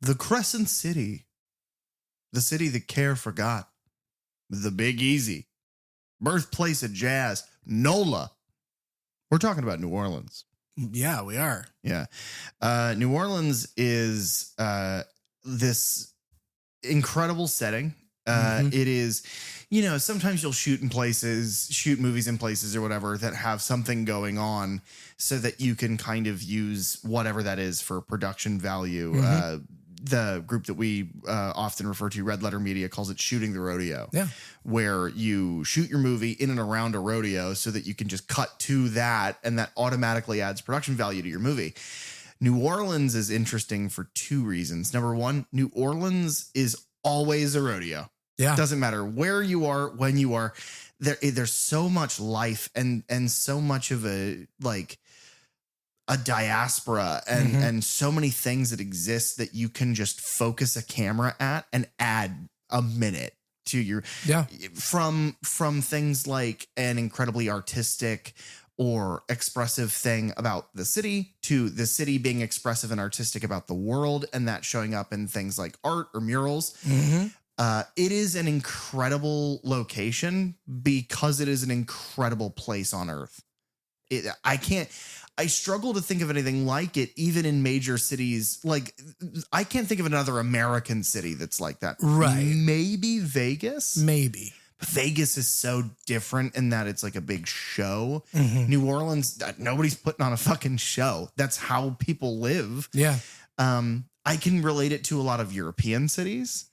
The Crescent City. The city the care forgot. The Big Easy. Birthplace of jazz. NOLA. We're talking about New Orleans. Yeah, we are. Yeah. New Orleans is this incredible setting. It is, sometimes you'll shoot movies in places or whatever that have something going on so that you can kind of use whatever that is for production value. The group that we often refer to, Red Letter Media, calls it shooting the rodeo. Yeah. Where you shoot your movie in and around a rodeo so that you can just cut to that, and that automatically adds production value to your movie. New Orleans is interesting for two reasons. Number one, New Orleans is always a rodeo. Yeah. Doesn't matter where you are, when you are. There's so much life and so much of a diaspora and so many things that exist that you can just focus a camera at and add a minute to your from things like an incredibly artistic or expressive thing about the city to the city being expressive and artistic about the world, and that showing up in things like art or murals. It is an incredible location because it is an incredible place on earth. I struggle to think of anything like it, even in major cities. Like, I can't think of another American city that's like that. Right. Maybe Vegas. Maybe. But Vegas is so different in that it's like a big show. New Orleans, nobody's putting on a fucking show. That's how people live. Yeah. I can relate it to a lot of European cities,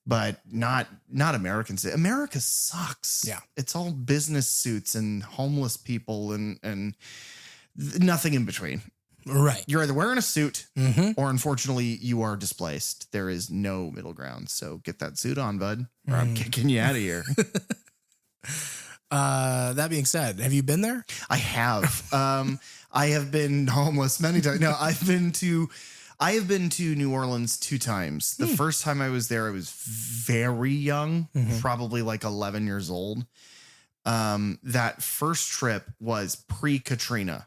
but not American cities. America sucks. Yeah. It's all business suits and homeless people and nothing in between. Right. You're either wearing a suit or unfortunately you are displaced. There is no middle ground. So get that suit on, bud, or I'm kicking you out of here. That being said, have you been there? I have. I have been homeless many times. No, I have been to New Orleans 2 times. The first time I was there, I was very young, probably like 11 years old. That first trip was pre-Katrina.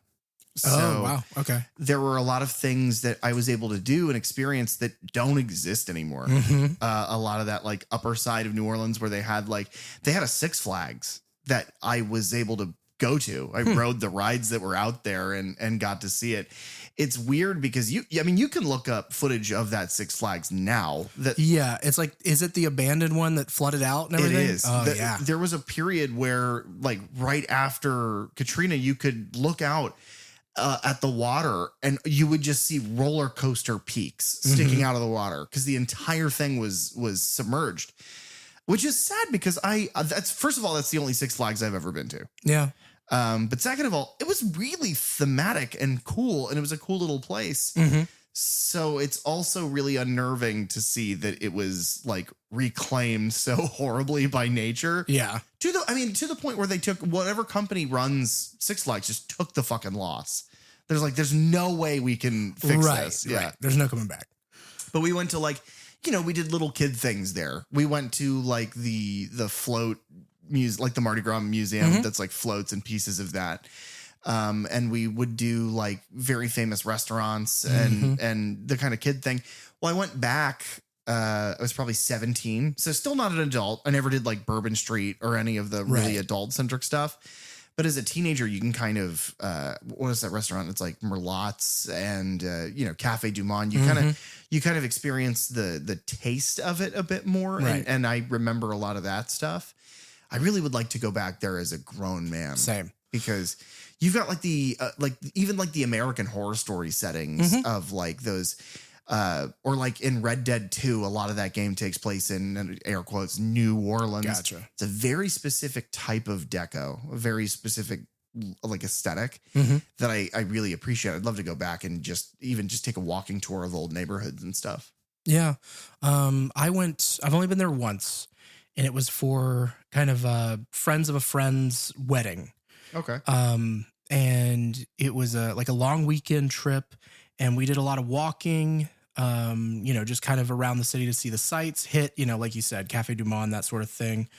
So wow. Okay. there were a lot of things that I was able to do and experience that don't exist anymore. A lot of that like upper side of New Orleans where they had a Six Flags that I was able to go to. I rode the rides that were out there and got to see it. It's weird because you can look up footage of that Six Flags now. It's like, is it the abandoned one that flooded out and everything? It is. Yeah. There was a period where like right after Katrina, you could look out at the water and you would just see roller coaster peaks sticking out of the water because the entire thing was submerged, which is sad because first of all, that's the only Six Flags I've ever been to. Yeah. But second of all, it was really thematic and cool, and it was a cool little place. So it's also really unnerving to see that it was like reclaimed so horribly by nature. Yeah. To the point where they took whatever company runs Six Flags just took the fucking loss. There's no way we can fix this. Yeah. Right. There's no coming back. But we went to we did little kid things there. We went to like the float like the Mardi Gras museum that's like floats and pieces of that. And we would do like very famous restaurants and the kind of kid thing. Well, I went back, I was probably 17. So still not an adult. I never did like Bourbon Street or any of the really adult centric stuff. But as a teenager, you can kind of, what is that restaurant? It's like Merlot's and, Cafe Du Monde. You kind of experience the taste of it a bit more. Right. And I remember a lot of that stuff. I really would like to go back there as a grown man. Same. Because you've got like even the American Horror Story settings of like those, or like in Red Dead 2, a lot of that game takes place in air quotes New Orleans. Gotcha. It's a very specific type of deco, a very specific like aesthetic that I really appreciate. I'd love to go back and just take a walking tour of old neighborhoods and stuff. Yeah. I've only been there once, and it was for kind of friends of a friend's wedding. Okay. And it was like a long weekend trip, and we did a lot of walking, just kind of around the city to see the sights, like you said, Cafe Du Monde, that sort of thing.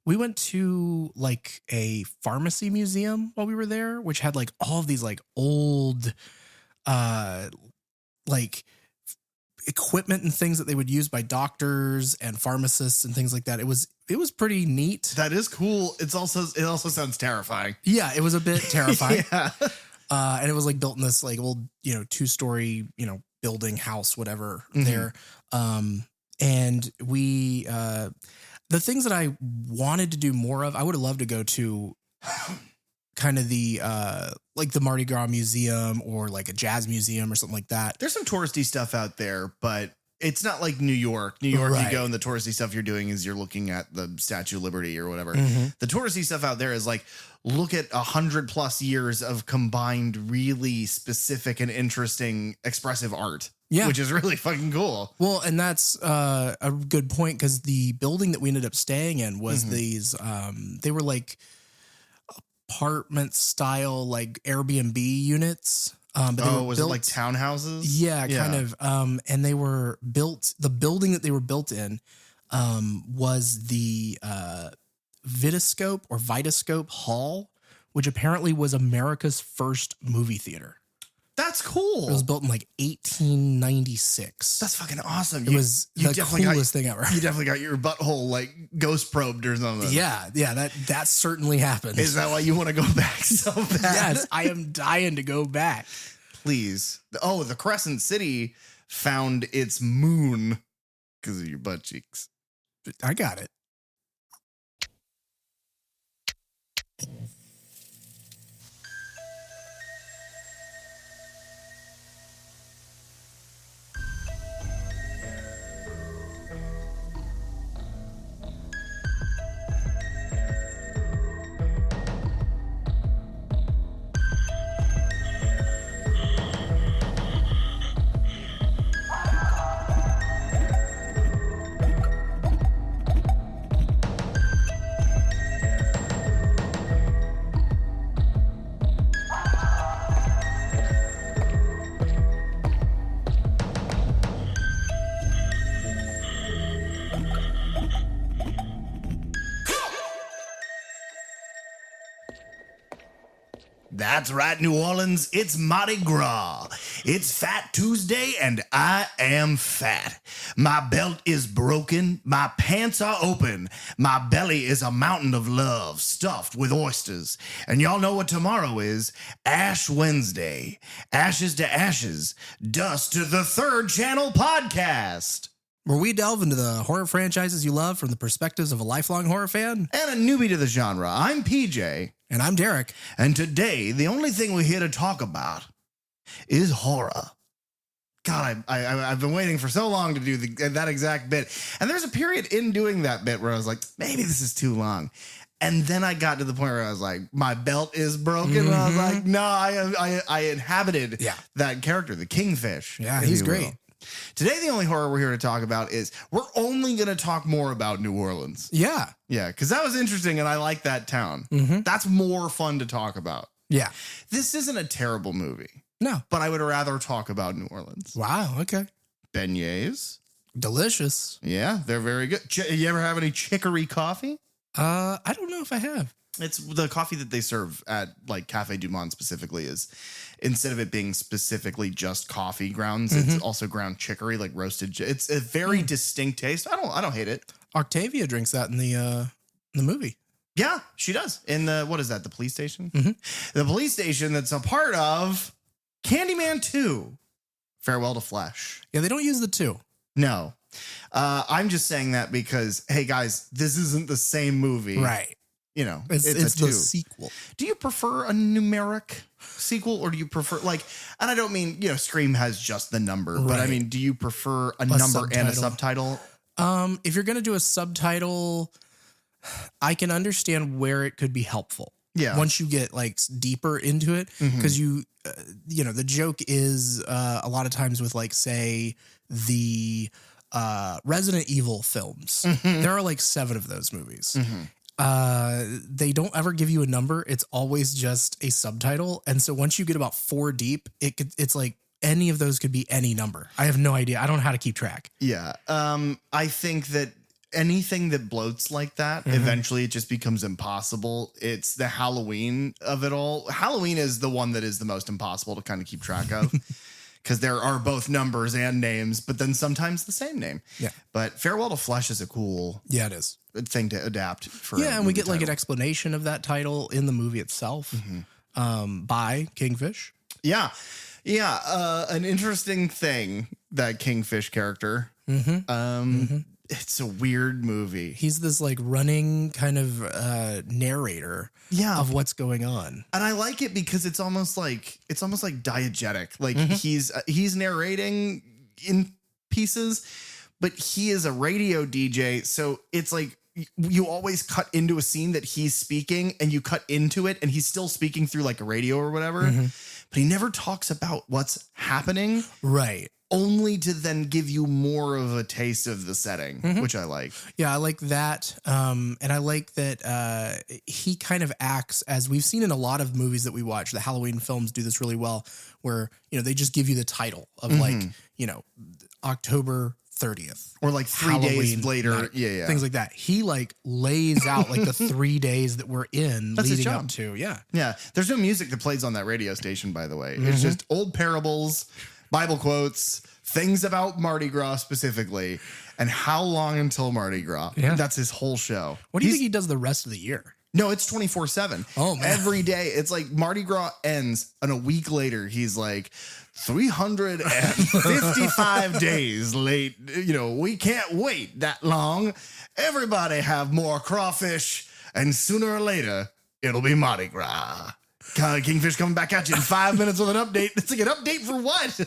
We went to like a pharmacy museum while we were there, which had like all of these like old, like equipment and things that they would use by doctors and pharmacists and things like that. It was pretty neat. That is cool. It also sounds terrifying. Yeah, it was a bit terrifying. Yeah. And it was like built in this like old, 2-story, building house, whatever there. And we, the things that I wanted to do more of, I would have loved to go to kind of the, like the Mardi Gras Museum or like a jazz museum or something like that. There's some touristy stuff out there, but it's not like New York. New York, Right. You go and the touristy stuff you're doing is you're looking at the Statue of Liberty or whatever. Mhm. The touristy stuff out there is like, look at 100+ years of combined, really specific and interesting expressive art. Yeah. Which is really fucking cool. Well, and that's a good point because the building that we ended up staying in was these, they were like apartment style, like Airbnb units. But they were was built, it like townhouses? Yeah, kind of. And they were built, the building that they were built in was the Vitascope or Vitascope Hall, which apparently was America's first movie theater. That's cool. It was built in like 1896. That's fucking awesome. It was the coolest thing ever. You definitely got your butthole like ghost probed or something. Yeah, that certainly happened. Is that why you want to go back so bad? Yes, I am dying to go back. Please. Oh, the Crescent City found its moon because of your butt cheeks. I got it. That's right, New Orleans. It's Mardi Gras. It's Fat Tuesday, and I am fat. My belt is broken. My pants are open. My belly is a mountain of love stuffed with oysters. And y'all know what tomorrow is? Ash Wednesday. Ashes to ashes. Dust to the Third Channel podcast. Where we delve into the horror franchises you love from the perspectives of a lifelong horror fan. And a newbie to the genre. I'm PJ. And I'm Derek. And today, the only thing we're here to talk about is horror. God, I've been waiting for so long to do that exact bit. And there's a period in doing that bit where I was like, maybe this is too long. And then I got to the point where I was like, my belt is broken. And I was like, no, I inhabited that character, the Kingfish. Yeah, he's great. Today, the only horror we're here to talk about is we're only going to talk more about New Orleans. Yeah. Yeah, because that was interesting and I like that town. That's more fun to talk about. Yeah. This isn't a terrible movie. No. But I would rather talk about New Orleans. Wow. Okay. Beignets. Delicious. Yeah, they're very good. You ever have any chicory coffee? I don't know if I have. It's the coffee that they serve at like Cafe Du Monde specifically is instead of it being specifically just coffee grounds, it's also ground chicory, like roasted. It's a very distinct taste. I don't hate it. Octavia drinks that in the movie. Yeah, she does. In the, what is that? The police station? The police station that's a part of Candyman 2, Farewell to Flesh. Yeah, they don't use the 2. No. I'm just saying that because, hey guys, this isn't the same movie. Right. You know, it's the sequel. Do you prefer a numeric sequel or do you prefer like, and I don't mean, Scream has just the number, but I mean, do you prefer a number subtitle. And a subtitle? If you're going to do a subtitle, I can understand where it could be helpful. Yeah. Once you get like deeper into it, because the joke is a lot of times with like, say, the Resident Evil films, there are like 7 of those movies. They don't ever give you a number. It's always just a subtitle. And so once you get about 4 deep, it's like any of those could be any number. I have no idea. I don't know how to keep track. Yeah. I think that anything that bloats like that, eventually it just becomes impossible. It's the Halloween of it all. Halloween is the one that is the most impossible to kind of keep track of. because there are both numbers and names, but then sometimes the same name. Yeah. But Farewell to Flesh is a cool it is thing to adapt for. Yeah, and we get like an explanation of that title in the movie itself by Kingfish. Yeah. An interesting thing, that Kingfish character. It's a weird movie. He's this like running kind of narrator of what's going on. And I like it because it's almost like diegetic. Like he's narrating in pieces, but he is a radio DJ. So it's like you always cut into a scene that he's speaking and you cut into it and he's still speaking through like a radio or whatever. But he never talks about what's happening. Right. Only to then give you more of a taste of the setting, which I like. Yeah, I like that. And I like that he kind of acts, as we've seen in a lot of movies that we watch. The Halloween films do this really well, where, they just give you the title of like, October 30th. Or like 3 days later. Night, things like that. He like lays out like the 3 days that we're in leading up to. Yeah. Yeah. There's no music that plays on that radio station, by the way. It's just old parables, Bible quotes, things about Mardi Gras specifically, and how long until Mardi Gras. Yeah. That's his whole show. What do you think he does the rest of the year? No, it's 24/7. Oh, man. Every day. It's like Mardi Gras ends, and a week later, he's like, 355 days late. We can't wait that long. Everybody have more crawfish, and sooner or later, it'll be Mardi Gras. Kingfish coming back at you in 5 minutes with an update. It's like an update for what?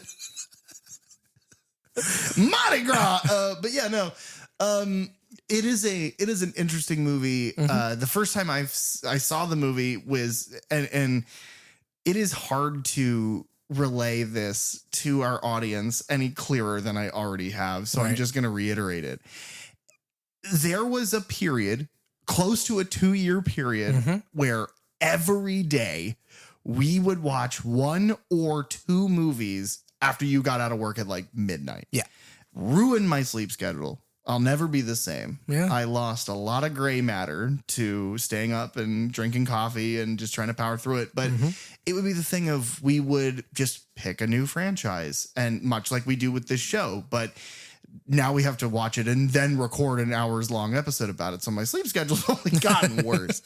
Mardi Gras. But yeah, no. It is an interesting movie. The first time I saw the movie was, and it is hard to relay this to our audience any clearer than I already have. So I'm just going to reiterate it. There was a period, close to a 2-year period, where every day we would watch 1 or 2 movies after you got out of work at like midnight. Yeah. Ruined my sleep schedule. I'll never be the same. Yeah. I lost a lot of gray matter to staying up and drinking coffee and just trying to power through it. But it would be the thing of, we would just pick a new franchise, and much like we do with this show, but now we have to watch it and then record an hours long episode about it. So my sleep schedule's only gotten worse.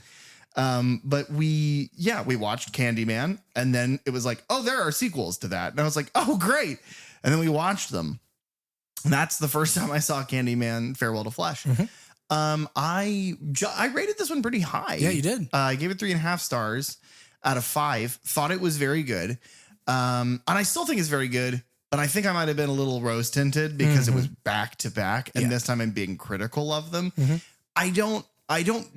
But we watched Candyman, and then it was like, oh, there are sequels to that. And I was like, oh, great. And then we watched them. And that's the first time I saw Candyman, Farewell to Flesh. I rated this one pretty high. Yeah, you did. I gave it 3.5 stars out of 5. Thought it was very good. And I still think it's very good, but I think I might have been a little rose tinted because it was back to back. And this time I'm being critical of them. I don't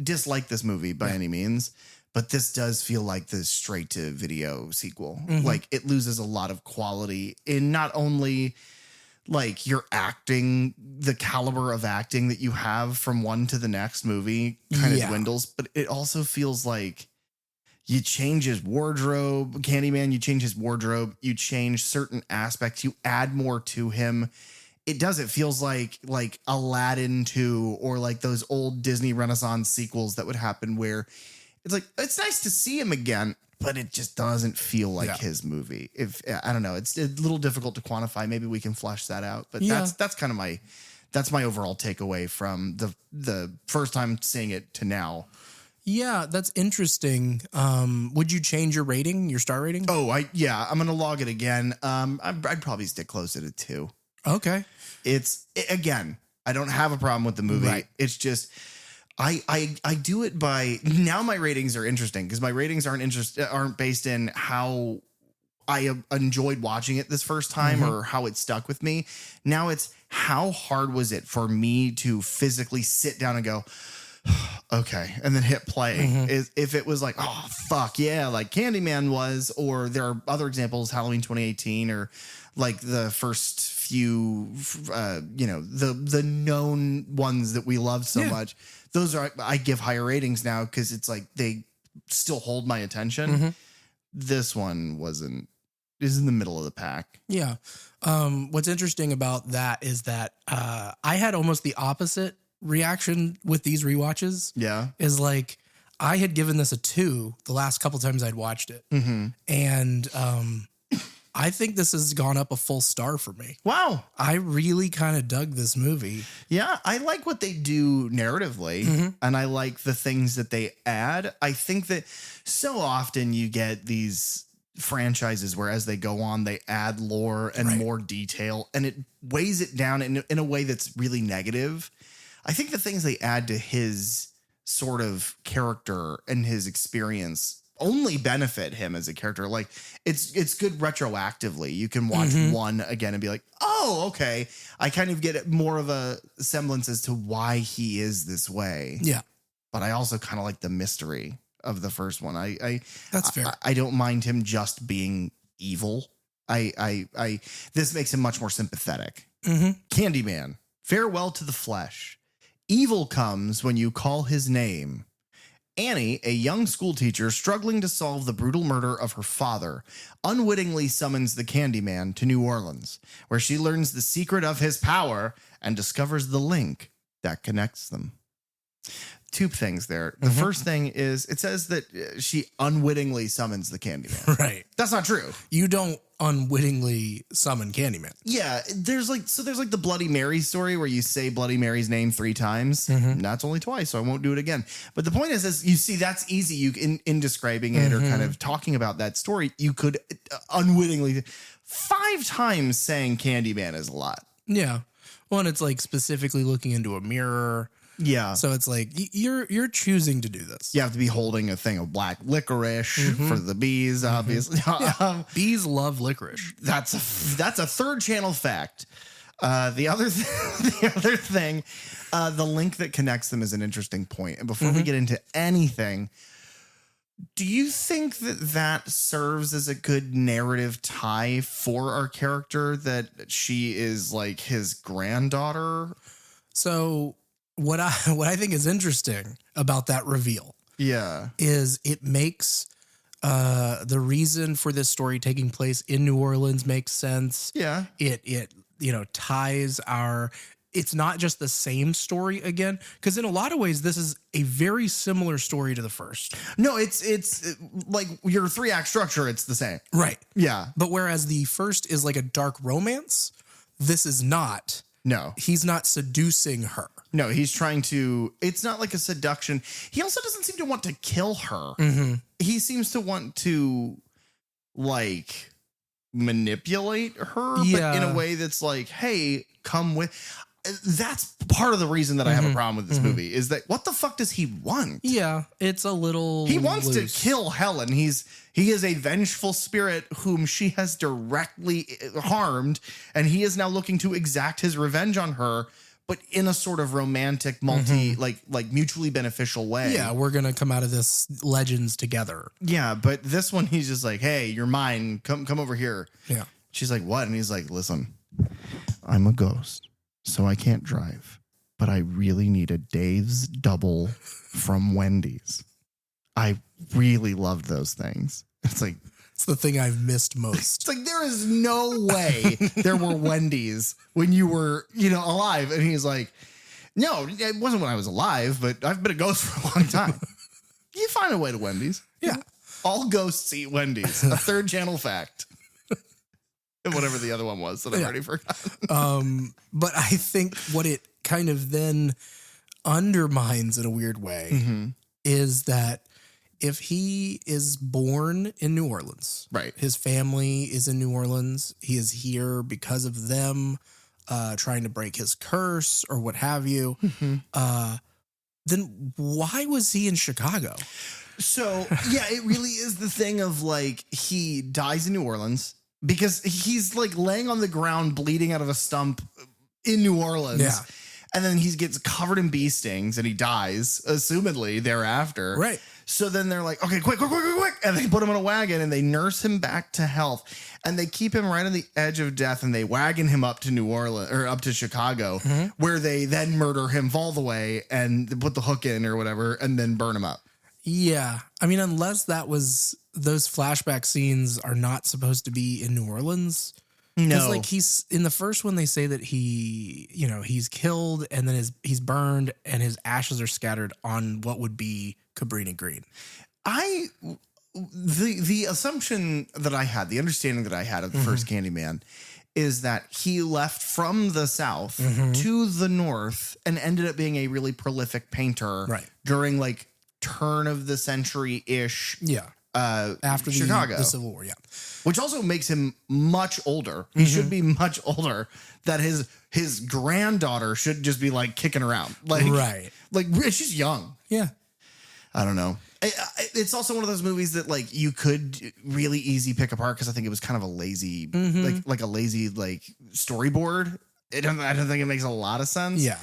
dislike this movie by any means, but this does feel like the straight to video sequel. Like, it loses a lot of quality in not only like your acting, the caliber of acting that you have from one to the next movie kind of dwindles, but it also feels like you change his wardrobe. Candyman, you change his wardrobe, you change certain aspects, you add more to him. It feels like Aladdin 2 or like those old Disney Renaissance sequels that would happen, where it's like, it's nice to see him again, but it just doesn't feel like his movie. I don't know, it's a little difficult to quantify. Maybe we can flesh that out. But that's kind of my overall takeaway from the first time seeing it to now. Yeah, that's interesting. Would you change your rating, your star rating? Oh, I'm gonna log it again. I'd probably stick closer to 2. Okay. Again, I don't have a problem with the movie. Right. It's just, I do it by, now my ratings are interesting because my ratings aren't based in how I enjoyed watching it this first time or how it stuck with me. Now it's, how hard was it for me to physically sit down and go, okay, and then hit play. If it was like, oh, fuck yeah, like Candyman was, or there are other examples, Halloween 2018, or like the first few, the known ones that we love so much. Those are, I give higher ratings now because it's like they still hold my attention. This one is in the middle of the pack. Yeah. What's interesting about that is that I had almost the opposite reaction with these rewatches. Yeah. Is like, I had given this a 2 the last couple times I'd watched it. And I think this has gone up a full star for me. Wow. I really kind of dug this movie. Yeah, I like what they do narratively, and I like the things that they add. I think that so often you get these franchises where as they go on, they add lore and more detail, and it weighs it down in a way that's really negative. I think the things they add to his sort of character and his experience only benefit him as a character. Like it's good retroactively. You can watch one again and be like, oh, okay. I kind of get more of a semblance as to why he is this way. Yeah. But I also kind of like the mystery of the first one. That's fair. I don't mind him just being evil. This makes him much more sympathetic. Candyman, farewell to the flesh. Evil comes when you call his name. Annie, a young schoolteacher struggling to solve the brutal murder of her father, unwittingly summons the Candyman to New Orleans, where she learns the secret of his power and discovers the link that connects them. Two things there. The first thing is it says that she unwittingly summons the Candyman. Right. That's not true. You don't unwittingly summon Candyman. Yeah, there's like the Bloody Mary story where you say Bloody Mary's name 3 times. That's only twice, so I won't do it again. But the point is you see, that's easy. You in describing it or kind of talking about that story, you could unwittingly 5 times saying Candyman is a lot. Yeah. Well, and it's like specifically looking into a mirror. Yeah. So it's like you're choosing to do this. You have to be holding a thing of black licorice for the bees, obviously. Bees love licorice. That's a third channel fact. The other thing, the link that connects them is an interesting point. And before we get into anything, do you think that serves as a good narrative tie for our character, that she is like his granddaughter? So what I think is interesting about that reveal, is it makes the reason for this story taking place in New Orleans makes sense. Yeah, it ties our. It's not just the same story again, because in a lot of ways, this is a very similar story to the first. No, it's like your 3-act structure. It's the same. Right. Yeah. But whereas the first is like a dark romance, this is not. No. He's not seducing her. No, he's trying to. It's not like a seduction. He also doesn't seem to want to kill her. He seems to want to, like, manipulate her, but in a way that's like, hey, come with. That's part of the reason that I have a problem with this movie is that what the fuck does he want? Yeah, it's a little. He wants loose. to kill Helen. He is a vengeful spirit whom she has directly harmed, and he is now looking to exact his revenge on her, but in a sort of romantic, like mutually beneficial way. Yeah, we're gonna come out of this legends together. Yeah, but this one he's just like, hey, you're mine. Come over here. Yeah. She's like, what? And he's like, listen, I'm a ghost, so I can't drive, but I really need a Dave's double from Wendy's. I really loved those things. It's like, it's the thing I've missed most. It's like, there is no way there were Wendy's when you were, alive. And he's like, no, it wasn't when I was alive, but I've been a ghost for a long time. You find a way to Wendy's. Yeah. All ghosts eat Wendy's. A third channel fact. And whatever the other one was that I've already forgotten. But I think what it kind of then undermines in a weird way is that if he is born in New Orleans, right? His family is in New Orleans. He is here because of them trying to break his curse or what have you. Then why was he in Chicago? So, yeah, it really is the thing of like he dies in New Orleans because he's like laying on the ground bleeding out of a stump in New Orleans. Yeah. And then he gets covered in bee stings and he dies, assumedly thereafter. Right. So then they're like, okay, quick. And they put him in a wagon and they nurse him back to health. And they keep him right on the edge of death and they wagon him up to New Orleans or up to Chicago, where they then murder him all the way and put the hook in or whatever and then burn him up. Yeah. I mean, unless that was those flashback scenes are not supposed to be in New Orleans. No, like he's in the first one, they say that he's killed and then he's burned and his ashes are scattered on what would be Cabrini Green. the assumption that I had, the understanding that I had of the first Candyman is that he left from the South to the North and ended up being a really prolific painter during like turn of the century ish. Yeah. After Chicago, the Civil War. Yeah. Which also makes him much older. He should be much older. That his granddaughter should just be like kicking around. Like, like she's young. Yeah. I don't know. It's also one of those movies that like you could really easy pick apart because I think it was kind of a lazy, like a lazy like storyboard. I don't think it makes a lot of sense. Yeah.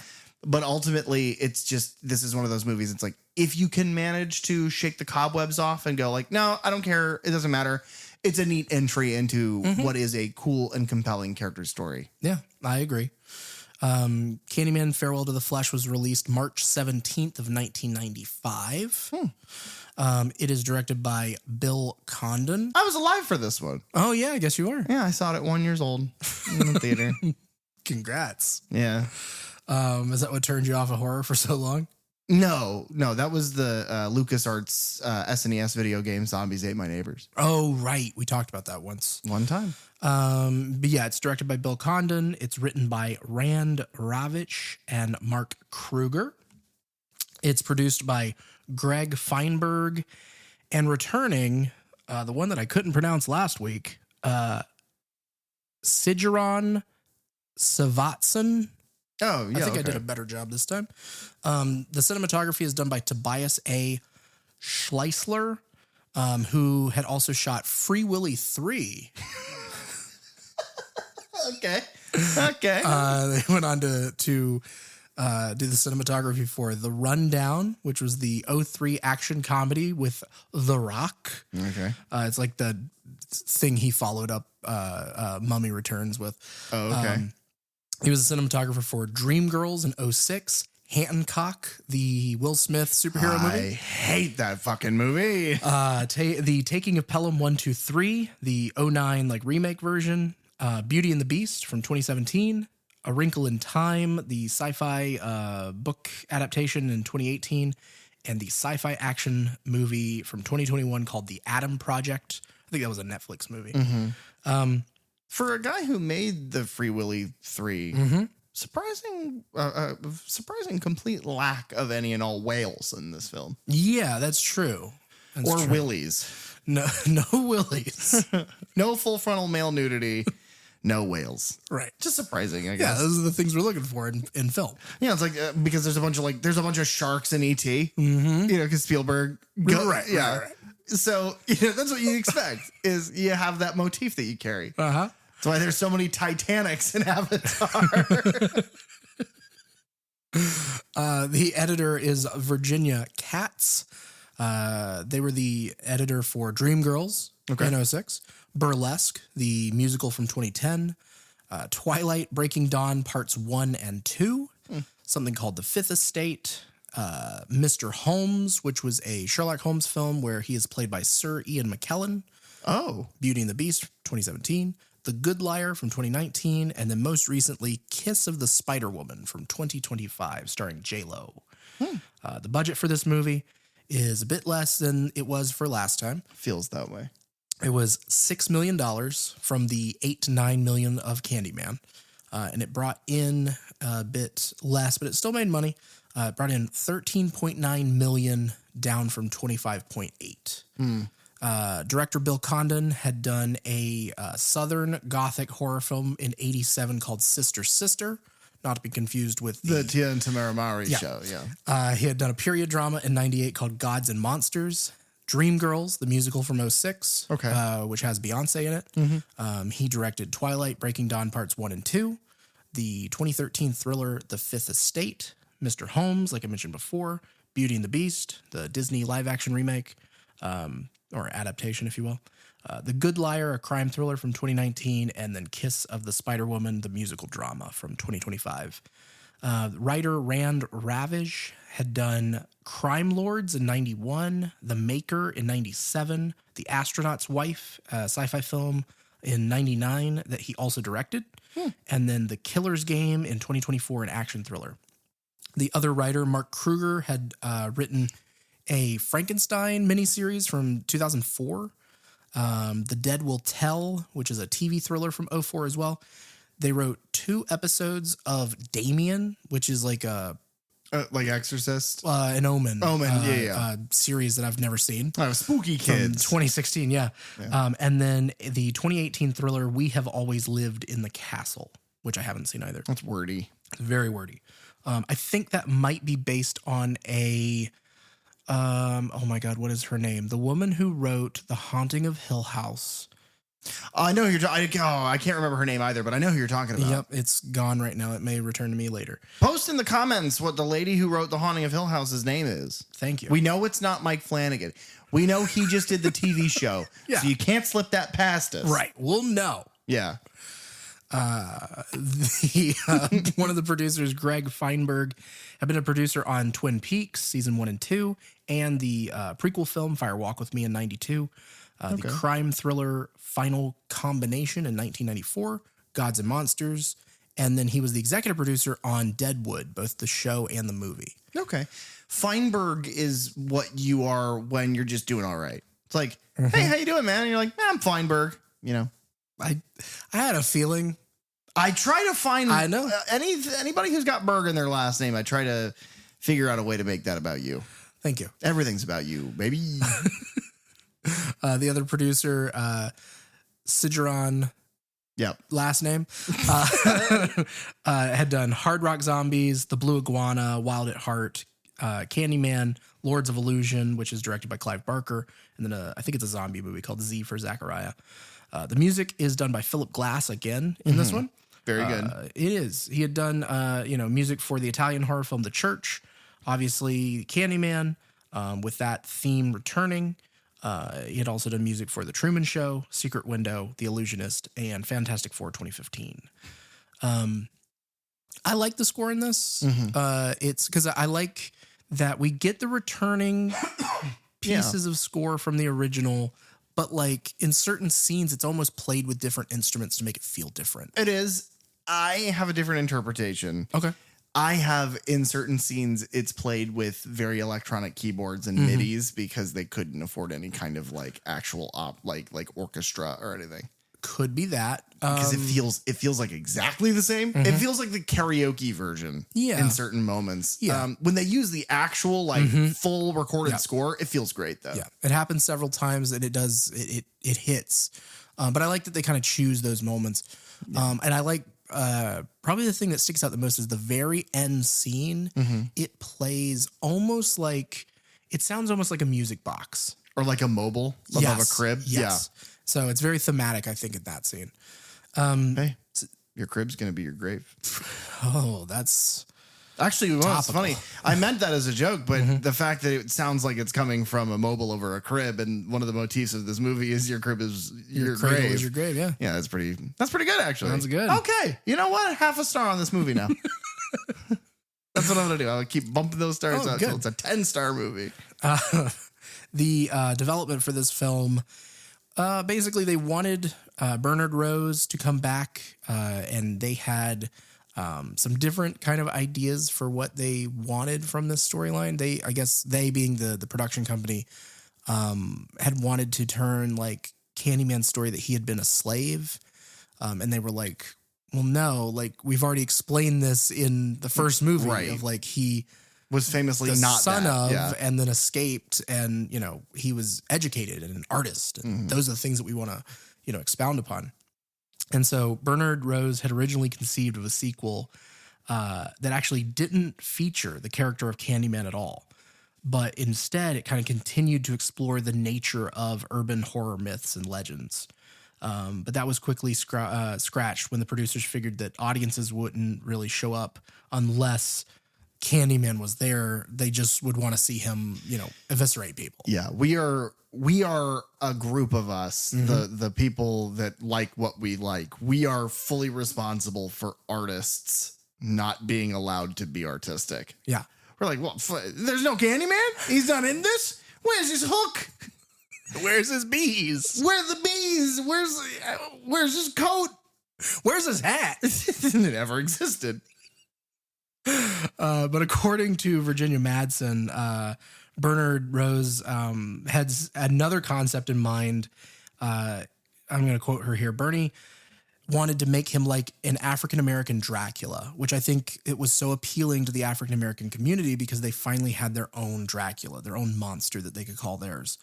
But ultimately, it's just, this is one of those movies. It's like, if you can manage to shake the cobwebs off and go like, no, I don't care. It doesn't matter. It's a neat entry into what is a cool and compelling character story. Yeah, I agree. Candyman Farewell to the Flesh was released March 17th of 1995. It is directed by Bill Condon. I was alive for this one. Oh, yeah, I guess you were. Yeah, I saw it at 1 year old in the theater. Congrats. Yeah. Is that what turned you off of horror for so long? No, that was the LucasArts SNES video game Zombies Ate My Neighbors. Oh, right. We talked about that once. One time. But yeah, it's directed by Bill Condon. It's written by Rand Ravitch and Mark Kruger. It's produced by Greg Feinberg, and returning, the one that I couldn't pronounce last week, Sigeron Savatsson. Oh, yeah. I think I did a better job this time. The cinematography is done by Tobias A. Schleisler, who had also shot Free Willy 3. Okay. They went on to do the cinematography for The Rundown, which was the 2003 action comedy with The Rock. Okay. It's like the thing he followed up Mummy Returns with. Oh, okay. He was a cinematographer for Dreamgirls in 2006, Hancock, the Will Smith superhero movie. I hate that fucking movie. The Taking of Pelham 123, the 2009 like remake version, Beauty and the Beast from 2017, A Wrinkle in Time, the sci-fi book adaptation in 2018, and the sci-fi action movie from 2021 called The Atom Project. I think that was a Netflix movie. For a guy who made the Free Willy 3, surprising complete lack of any and all whales in this film. Yeah, that's true. Or willies. No willies. No full frontal male nudity. No whales. Right. Just surprising, I guess. Yeah, those are the things we're looking for in film. Yeah, it's like because there's a bunch of sharks in E.T. You know, because Spielberg. Right. So that's what you expect is you have that motif that you carry. That's why there's so many Titanics in Avatar. The editor is Virginia Katz. They were the editor for Dreamgirls in 2006, Burlesque, the musical from 2010, Twilight, Breaking Dawn, Parts 1 and 2, something called The Fifth Estate, Mr. Holmes, which was a Sherlock Holmes film where he is played by Sir Ian McKellen. Oh. Beauty and the Beast, 2017. The Good Liar from 2019. And then most recently, Kiss of the Spider-Woman from 2025, starring J-Lo. The budget for this movie is a bit less than it was for last time. Feels that way. It was $6 million from the $8 to $9 million of Candyman. And it brought in a bit less, but it still made money. It brought in $13.9 million, down from $25.8. Director Bill Condon had done a Southern Gothic horror film in 1987 called Sister Sister, not to be confused with the Tia and Tamara Mowry show. Yeah. He had done a period drama in 1998 called Gods and Monsters. Dreamgirls, the musical from 2006, which has Beyonce in it. He directed Twilight, Breaking Dawn Parts 1 and 2, the 2013 thriller The Fifth Estate, Mr. Holmes, like I mentioned before, Beauty and the Beast, the Disney live-action remake, or adaptation, if you will, The Good Liar, a crime thriller from 2019, and then Kiss of the Spider-Woman, the musical drama from 2025. Writer Rand Ravitch had done Crime Lords in 91, The Maker in 97, The Astronaut's Wife, a sci-fi film in 99 that he also directed, and then The Killer's Game in 2024, an action thriller. The other writer, Mark Kruger, had written a Frankenstein miniseries from 2004. The Dead Will Tell, which is a TV thriller from 2004 as well. They wrote 2 episodes of Damien, which is like a like Exorcist, an Omen, yeah. Series that I've never seen. Oh, Spooky Kids, 2016, yeah. And then the 2018 thriller We Have Always Lived in the Castle, which I haven't seen either. That's wordy. It's very wordy. I think that might be based on a. Oh my God, what is her name? The woman who wrote The Haunting of Hill House. I know who you're I can't remember her name either, but I know who you're talking about. Yep, it's gone right now. It may return to me later. Post in the comments what the lady who wrote The Haunting of Hill House's name is. Thank you. We know it's not Mike Flanagan. We know he just did the TV show. Yeah. So you can't slip that past us. Right. We'll know. Yeah. One of the producers, Greg Feinberg, had been a producer on Twin Peaks season 1 and 2, and the prequel film Fire Walk with Me in 92, the crime thriller Final Combination in 1994, Gods and Monsters, and then he was the executive producer on Deadwood, both the show and the movie. Okay. Feinberg is what you are when you're just doing all right. It's like, hey, how you doing, man? And you're like, I'm Feinberg, you know. I had a feeling. I try to find I know anybody who's got Berg in their last name. I try to figure out a way to make that about you. Thank you. Everything's about you, baby. The other producer, Sidran, yep, last name, had done Hard Rock Zombies, The Blue Iguana, Wild at Heart, Candyman, Lords of Illusion, which is directed by Clive Barker, and then I think it's a zombie movie called Z for Zachariah. The music is done by Philip Glass again in this one. Very good. It is. He had done, music for the Italian horror film The Church, obviously Candyman, with that theme returning. He had also done music for The Truman Show, Secret Window, The Illusionist, and Fantastic Four 2015. I like the score in this. It's because I like that we get the returning pieces of score from the original, but like in certain scenes, it's almost played with different instruments to make it feel different. It is. I have a different interpretation. Okay. I have in certain scenes, it's played with very electronic keyboards and MIDIs because they couldn't afford any kind of like actual like orchestra or anything. Could be that because it feels like exactly the same. It feels like the karaoke version. Yeah. In certain moments. Yeah. When they use the actual like full recorded score, it feels great though. Yeah. It happens several times and it hits. But I like that they kind of choose those moments. And I like probably the thing that sticks out the most is the very end scene. It plays almost like it sounds almost like a music box or like a mobile above a crib. Yes. Yeah. So it's very thematic, I think, at that scene. Hey, your crib's going to be your grave. Oh, that's actually it's funny. I meant that as a joke, but the fact that it sounds like it's coming from a mobile over a crib, and one of the motifs of this movie is your crib is your grave. Is your grave, yeah. Yeah, that's pretty good, actually. Sounds good. Okay, you know what? Half a star on this movie now. That's what I'm going to do. I'll keep bumping those stars out until it's a 10-star movie. The development for this film, basically they wanted Bernard Rose to come back, and they had some different kind of ideas for what they wanted from this storyline. They being the production company, had wanted to turn like Candyman's story that he had been a slave. And they were like, well, no, like we've already explained this in the first movie of like he was famously the not son that. of, and then escaped, and he was educated and an artist, and those are the things that we want to expound upon. And so Bernard Rose had originally conceived of a sequel that actually didn't feature the character of Candyman at all, but instead it kind of continued to explore the nature of urban horror myths and legends. But that was quickly scratched when the producers figured that audiences wouldn't really show up unless Candyman was there. They just would want to see him, eviscerate people. Yeah, we are a group of us, the people that like what we like. We are fully responsible for artists not being allowed to be artistic. Yeah. We're like, well, there's no Candyman? He's not in this? Where's his hook? Where's his bees? Where are the bees? Where's his coat? Where's his hat? It never existed. But according to Virginia Madsen Bernard Rose had another concept in mind. I'm going to quote her here. Bernie wanted to make him like an African-American Dracula, which I think it was so appealing to the African-American community because they finally had their own Dracula, their own monster that they could call theirs.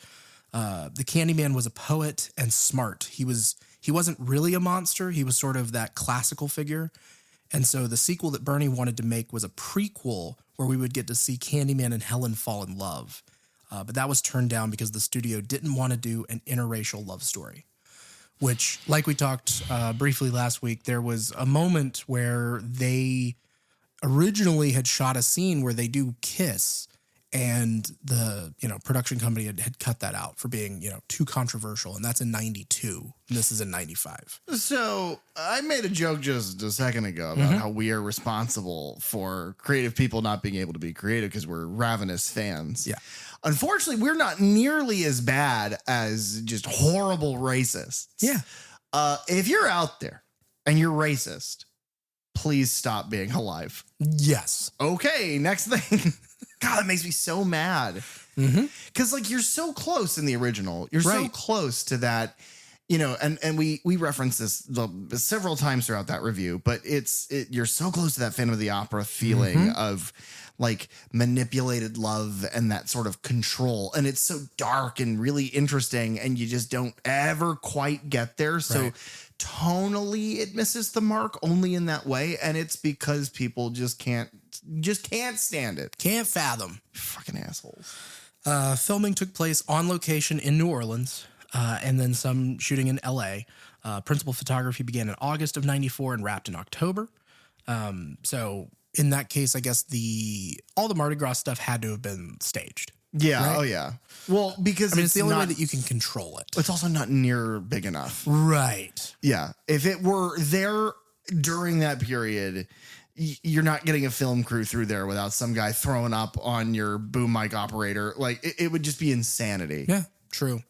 The Candyman was a poet and smart. He wasn't really a monster. He was sort of that classical figure. And so the sequel that Bernie wanted to make was a prequel where we would get to see Candyman and Helen fall in love. But that was turned down because the studio didn't want to do an interracial love story. Which, like we talked briefly last week, there was a moment where they originally had shot a scene where they do kiss, and the production company had cut that out for being too controversial, and that's in 92, and this is in 95. So I made a joke just a second ago about how we are responsible for creative people not being able to be creative because we're ravenous fans. Yeah. Unfortunately, we're not nearly as bad as just horrible racists. Yeah. If you're out there and you're racist, please stop being alive. Yes. Okay, next thing. God, that makes me so mad. Because like you're so close in the original. You're so close to that, and we referenced this several times throughout that review, but you're so close to that Phantom of the Opera feeling of like manipulated love and that sort of control. And it's so dark and really interesting, and you just don't ever quite get there. So tonally it misses the mark only in that way. And it's because people just can't stand it. Can't fathom. Fucking assholes. Filming took place on location in New Orleans, and then some shooting in LA. Principal photography began in August of 94 and wrapped in October. So in that case, I guess all the Mardi Gras stuff had to have been staged. Yeah. Right? Oh yeah. Well, because it's the only way that you can control it. It's also not near big enough. Right. Yeah. If it were there during that period, you're not getting a film crew through there without some guy throwing up on your boom mic operator. Like it would just be insanity. Yeah, true.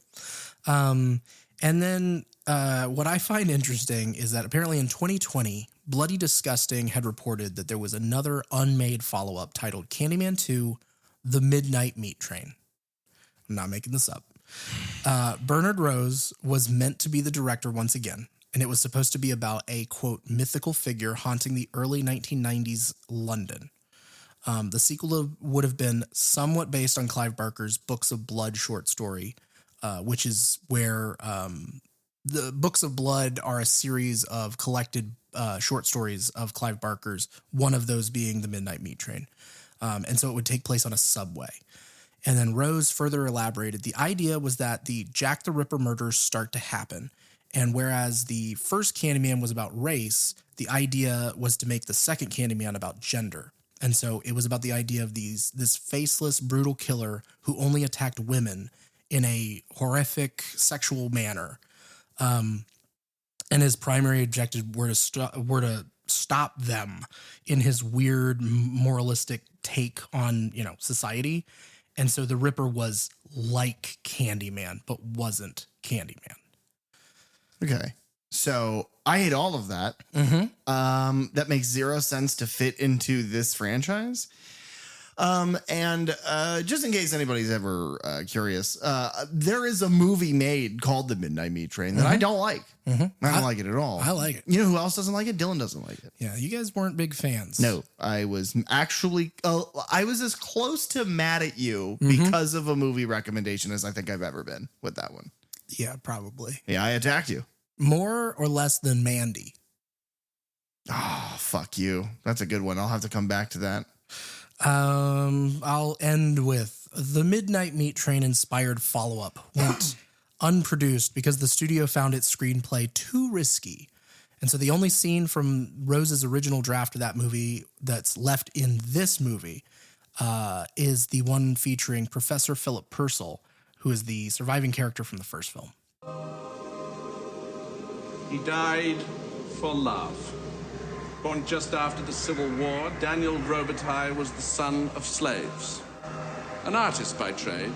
And then what I find interesting is that apparently in 2020, Bloody Disgusting had reported that there was another unmade follow-up titled Candyman 2, The Midnight Meat Train. I'm not making this up. Bernard Rose was meant to be the director once again, and it was supposed to be about a, quote, mythical figure haunting the early 1990s London. The sequel would have been somewhat based on Clive Barker's Books of Blood short story, which is where the Books of Blood are a series of collected short stories of Clive Barker's, one of those being The Midnight Meat Train. And so it would take place on a subway. And then Rose further elaborated, the idea was that the Jack the Ripper murders start to happen. And whereas the first Candyman was about race, the idea was to make the second Candyman about gender. And so it was about the idea of this faceless, brutal killer who only attacked women in a horrific sexual manner. And his primary objective were to stop them in his weird moralistic take on, society. And so the Ripper was like Candyman, but wasn't Candyman. Okay. So I hate all of that. That makes zero sense to fit into this franchise. And just in case anybody's ever curious, there is a movie made called The Midnight Meat Train that I don't like. I don't like it at all. I like it. You know who else doesn't like it? Dylan doesn't like it. Yeah, you guys weren't big fans. No, I was actually, I was as close to mad at you because of a movie recommendation as I think I've ever been with that one. Yeah, probably. Yeah, I attacked you. More or less than Mandy. Oh, fuck you. That's a good one. I'll have to come back to that. I'll end with the Midnight Meat Train inspired follow-up went unproduced because the studio found its screenplay too risky. And so the only scene from Rose's original draft of that movie that's left in this movie is the one featuring Professor Philip Purcell, who is the surviving character from the first film. He died for love. Born just after the Civil War, Daniel Robitaille was the son of slaves. An artist by trade,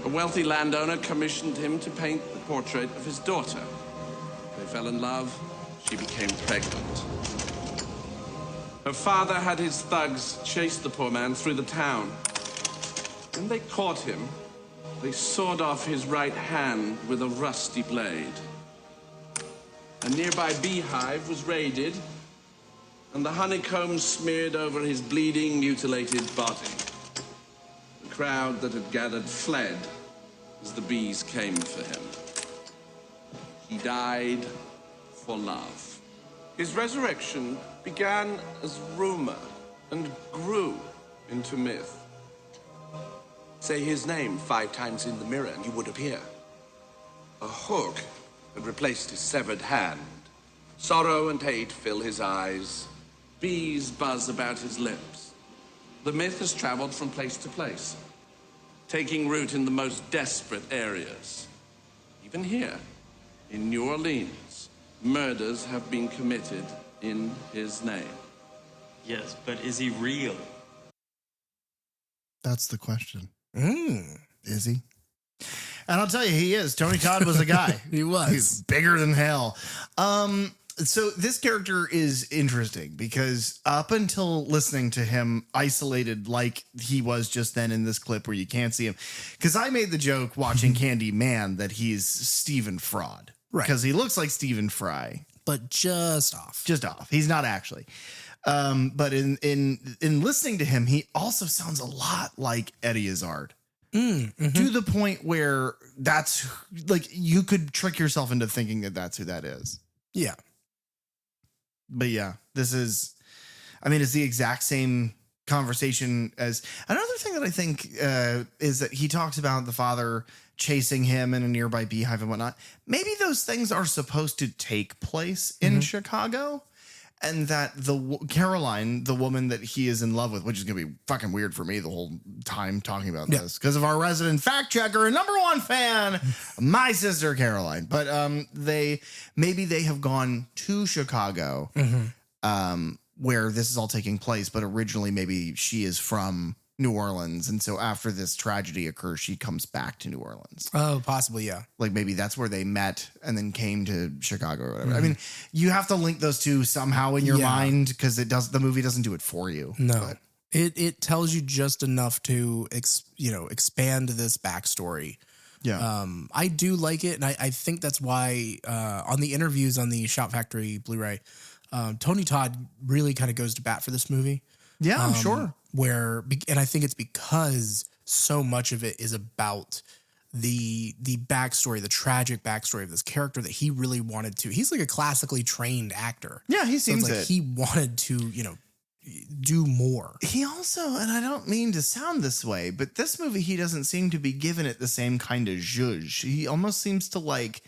a wealthy landowner commissioned him to paint the portrait of his daughter. They fell in love. She became pregnant. Her father had his thugs chase the poor man through the town. When they caught him, they sawed off his right hand with a rusty blade. A nearby beehive was raided, and the honeycomb smeared over his bleeding, mutilated body. The crowd that had gathered fled as the bees came for him. He died for love. His resurrection began as rumor and grew into myth. Say his name 5 times in the mirror and you would appear. A hook had replaced his severed hand. Sorrow and hate fill his eyes. Bees buzz about his lips. The myth has traveled from place to place, taking root in the most desperate areas. Even here, in New Orleans, murders have been committed in his name. Yes, but is he real? That's the question. Is he? And I'll tell you, he is. Tony Todd was a guy. He was. He's bigger than hell. So this character is interesting because up until listening to him isolated like he was just then in this clip where you can't see him, because I made the joke watching Candyman that he's Stephen Fraud. Right. Because he looks like Stephen Fry. But just off. Just off. He's not actually. But in listening to him, he also sounds a lot like Eddie Izzard. To the point where that's like you could trick yourself into thinking that that's who that is. Yeah. But yeah, this is, I mean, it's the exact same conversation as another thing that I think is that he talks about the father chasing him in a nearby beehive and whatnot. Maybe those things are supposed to take place in Chicago, and that Caroline, the woman that he is in love with, which is going to be fucking weird for me the whole time talking about this because of our resident fact checker and number one fan, my sister Caroline. But they have gone to Chicago where this is all taking place, but originally maybe she is from New Orleans, and so after this tragedy occurs, she comes back to New Orleans. Oh, possibly, yeah. Like maybe that's where they met and then came to Chicago or whatever. I mean, you have to link those two somehow in your mind because the movie doesn't do it for you. No, but it tells you just enough to expand this backstory. Yeah, I do like it, and I think that's why on the interviews on the Shout Factory Blu-ray, Tony Todd really kind of goes to bat for this movie. Yeah, I'm sure. And I think it's because so much of it is about the backstory, the tragic backstory of this character that he really wanted to. He's like a classically trained actor. Yeah, he seems like it. he wanted to, do more. He also, and I don't mean to sound this way, but this movie, he doesn't seem to be giving it the same kind of zhuzh. He almost seems to like,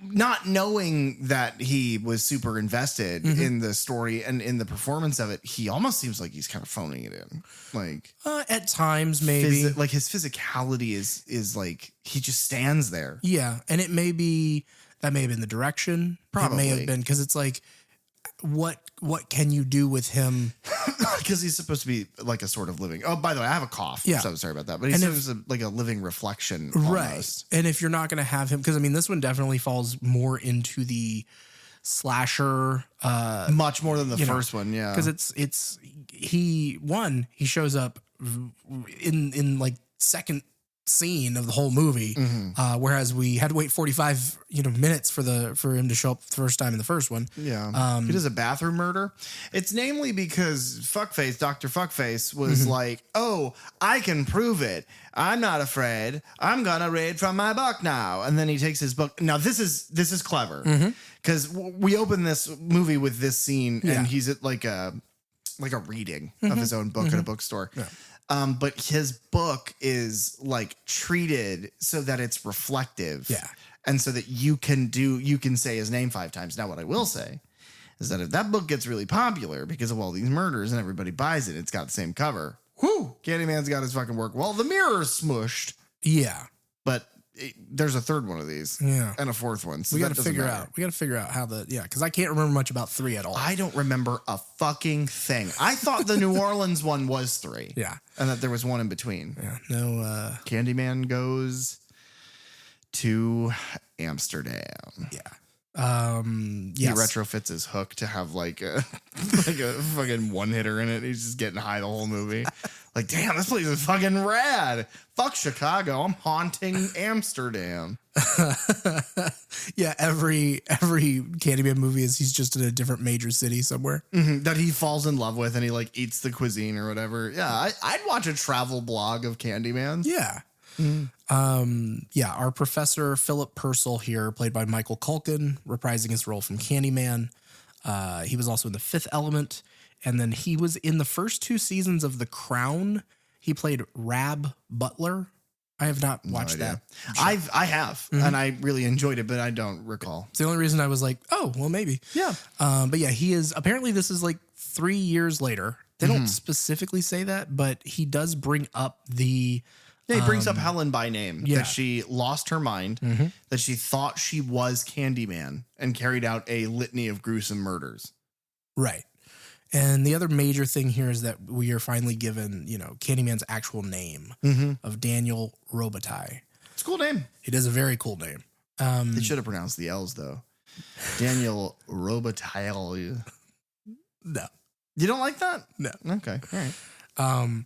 not knowing that he was super invested in the story and in the performance of it, he almost seems like he's kind of phoning it in. Like at times, maybe like his physicality is like he just stands there. Yeah, and that may have been the direction. Probably. It may have been because it's like, what can you do with him? Because he's supposed to be like a sort of living. Oh, by the way, I have a cough. Yeah. So sorry about that. But he's like a living reflection. Almost. Right. And if you're not going to have him, because I mean, this one definitely falls more into the slasher. Much more than the first one. Yeah. Because he shows up in like second scene of the whole movie, whereas we had to wait 45 minutes for him to show up the first time in the first one. Yeah. He does a bathroom murder. It's namely because Fuckface, Dr. Fuckface was like, oh, I can prove it. I'm not afraid. I'm gonna read from my book now. And then he takes his book. Now this is clever because we open this movie with this scene and he's at like a reading of his own book at a bookstore. Yeah. But his book is like treated so that it's reflective. Yeah. And so that you can say his name 5 times. Now, what I will say is that if that book gets really popular because of all these murders and everybody buys it, it's got the same cover. Whoo! Candyman's got his fucking work. Well, the mirror is smushed. Yeah. But there's a third one of these. Yeah. And a fourth one. So we got to figure out how because I can't remember much about 3 at all. I don't remember a fucking thing. I thought the New Orleans one was 3. Yeah. And that there was one in between. Yeah. No. Candyman goes to Amsterdam. Yeah. He retrofits his hook to have like a fucking one hitter in it. He's just getting high the whole movie. Like, damn, this place is fucking rad. Fuck Chicago. I'm haunting Amsterdam. Yeah, every Candyman movie is he's just in a different major city somewhere. That he falls in love with and he like eats the cuisine or whatever. Yeah, I'd watch a travel blog of Candyman. Yeah. Yeah, our Professor Philip Purcell here, played by Michael Culkin, reprising his role from Candyman. He was also in The Fifth Element, and then he was in the first 2 seasons of The Crown. He played Rab Butler. I have not watched that. I have, and I really enjoyed it, but I don't recall. It's the only reason I was like, oh, well, maybe. Yeah. But yeah, he is, apparently this is like 3 years later. They don't specifically say that, but he does bring up the... Yeah, he brings up Helen by name, yeah. that she lost her mind, that she thought she was Candyman and carried out a litany of gruesome murders. Right. And the other major thing here is that we are finally given, Candyman's actual name of Daniel Robitaille. It's a cool name. It is a very cool name. They should have pronounced the L's, though. Daniel Robitaille. No. You don't like that? No. Okay. All right.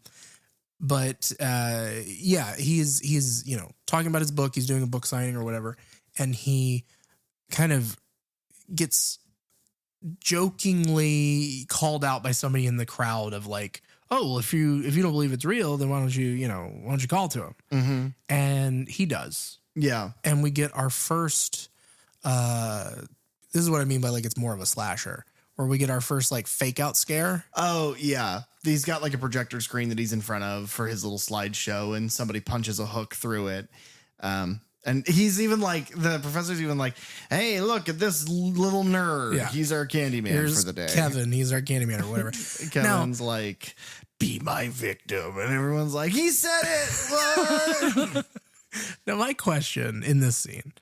But yeah, he's talking about his book. He's doing a book signing or whatever, and he kind of gets jokingly called out by somebody in the crowd of like, oh, well, if you don't believe it's real, then why don't you call to him? And he does. Yeah. And we get our first. This is what I mean by like it's more of a slasher, where we get our first like fake out scare. Oh, yeah. He's got like a projector screen that he's in front of for his little slideshow, and somebody punches a hook through it. And he's even like, the professor's even like, hey, look at this little nerd. Yeah. He's our Candyman Here's for the day. Kevin, he's our Candyman or whatever. Kevin's like, be my victim. And everyone's like, he said it. What? Now, my question in this scene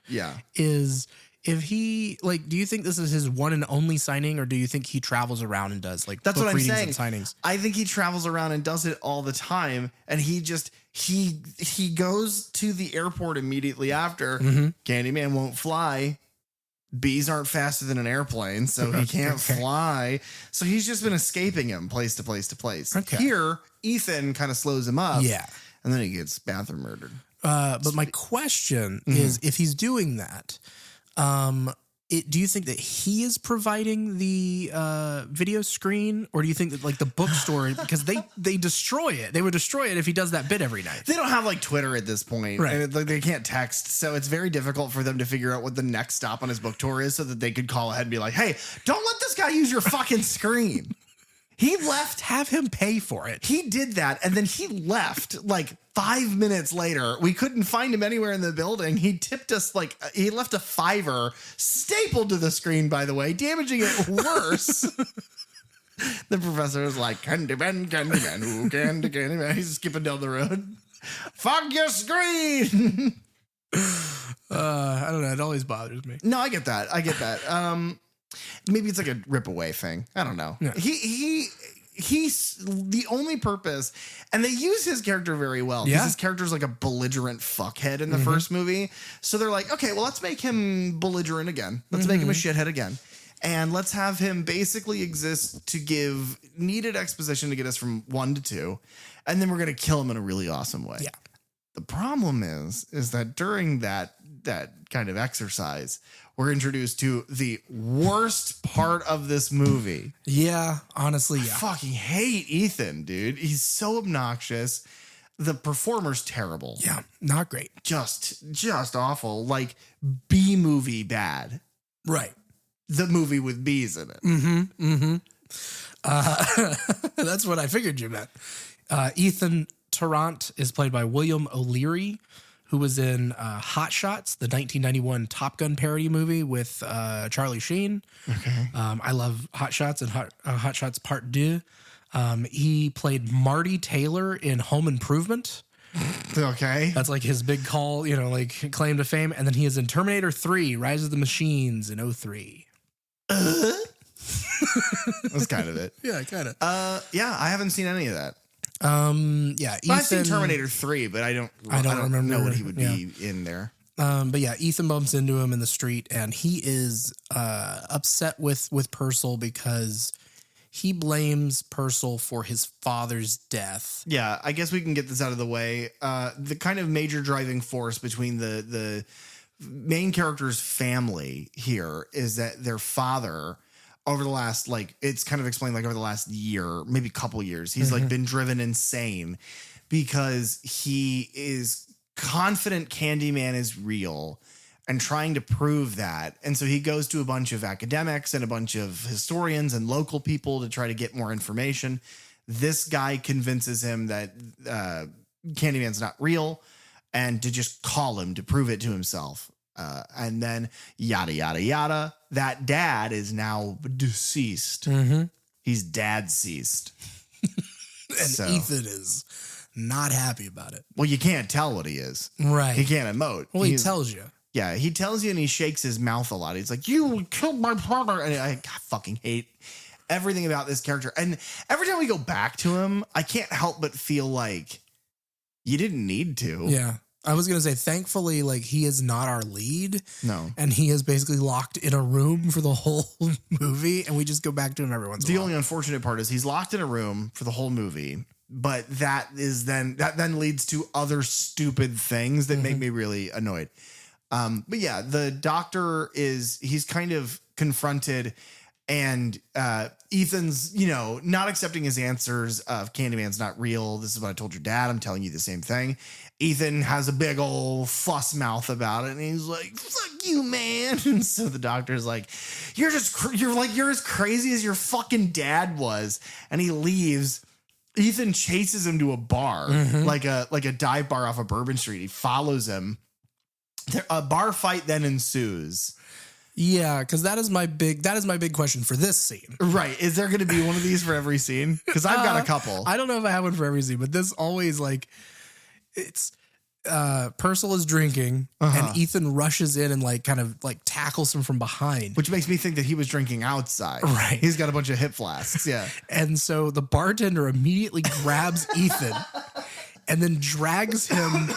is, if he, like, do you think this is his one and only signing, or do you think he travels around and does like That's book what I'm readings saying. and signings? I think he travels around and does it all the time, and he goes to the airport immediately after. Candyman won't fly. Bees aren't faster than an airplane, so he can't fly. So he's just been escaping him place to place to place. Okay. Here, Ethan kind of slows him up. Yeah. And then he gets bathroom murdered. But my question is, if he's doing that, do you think that he is providing the video screen, or do you think that like the bookstore, because they destroy it? They would destroy it if he does that bit every night. They don't have like Twitter at this point, right? And they can't text, so it's very difficult for them to figure out what the next stop on his book tour is, so that they could call ahead and be like, "Hey, don't let this guy use your fucking screen." He left. Have him pay for it. He did that, and then he left like 5 minutes later. We couldn't find him anywhere in the building. He tipped us like he left a $5 stapled to the screen, by the way, damaging it worse. The professor was like, Candyman, ooh, Candyman. He's skipping down the road. Fuck your screen. I don't know. It always bothers me. No, I get that. Maybe it's like a rip away thing. I don't know. Yeah. He's the only purpose, and they use his character very well, because his character is like a belligerent fuckhead in the first movie. So they're like, okay, well, let's make him belligerent again. Let's make him a shithead again. And let's have him basically exist to give needed exposition to get us from 1 to 2. And then we're going to kill him in a really awesome way. Yeah. The problem is that during that kind of exercise, we're introduced to the worst part of this movie. Yeah, honestly, yeah. I fucking hate Ethan, dude. He's so obnoxious. The performer's terrible. Yeah, not great. Just awful. Like B-movie bad. Right. The movie with bees in it. That's what I figured you meant. Ethan Tarrant is played by William O'Leary, who was in Hot Shots, the 1991 Top Gun parody movie with Charlie Sheen. Okay. I love Hot Shots and Hot Shots Part 2. He played Marty Taylor in Home Improvement. Okay. That's like his big call, like claim to fame. And then he is in Terminator 3, Rise of the Machines in 2003. That's kind of it. Yeah, kind of. Yeah, I haven't seen any of that. Yeah, Ethan, I've seen Terminator 3, but I don't remember, know what he would be in there. But yeah, Ethan bumps into him in the street, and he is upset with Purcell because he blames Purcell for his father's death. Yeah, I guess we can get this out of the way. The kind of major driving force between the main character's family here is that their father, over the last, like, it's kind of explained like over the last year, maybe couple years, he's like been driven insane because he is confident Candyman is real and trying to prove that. And so he goes to a bunch of academics and a bunch of historians and local people to try to get more information. This guy convinces him that Candyman's not real and to just call him to prove it to himself. And then yada, yada, yada. That dad is now deceased. He's dad-ceased. And Ethan is not happy about it. Well, you can't tell what he is. Right. He can't emote. Well, he tells you. Yeah, he tells you and he shakes his mouth a lot. He's like, you killed my partner. And I fucking hate everything about this character. And every time we go back to him, I can't help but feel like you didn't need to. Yeah. I was going to say, thankfully, like, he is not our lead. No. And he is basically locked in a room for the whole movie. And we just go back to him every once in a while. The only unfortunate part is he's locked in a room for the whole movie. But that then leads to other stupid things that make me really annoyed. But yeah, the doctor he's kind of confronted and Ethan's, not accepting his answers of Candyman's not real. This is what I told your dad. I'm telling you the same thing. Ethan has a big old fuss mouth about it. And he's like, fuck you, man. And so the doctor's like, you're as crazy as your fucking dad was. And he leaves. Ethan chases him to a bar, like a dive bar off of Bourbon Street. He follows him. A bar fight then ensues. Yeah, because that is my big question for this scene. Right. Is there going to be one of these for every scene? Because I've got a couple. I don't know if I have one for every scene, but this always, like, it's Purcell is drinking and Ethan rushes in and like kind of like tackles him from behind. Which makes me think that he was drinking outside. Right. He's got a bunch of hip flasks. Yeah. And so the bartender immediately grabs Ethan and then drags him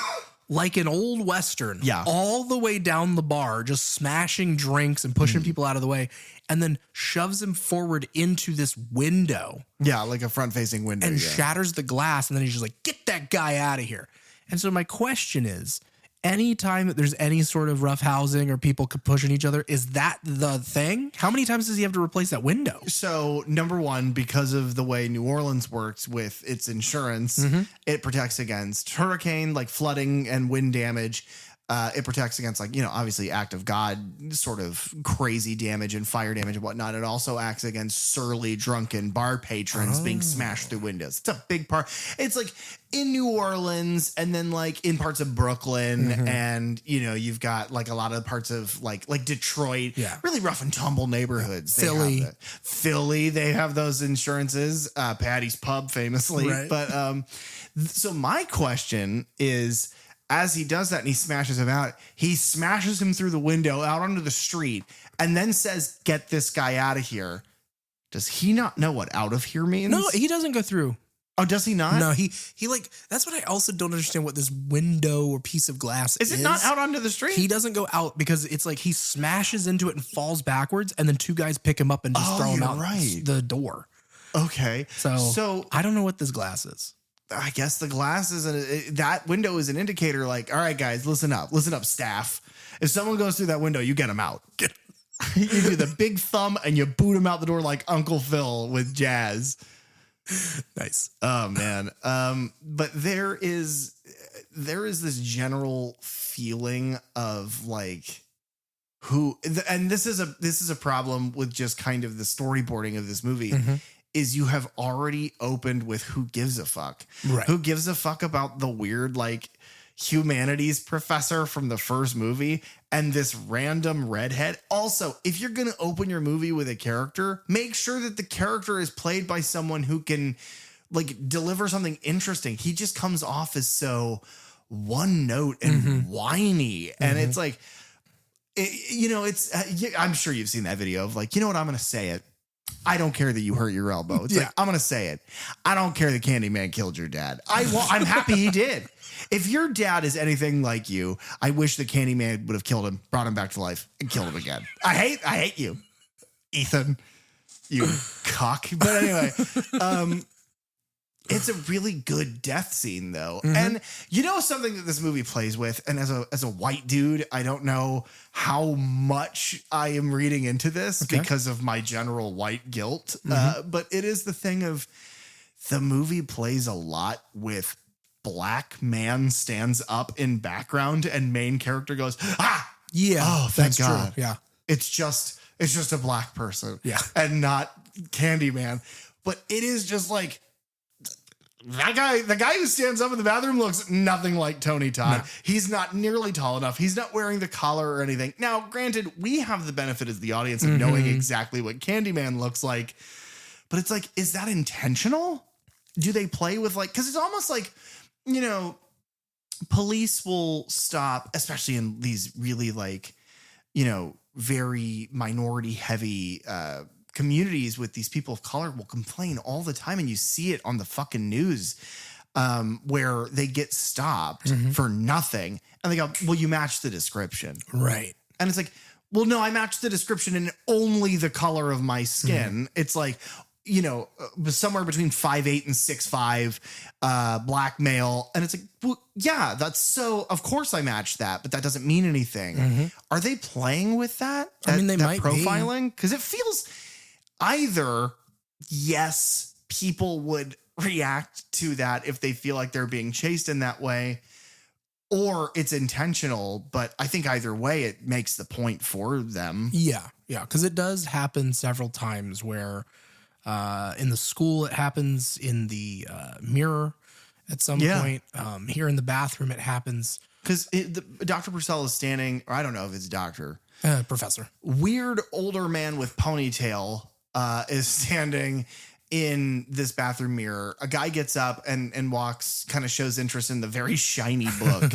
like an old Western, all the way down the bar, just smashing drinks and pushing people out of the way, and then shoves him forward into this window. Yeah, like a front-facing window. And shatters the glass, and then he's just like, get that guy out of here. And so my question is, anytime that there's any sort of rough housing or people pushing each other, is that the thing? How many times does he have to replace that window? So, number one, because of the way New Orleans works with its insurance, it protects against hurricane, like flooding and wind damage. It protects against, like, obviously act of God sort of crazy damage and fire damage and whatnot. It also acts against surly, drunken bar patrons being smashed through windows. It's a big part. It's like in New Orleans and then like in parts of Brooklyn and, you've got like a lot of parts of like Detroit, really rough and tumble neighborhoods. Philly, they have those insurances, Patty's Pub famously. Right. But so my question is, as he does that and he smashes him out, he smashes him through the window out onto the street and then says, get this guy out of here. Does he not know what out of here means? No, he doesn't go through. Oh, does he not? No, he like, that's what I also don't understand what this window or piece of glass is. Is it not out onto the street? He doesn't go out because it's like he smashes into it and falls backwards and then two guys pick him up and just throw him out the door. Okay. So I don't know what this glass is. I guess the glass is that window is an indicator like, all right, guys, listen up, staff. If someone goes through that window, you get them out. You do the big thumb and you boot him out the door like Uncle Phil with jazz. Nice. Oh, man. But there is this general feeling of like and this is a problem with just kind of the storyboarding of this movie. Is you have already opened with who gives a fuck. Right. Who gives a fuck about the weird, like, humanities professor from the first movie and this random redhead. Also, if you're going to open your movie with a character, make sure that the character is played by someone who can, like, deliver something interesting. He just comes off as so one note and whiny. And it's like, I'm sure you've seen that video of like, you know what, I'm going to say it. I don't care that you hurt your elbow. It's like, I'm going to say it. I don't care that Candyman killed your dad. I'm happy he did. If your dad is anything like you, I wish that Candyman would have killed him, brought him back to life, and killed him again. I hate you, Ethan. you cock. But anyway, it's a really good death scene though. And you know something that this movie plays with, and as a white dude, I don't know how much I am reading into this because of my general white guilt. But it is the thing of the movie plays a lot with black man stands up in background and main character goes, ah, yeah. Oh, thank God. True. Yeah. It's just a black person. Yeah. And not Candyman. But it is just like, the guy who stands up in the bathroom looks nothing like Tony Todd. No. He's not nearly tall enough. He's not wearing the collar or anything. Now, granted, we have the benefit as the audience of knowing exactly what Candyman looks like. But it's like, is that intentional? Do they play with like, because it's almost like, you know, police will stop, especially in these really like, you know, very minority heavy communities with these people of color will complain all the time. And you see it on the fucking news where they get stopped for nothing. And they go, well, you match the description. Right. And it's like, well, no, I matched the description in only the color of my skin. It's like, you know, somewhere between 5'8" and 6'5", black male. And it's like, well, yeah, that's so, of course I matched that, but that doesn't mean anything. Are they playing with that? I mean, they might profiling? Because it feels either, yes, people would react to that if they feel like they're being chased in that way, or it's intentional. But I think either way, it makes the point for them. Yeah. Yeah. Because it does happen several times where in the school, it happens in the mirror at some point. Here in the bathroom, it happens. Because Dr. Purcell is standing, or I don't know if it's doctor. Professor. Weird older man with ponytail is standing in this bathroom mirror. A guy gets up and walks, kind of shows interest in the very shiny book.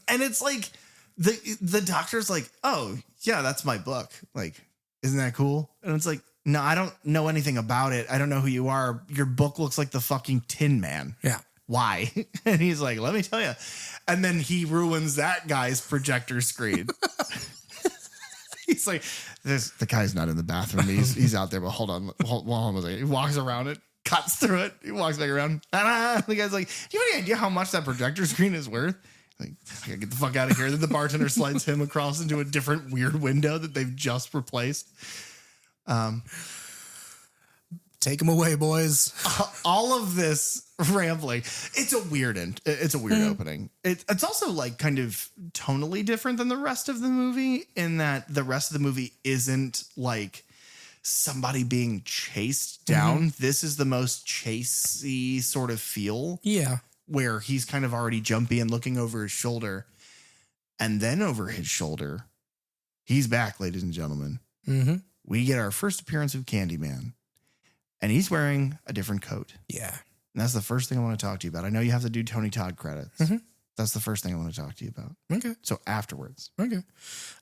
And it's like, the doctor's like, oh, yeah, that's my book. Like, isn't that cool? And it's like, no, I don't know anything about it. I don't know who you are. Your book looks like the fucking Tin Man. Yeah. Why? And he's like, let me tell you. And then he ruins that guy's projector screen. He's like, the guy's not in the bathroom. He's out there, but hold on a second. He walks around it, cuts through it. He walks back around. The guy's like, do you have any idea how much that projector screen is worth? Like, I gotta get the fuck out of here. Then the bartender slides him across into a different weird window that they've just replaced. Take them away, boys. All of this rambling. It's a weird opening. It's also like kind of tonally different than the rest of the movie in that the rest of the movie isn't like somebody being chased down. This is the most chasey sort of feel. Yeah. Where he's kind of already jumpy and looking over his shoulder. And then over his shoulder, he's back, ladies and gentlemen. We get our first appearance of Candyman. And he's wearing a different coat. Yeah. And that's the first thing I want to talk to you about. I know you have to do Tony Todd credits. That's the first thing I want to talk to you about. Okay. So afterwards. Okay.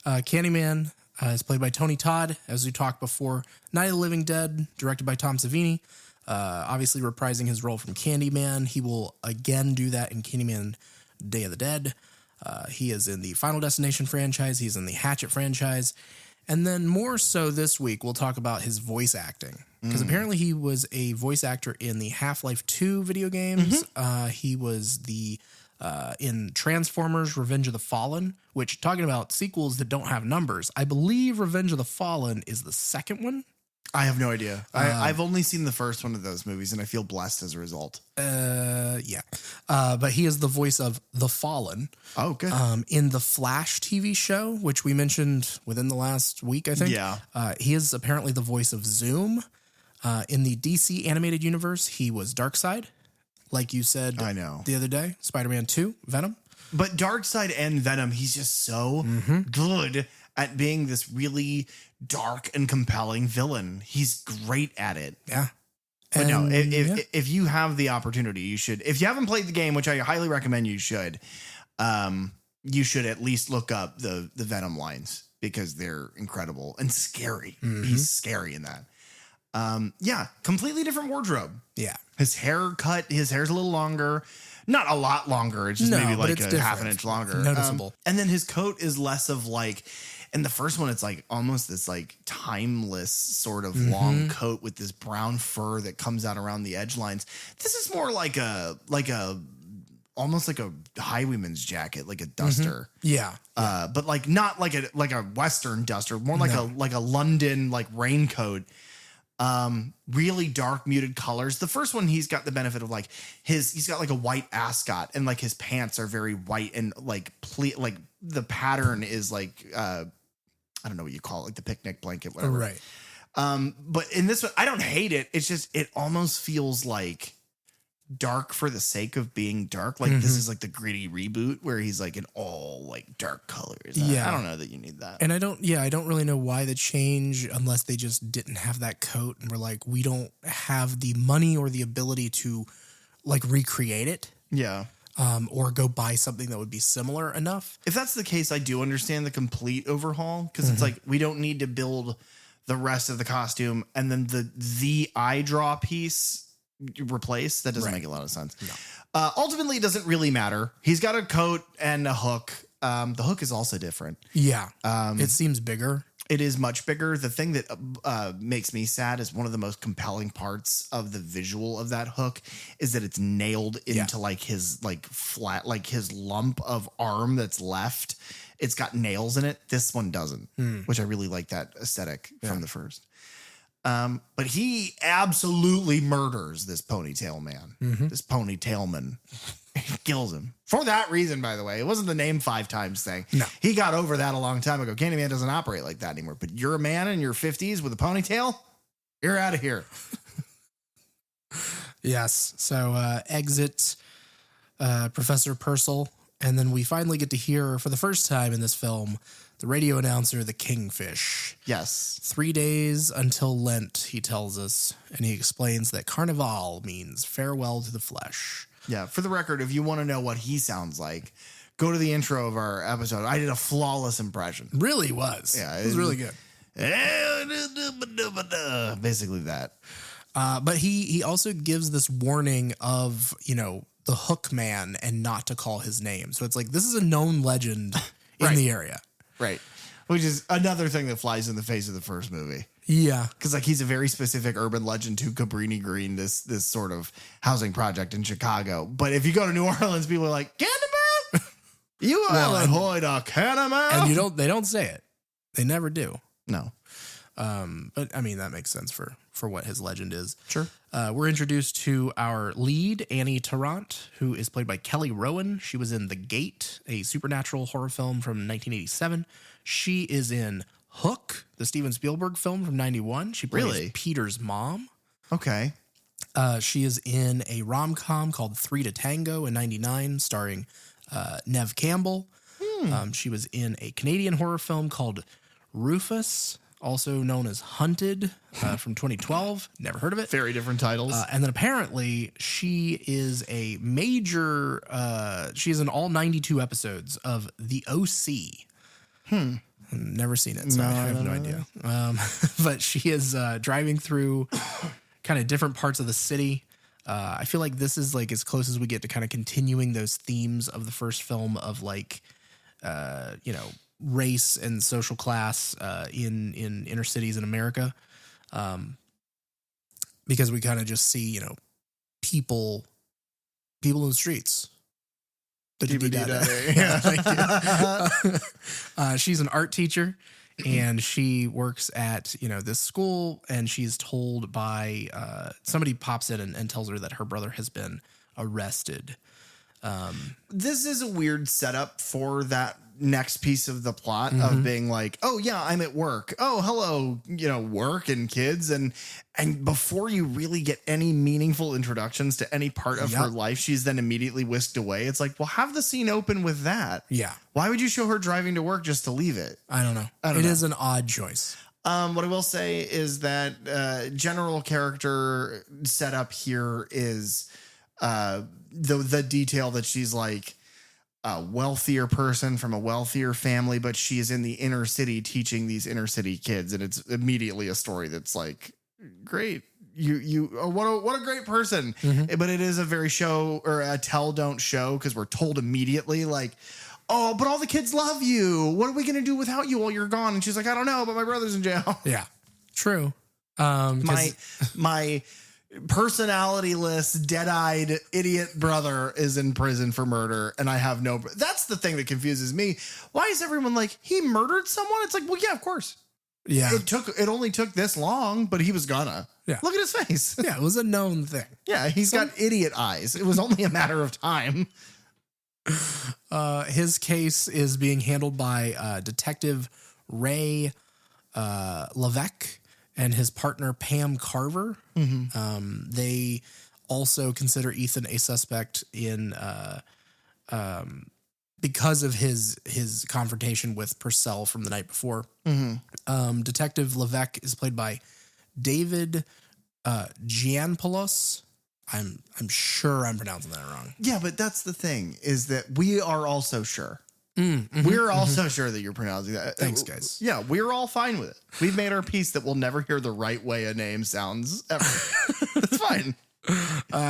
Candyman is played by Tony Todd, as we talked before. Night of the Living Dead, directed by Tom Savini. Obviously reprising his role from Candyman. He will again do that in Candyman Day of the Dead. He is in the Final Destination franchise. He's in the Hatchet franchise. And then more so this week, we'll talk about his voice acting. Because apparently he was a voice actor in the Half-Life 2 video games. He was in Transformers Revenge of the Fallen, which, talking about sequels that don't have numbers, I believe Revenge of the Fallen is the second one. I have no idea. I've only seen the first one of those movies, and I feel blessed as a result. Yeah. But he is the voice of The Fallen. Oh, good. In the Flash TV show, which we mentioned within the last week, I think. Yeah. He is apparently the voice of Zoom. In the DC animated universe, he was Darkseid, like you said. I know. The other day, Spider-Man 2, Venom. But Darkseid and Venom, he's just so good at being this really dark and compelling villain. He's great at it. Yeah. But no, if you have the opportunity, you should. If you haven't played the game, which I highly recommend you should at least look up the Venom lines because they're incredible and scary. He's scary in that. Yeah, completely different wardrobe. Yeah. His hair's a little longer. Not a lot longer. It's just maybe like a half an inch longer. Noticeable. And then his coat is less of like in the first one, it's like almost this like timeless sort of long coat with this brown fur that comes out around the edge lines. This is more like almost like a highwayman's jacket, like a duster. Yeah. But like not like a Western duster, more like a London like raincoat. Really dark muted colors. The first one, he's got the benefit of like he's got like a white ascot, and like his pants are very white, and like like the pattern is like I don't know what you call it, like the picnic blanket, whatever. Right. But in this one, I don't hate it. It's just it almost feels like dark for the sake of being dark. Like this is like the gritty reboot where he's like in all like dark colors. Yeah. I don't know that you need that. And I don't really know why the change, unless they just didn't have that coat and were like, we don't have the money or the ability to like recreate it. Yeah. Or go buy something that would be similar enough. If that's the case, I do understand the complete overhaul, because it's like we don't need to build the rest of the costume and then the eye draw piece replace. That doesn't make a lot of sense. No. Ultimately, it doesn't really matter. He's got a coat and a hook. The hook is also different. Yeah. It seems bigger. It is much bigger. The thing that makes me sad is one of the most compelling parts of the visual of that hook is that it's nailed into like his like flat, like his lump of arm that's left. It's got nails in it. This one doesn't, which I really like that aesthetic from the first. But he absolutely murders this ponytail man, this ponytailman. He kills him for that reason, by the way. It wasn't the name 5 times thing. No, he got over that a long time ago. Candyman doesn't operate like that anymore. But you're a man in your 50s with a ponytail, you're out of here. Yes. So exit Professor Purcell. And then we finally get to hear for the first time in this film the radio announcer, the Kingfish. Yes. 3 days until Lent, he tells us, and he explains that Carnival means farewell to the flesh. Yeah, for the record, if you want to know what he sounds like, go to the intro of our episode. I did a flawless impression. Really was. Yeah. It was really good. Basically that. But he also gives this warning of, the Hook Man and not to call his name. So it's like, this is a known legend in the area. Right. Which is another thing that flies in the face of the first movie. Yeah. Because like he's a very specific urban legend to Cabrini Green, this sort of housing project in Chicago. But if you go to New Orleans, people are like, Candyman? You haven't heard of Candyman? And they don't say it. They never do. No. But I mean, that makes sense for what his legend is. Sure. We're introduced to our lead, Annie Tarrant, who is played by Kelly Rowan. She was in The Gate, a supernatural horror film from 1987. She is in Hook, the Steven Spielberg film from 91. She plays Peter's mom. Okay. She is in a rom-com called 3 to Tango in 99, starring Neve Campbell. She was in a Canadian horror film called Rufus, also known as Hunted, from 2012. Never heard of it. Very different titles. And then apparently she is a major, she's in all 92 episodes of The O.C. Never seen it, so I have no idea. But she is driving through kind of different parts of the city. I feel like this is like as close as we get to kind of continuing those themes of the first film of like, race and social class in inner cities in America, because we kind of just see people in the streets. She's an art teacher, and she works at this school, and she's told by somebody pops in and tells her that her brother has been arrested. This is a weird setup for that next piece of the plot of being like, oh yeah, I'm at work. Oh, hello, work and kids. And before you really get any meaningful introductions to any part of her life, she's then immediately whisked away. It's like, well, have the scene open with that. Yeah. Why would you show her driving to work just to leave it? I don't know. It is an odd choice. What I will say is that general character setup here is the detail that she's like a wealthier person from a wealthier family, but she is in the inner city teaching these inner city kids, and it's immediately a story that's like, great, what a great person. But it is a very show or a tell don't show, because we're told immediately like, oh, but all the kids love you. What are we going to do without you while you're gone? And she's like, I don't know, but my brother's in jail. Yeah, true. My personality-less, dead-eyed idiot brother is in prison for murder, and I have no... That's the thing that confuses me. Why is everyone like, he murdered someone? It's like, well, yeah, of course. Yeah. It only took this long, but he was gonna. Yeah. Look at his face. Yeah, it was a known thing. Yeah, he's got idiot eyes. It was only a matter of time. His case is being handled by Detective Ray Levesque and his partner Pam Carver. They also consider Ethan a suspect in because of his confrontation with Purcell from the night before. Detective Levesque is played by David Gianpoulos. I'm sure I'm pronouncing that wrong. Yeah, but that's the thing, is that we are also sure. We're also sure that you're pronouncing that. Thanks, guys. Yeah, we're all fine with it. We've made our peace that we'll never hear the right way a name sounds ever. It's fine.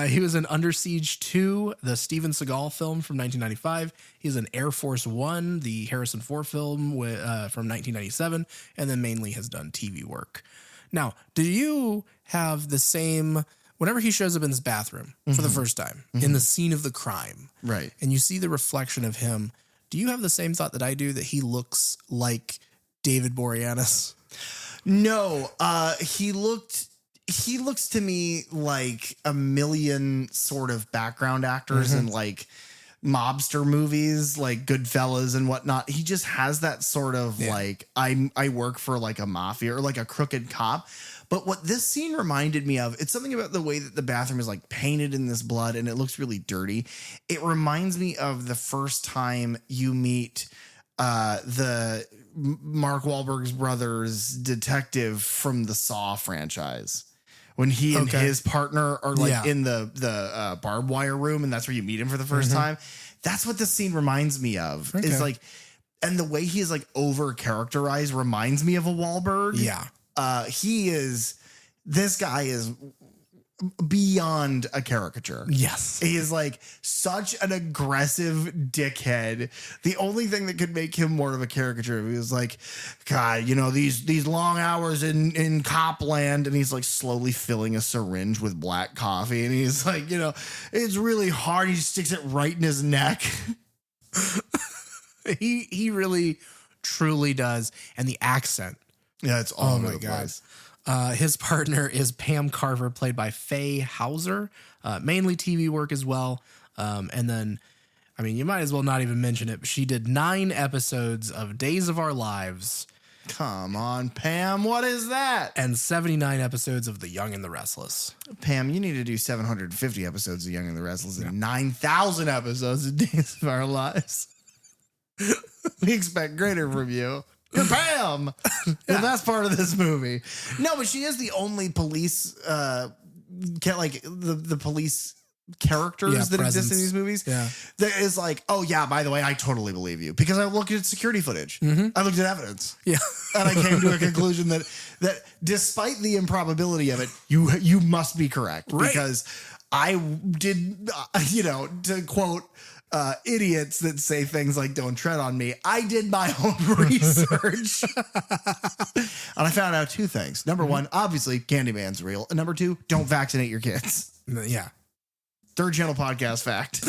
He was in Under Siege 2, the Steven Seagal film from 1995. He's in Air Force One, the Harrison Ford film from 1997, and then mainly has done TV work. Now, do you have the same... Whenever he shows up in this bathroom for the first time, in the scene of the crime, right, and you see the reflection of him, do you have the same thought that I do, that he looks like David Boreanaz? No, he looks to me like a million sort of background actors in like mobster movies, like Goodfellas and whatnot. He just has that sort of like, I work for like a mafia or like a crooked cop. But what this scene reminded me of, it's something about the way that the bathroom is like painted in this blood and it looks really dirty. It reminds me of the first time you meet the Mark Wahlberg's brother's detective from the Saw franchise. When he and his partner are like in the barbed wire room, and that's where you meet him for the first time. That's what this scene reminds me of. Is like, and the way he is like over characterized reminds me of a Wahlberg. Yeah. This guy is beyond a caricature. Yes. He is like such an aggressive dickhead. The only thing that could make him more of a caricature, he was like, God, you know, these long hours in Copland, and he's like slowly filling a syringe with black coffee. And he's like, you know, it's really hard. He sticks it right in his neck. He really truly does. And the accent. Yeah, it's all over the place. His partner is Pam Carver, played by Faye Hauser, mainly TV work as well. And then, I mean, you might as well not even mention it, but she did 9 episodes of Days of Our Lives. Come on, Pam, what is that? And 79 episodes of The Young and the Restless. Pam, you need to do 750 episodes of Young and the Restless and 9,000 episodes of Days of Our Lives. We expect greater from you. You're Pam, the best part of this movie. No, but she is the only police, like the police characters that exist in these movies. Yeah, that is like, oh yeah, by the way, I totally believe you because I looked at security footage. I looked at evidence. Yeah, and I came to a conclusion that despite the improbability of it, you must be correct because I did, you know, to quote. Idiots that say things like "don't tread on me." I did my own research, and I found out 2 things. Number 1, obviously, Candyman's real, and number 2, don't vaccinate your kids. Yeah, Third Channel podcast fact.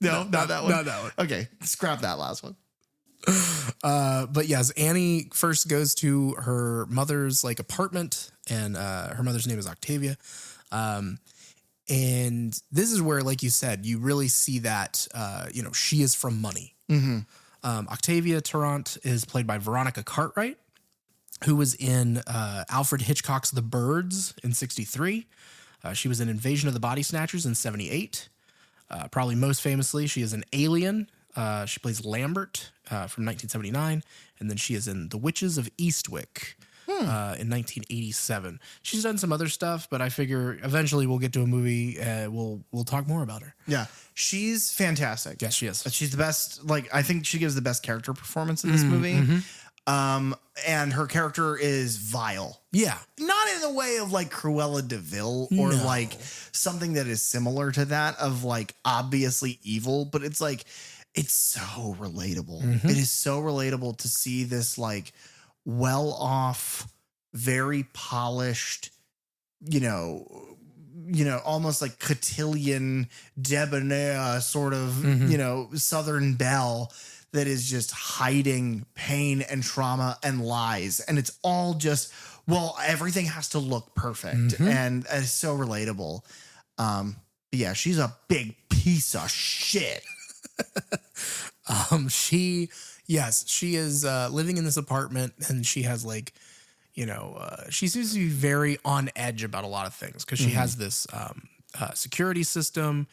No, not that one. Not that one. Okay, scrap that last one. But yes, Annie first goes to her mother's like apartment, and her mother's name is Octavia. And this is where, like you said, you really see that, you know, she is from money. Octavia Tarrant is played by Veronica Cartwright, who was in Alfred Hitchcock's The Birds in 1963. She was in Invasion of the Body Snatchers in 1978. Probably most famously, she is in Alien. She plays Lambert from 1979. And then she is in The Witches of Eastwick. In 1987. She's done some other stuff, but I figure eventually we'll get to a movie. We'll talk more about her. Yeah, she's fantastic. Yes, she is. She's the best. Like, I think she gives the best character performance in this movie. And her character is vile. Yeah, not in the way of like Cruella de Vil or like something that is similar to that of like obviously evil, but it's like it's so relatable. It is so relatable to see this like well-off, very polished, almost like cotillion, debonair sort of, Southern belle that is just hiding pain and trauma and lies. And it's all just, well, everything has to look perfect. And it's so relatable. Yeah, she's a big piece of shit. She is living in this apartment, and she has like, she seems to be very on edge about a lot of things because she has this security system.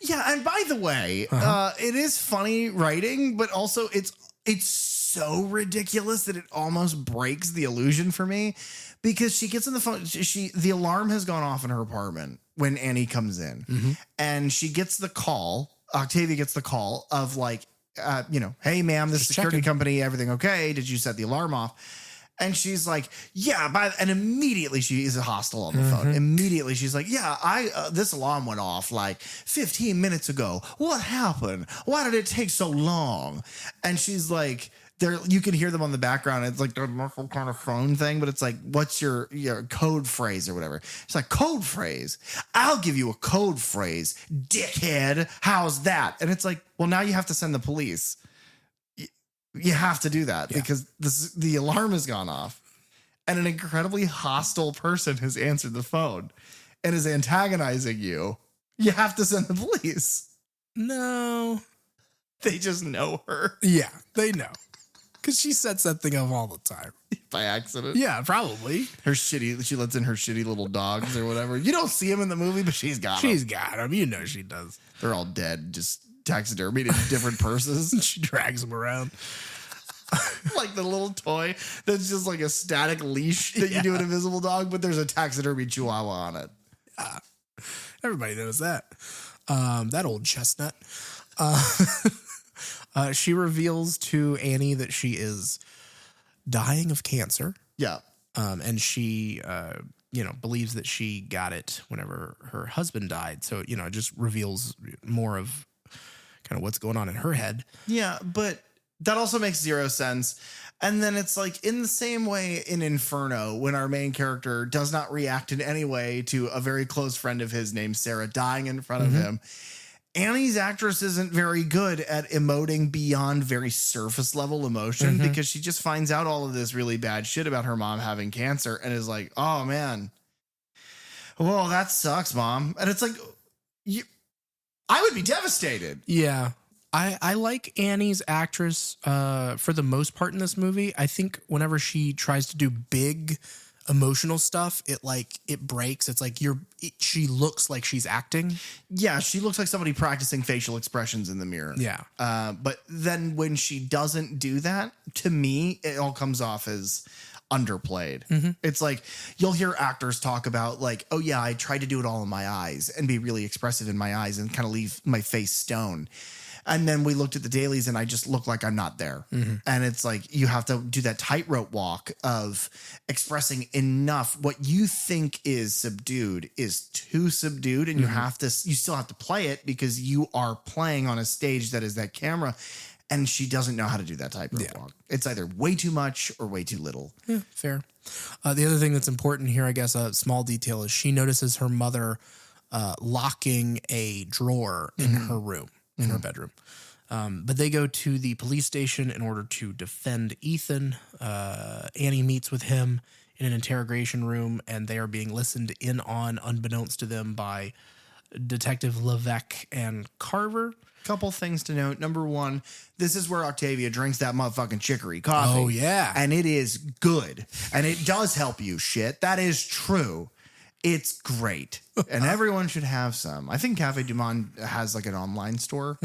Yeah, and by the way, it is funny writing, but also it's so ridiculous that it almost breaks the illusion for me, because she gets on the phone. The alarm has gone off in her apartment when Annie comes in, and she gets the call. Octavia gets the call of like, hey, ma'am, this security company, everything okay? Did you set the alarm off? And she's like, yeah, and immediately she is hostile on the phone. Immediately she's like, yeah, this alarm went off like 15 minutes ago. What happened? Why did it take so long? And she's like, you can hear them on the background. It's like their muffled kind of phone thing, but it's like, what's your code phrase or whatever? It's like, code phrase. I'll give you a code phrase, dickhead. How's that? And it's like, well, now you have to send the police. You have to do that because the alarm has gone off, and an incredibly hostile person has answered the phone and is antagonizing you. You have to send the police. No, they just know her. Yeah, they know. Because she sets that thing up all the time. By accident. Yeah, probably. She lets in her shitty little dogs or whatever. You don't see them in the movie, but she's got them. She's got them. You know she does. They're all dead, just taxidermied in different purses. She drags them around. Like the little toy that's just like a static leash that you do an invisible dog, but there's a taxidermy chihuahua on it. Everybody knows that. That old chestnut. She reveals to Annie that she is dying of cancer. Yeah. And she, believes that she got it whenever her husband died. So, it just reveals more of kind of what's going on in her head. Yeah, but that also makes zero sense. And then it's like in the same way in Inferno, when our main character does not react in any way to a very close friend of his named Sarah dying in front of him. Annie's actress isn't very good at emoting beyond very surface level emotion because she just finds out all of this really bad shit about her mom having cancer and is like, oh man, well, that sucks, Mom. And it's like, I would be devastated. Yeah. I like Annie's actress for the most part in this movie. I think whenever she tries to do big emotional stuff, it breaks. It's like she looks like she's acting. Yeah, she looks like somebody practicing facial expressions in the mirror. Yeah. But then when she doesn't do that, to me, it all comes off as underplayed. It's like you'll hear actors talk about like, oh yeah, I tried to do it all in my eyes and be really expressive in my eyes and kind of leave my face stone. And then we looked at the dailies and I just look like I'm not there. And it's like, you have to do that tightrope walk of expressing enough. What you think is subdued is too subdued. And you still have to play it because you are playing on a stage that is that camera. And she doesn't know how to do that tightrope walk. It's either way too much or way too little. Yeah, fair. The other thing that's important here, I guess, a small detail is she notices her mother locking a drawer in her room. In her bedroom. But they go to the police station in order to defend Ethan. Annie meets with him in an interrogation room, and they are being listened in on, unbeknownst to them, by Detective Levesque and Carver. Couple things to note. Number one, this is where Octavia drinks that motherfucking chicory coffee. Oh, yeah. And it is good. And it does help you shit. That is true. It's great. And everyone should have some. I think Cafe Du Monde has like an online store,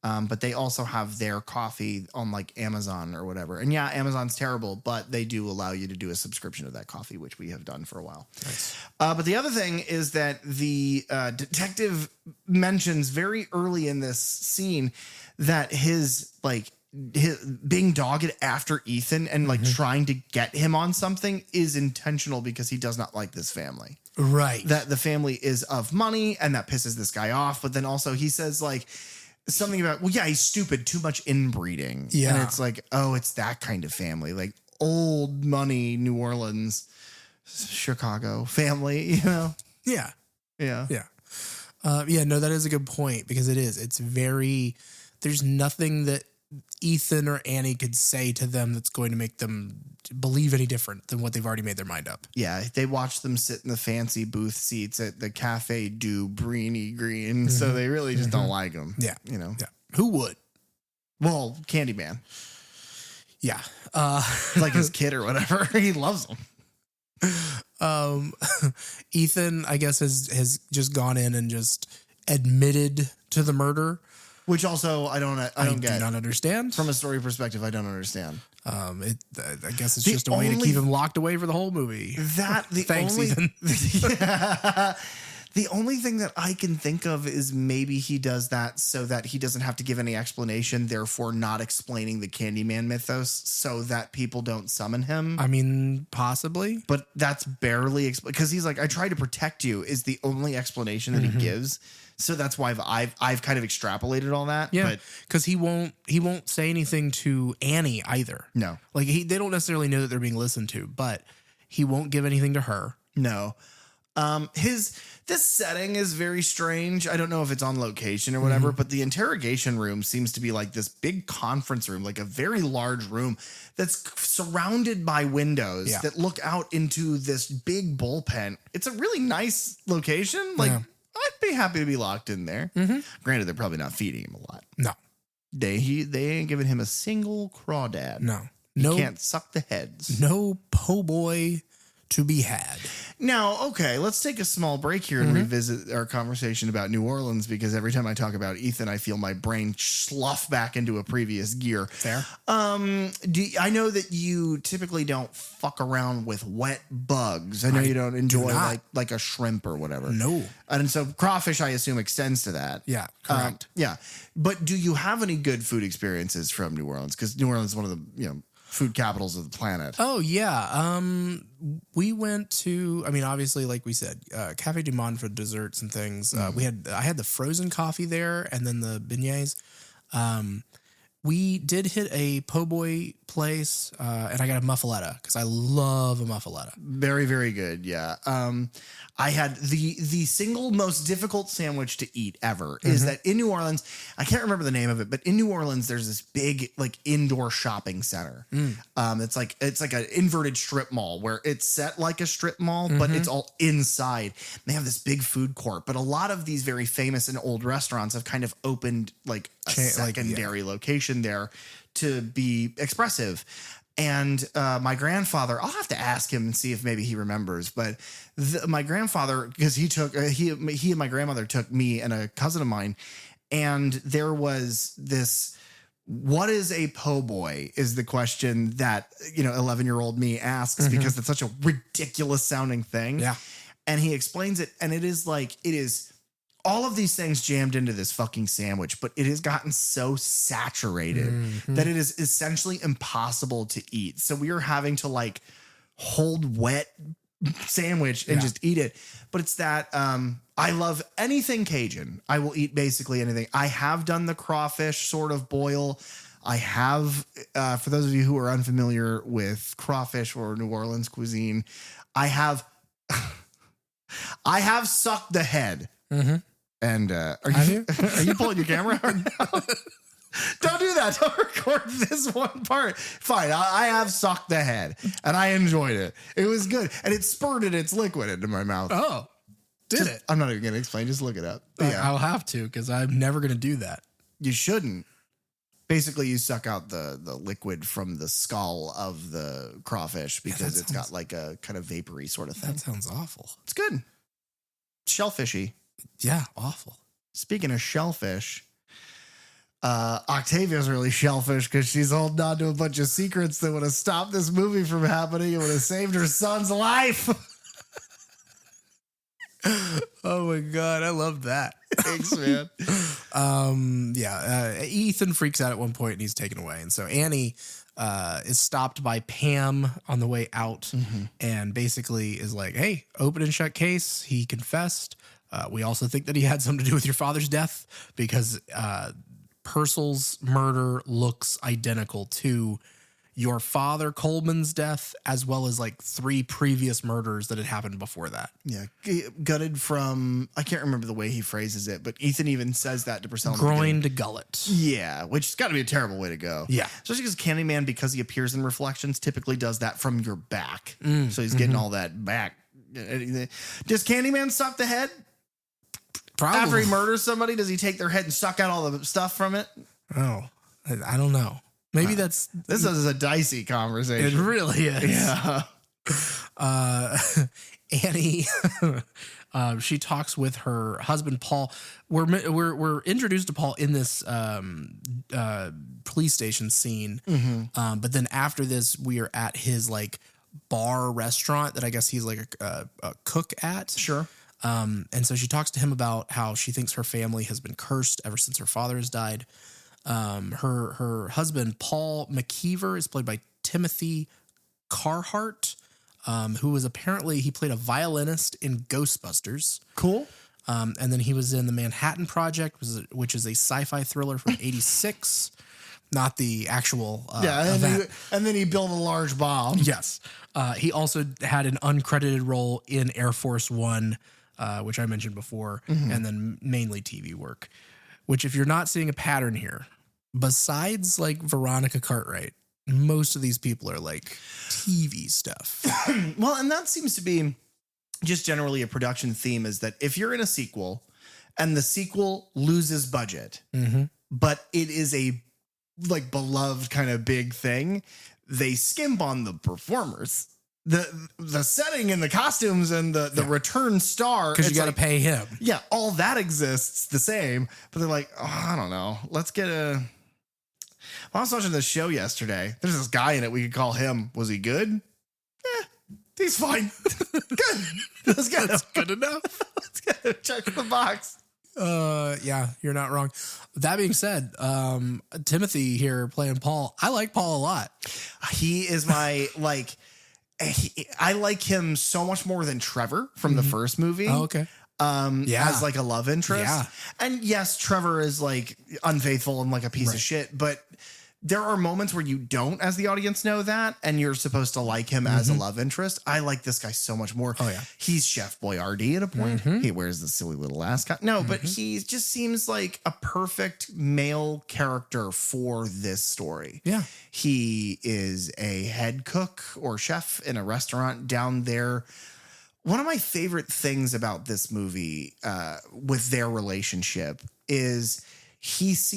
but they also have their coffee on like Amazon or whatever. And yeah, Amazon's terrible, but they do allow you to do a subscription of that coffee, which we have done for a while. Nice. But the other thing is that the detective mentions very early in this scene that his being dogged after Ethan and like trying to get him on something is intentional because he does not like this family. Right. That the family is of money and that pisses this guy off. But then also he says like, something about, well, yeah, he's stupid, too much inbreeding. Yeah. And it's like, oh, it's that kind of family, like old money, New Orleans, Chicago family, you know? Yeah. Yeah. Yeah. No, that is a good point because it's very, there's nothing that Ethan or Annie could say to them that's going to make them believe any different than what they've already made their mind up. Yeah. They watch them sit in the fancy booth seats at the Cafe du Breeny Green. So they really just don't like them. Yeah. You know? Yeah. Who would? Well, Candyman. Yeah. Like his kid or whatever. He loves them. Ethan, I guess, has just gone in and just admitted to the murder, which also I don't get. Do not understand From a story perspective. I don't understand. I guess it's just a way to keep him locked away for the whole movie. Thanks, Ethan. The only thing that I can think of is maybe he does that so that he doesn't have to give any explanation, therefore not explaining the Candyman mythos so that people don't summon him. I mean, possibly. But that's barely because he's like, I try to protect you is the only explanation that he gives. So that's why I've kind of extrapolated all that. Yeah, because he won't say anything to Annie either. No. Like they don't necessarily know that they're being listened to, but he won't give anything to her. No. This setting is very strange. I don't know if it's on location or whatever, but the interrogation room seems to be like this big conference room, like a very large room that's surrounded by windows that look out into this big bullpen. It's a really nice location. Like I'd be happy to be locked in there. Granted, they're probably not feeding him a lot. No. They ain't giving him a single crawdad. No. He can't suck the heads. No po' boy to be had. Now, okay, let's take a small break here and revisit our conversation about New Orleans, because every time I talk about Ethan, I feel my brain slough back into a previous gear. Fair. I know that you typically don't fuck around with wet bugs. I know you don't enjoy like a shrimp or whatever. No. And so crawfish, I assume, extends to that. Yeah, correct. Yeah. But do you have any good food experiences from New Orleans? Because New Orleans is one of the, food capitals of the planet. Oh, yeah. We went to, obviously, like we said, Cafe du Monde for desserts and things. I had the frozen coffee there and then the beignets. We did hit a po' boy place, and I got a muffaletta because I love a muffaletta. Very, very good. Yeah. I had the single most difficult sandwich to eat ever is that in New Orleans, I can't remember the name of it, but in New Orleans, there's this big like indoor shopping center. It's like an inverted strip mall where it's set like a strip mall, but it's all inside. They have this big food court, but a lot of these very famous and old restaurants have kind of opened like a secondary location there to be expressive. And my grandfather, I'll have to ask him and see if maybe he remembers. But my grandfather, because he and my grandmother took me and a cousin of mine, and there was this. What is a po' boy is the question that 11-year-old me asks because it's such a ridiculous sounding thing. Yeah, and he explains it, and it is all of these things jammed into this fucking sandwich, but it has gotten so saturated that it is essentially impossible to eat. So we are having to like hold wet sandwich and just eat it. But it's that I love anything Cajun. I will eat basically anything. I have done the crawfish sort of boil. I have, for those of you who are unfamiliar with crawfish or New Orleans cuisine, I have sucked the head. And are you pulling your camera out now? Don't do that. Don't record this one part. Fine. I have sucked the head and I enjoyed it. It was good. And it spurted its liquid into my mouth. Oh, did it? I'm not even going to explain. Just look it up. I'll have to because I'm never going to do that. You shouldn't. Basically, you suck out the liquid from the skull of the crawfish because it's got like a kind of vapory sort of thing. That sounds awful. It's good. Shellfishy. Yeah, awful. Speaking of shellfish, Octavia's really shellfish because she's holding on to a bunch of secrets that would have stopped this movie from happening and would have saved her son's life. Oh my God, I love that. Thanks, man. Ethan freaks out at one point and he's taken away. And so Annie is stopped by Pam on the way out and basically is like, hey, open and shut case. He confessed. We also think that he had something to do with your father's death because Purcell's murder looks identical to your father Coleman's death, as well as like 3 previous murders that had happened before that. Yeah. Gutted from, I can't remember the way he phrases it, but Ethan even says that to Purcell. Groin to gullet. Yeah, which has got to be a terrible way to go. Yeah. Especially because Candyman, because he appears in reflections, typically does that from your back. So he's getting all that back. Does Candyman suck the head? Probably. After he murders somebody, does he take their head and suck out all the stuff from it? Oh, I don't know. Maybe this is a dicey conversation. It really is. Yeah. Annie, she talks with her husband Paul. We're introduced to Paul in this police station scene, but then after this, we are at his like bar restaurant that I guess he's like a cook at. Sure. And so she talks to him about how she thinks her family has been cursed ever since her father has died. Her husband, Paul McKeever, is played by Timothy Carhart, who was apparently, he played a violinist in Ghostbusters. Cool. And then he was in The Manhattan Project, which is a sci-fi thriller from 86, not the actual event. And then he built a large bomb. Yes. He also had an uncredited role in Air Force One, which I mentioned before, and then mainly TV work, which if you're not seeing a pattern here, besides like Veronica Cartwright, most of these people are like TV stuff. Well, and that seems to be just generally a production theme, is that if you're in a sequel and the sequel loses budget, but it is a like beloved kind of big thing, they skimp on the performers. The setting and the costumes and the return star, because you got to pay him. Yeah, all that exists the same, but they're like, oh, I don't know. Let's get a. I was watching this show yesterday. There's this guy in it. We could call him. Was he good? He's fine. Good. Let's get That's good enough. Let's get him. Check the box. Yeah, you're not wrong. That being said, Timothy here playing Paul. I like Paul a lot. He is my I like him so much more than Trevor from the first movie. Oh, okay. As like a love interest. Yeah. And yes, Trevor is like unfaithful and like a piece of shit, but there are moments where you don't, as the audience, know that, and you're supposed to like him as a love interest. I like this guy so much more. Oh, yeah. He's Chef Boyardee at a point. He wears the silly little ascot. No, but he just seems like a perfect male character for this story. Yeah. He is a head cook or chef in a restaurant down there. One of my favorite things about this movie with their relationship is she is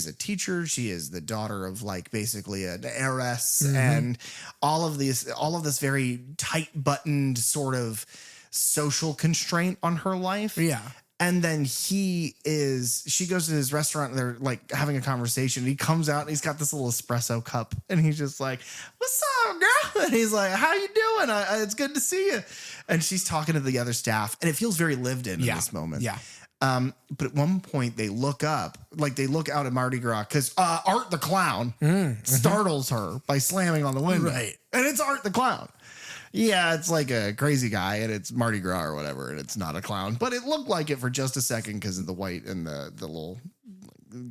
a teacher. She is the daughter of like basically an heiress, and all of this very tight buttoned sort of social constraint on her life. Yeah. And then she goes to his restaurant and they're like having a conversation. He comes out and he's got this little espresso cup and he's just like, "What's up, girl?" And he's like, "How you doing? It's good to see you." And she's talking to the other staff and it feels very lived in this moment. Yeah. But at one point they look out at Mardi Gras because Art the Clown startles her by slamming on the window. Right. And it's Art the Clown. Yeah, it's like a crazy guy and it's Mardi Gras or whatever, and it's not a clown. But it looked like it for just a second because of the white and the little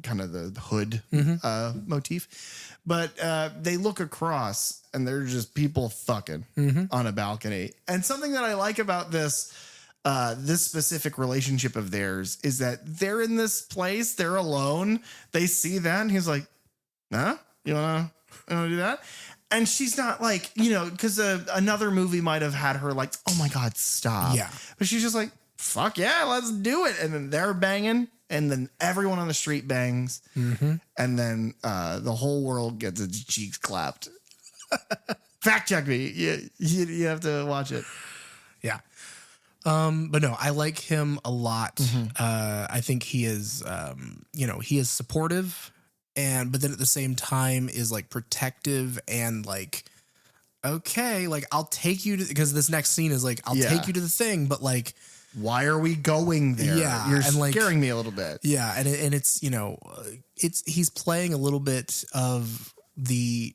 kind of the hood motif. But they look across and they're just people fucking on a balcony. And something that I like about this specific relationship of theirs is that they're in this place, they're alone. They see that and he's like, "Huh? You wanna do that?" And she's not like, because another movie might have had her like, "Oh my God, stop." Yeah. But she's just like, "Fuck yeah, let's do it." And then they're banging. And then everyone on the street bangs. And then the whole world gets its cheeks clapped. Fact check me. You have to watch it. Yeah. But no, I like him a lot. I think he is, he is supportive but then at the same time is like protective and like, okay, like I'll take you to, because this next scene is like, I'll take you to the thing, but like, why are we going there? Yeah. You're and scaring me a little bit. Yeah. And it's, he's playing a little bit of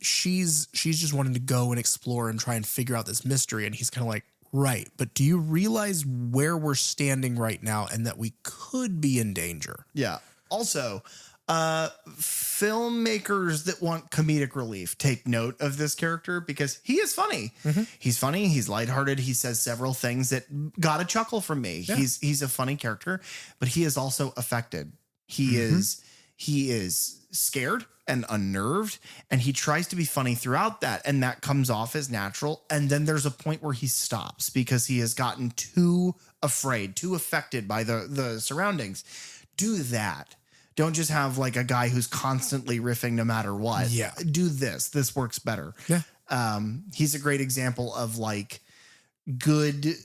she's just wanting to go and explore and try and figure out this mystery. And he's kind of like, Right. But do you realize where we're standing right now and that we could be in danger? Yeah. Also, filmmakers that want comedic relief take note of this character because he is funny. He's funny. He's lighthearted. He says several things that got a chuckle from me. Yeah. He's a funny character, but he is also affected. He is scared and unnerved, and he tries to be funny throughout that, and that comes off as natural. And then there's a point where he stops because he has gotten too afraid, too affected by the surroundings. Do that. Don't just have like a guy who's constantly riffing no matter what. Yeah. Do this. This works better. Yeah. He's a great example of like good. It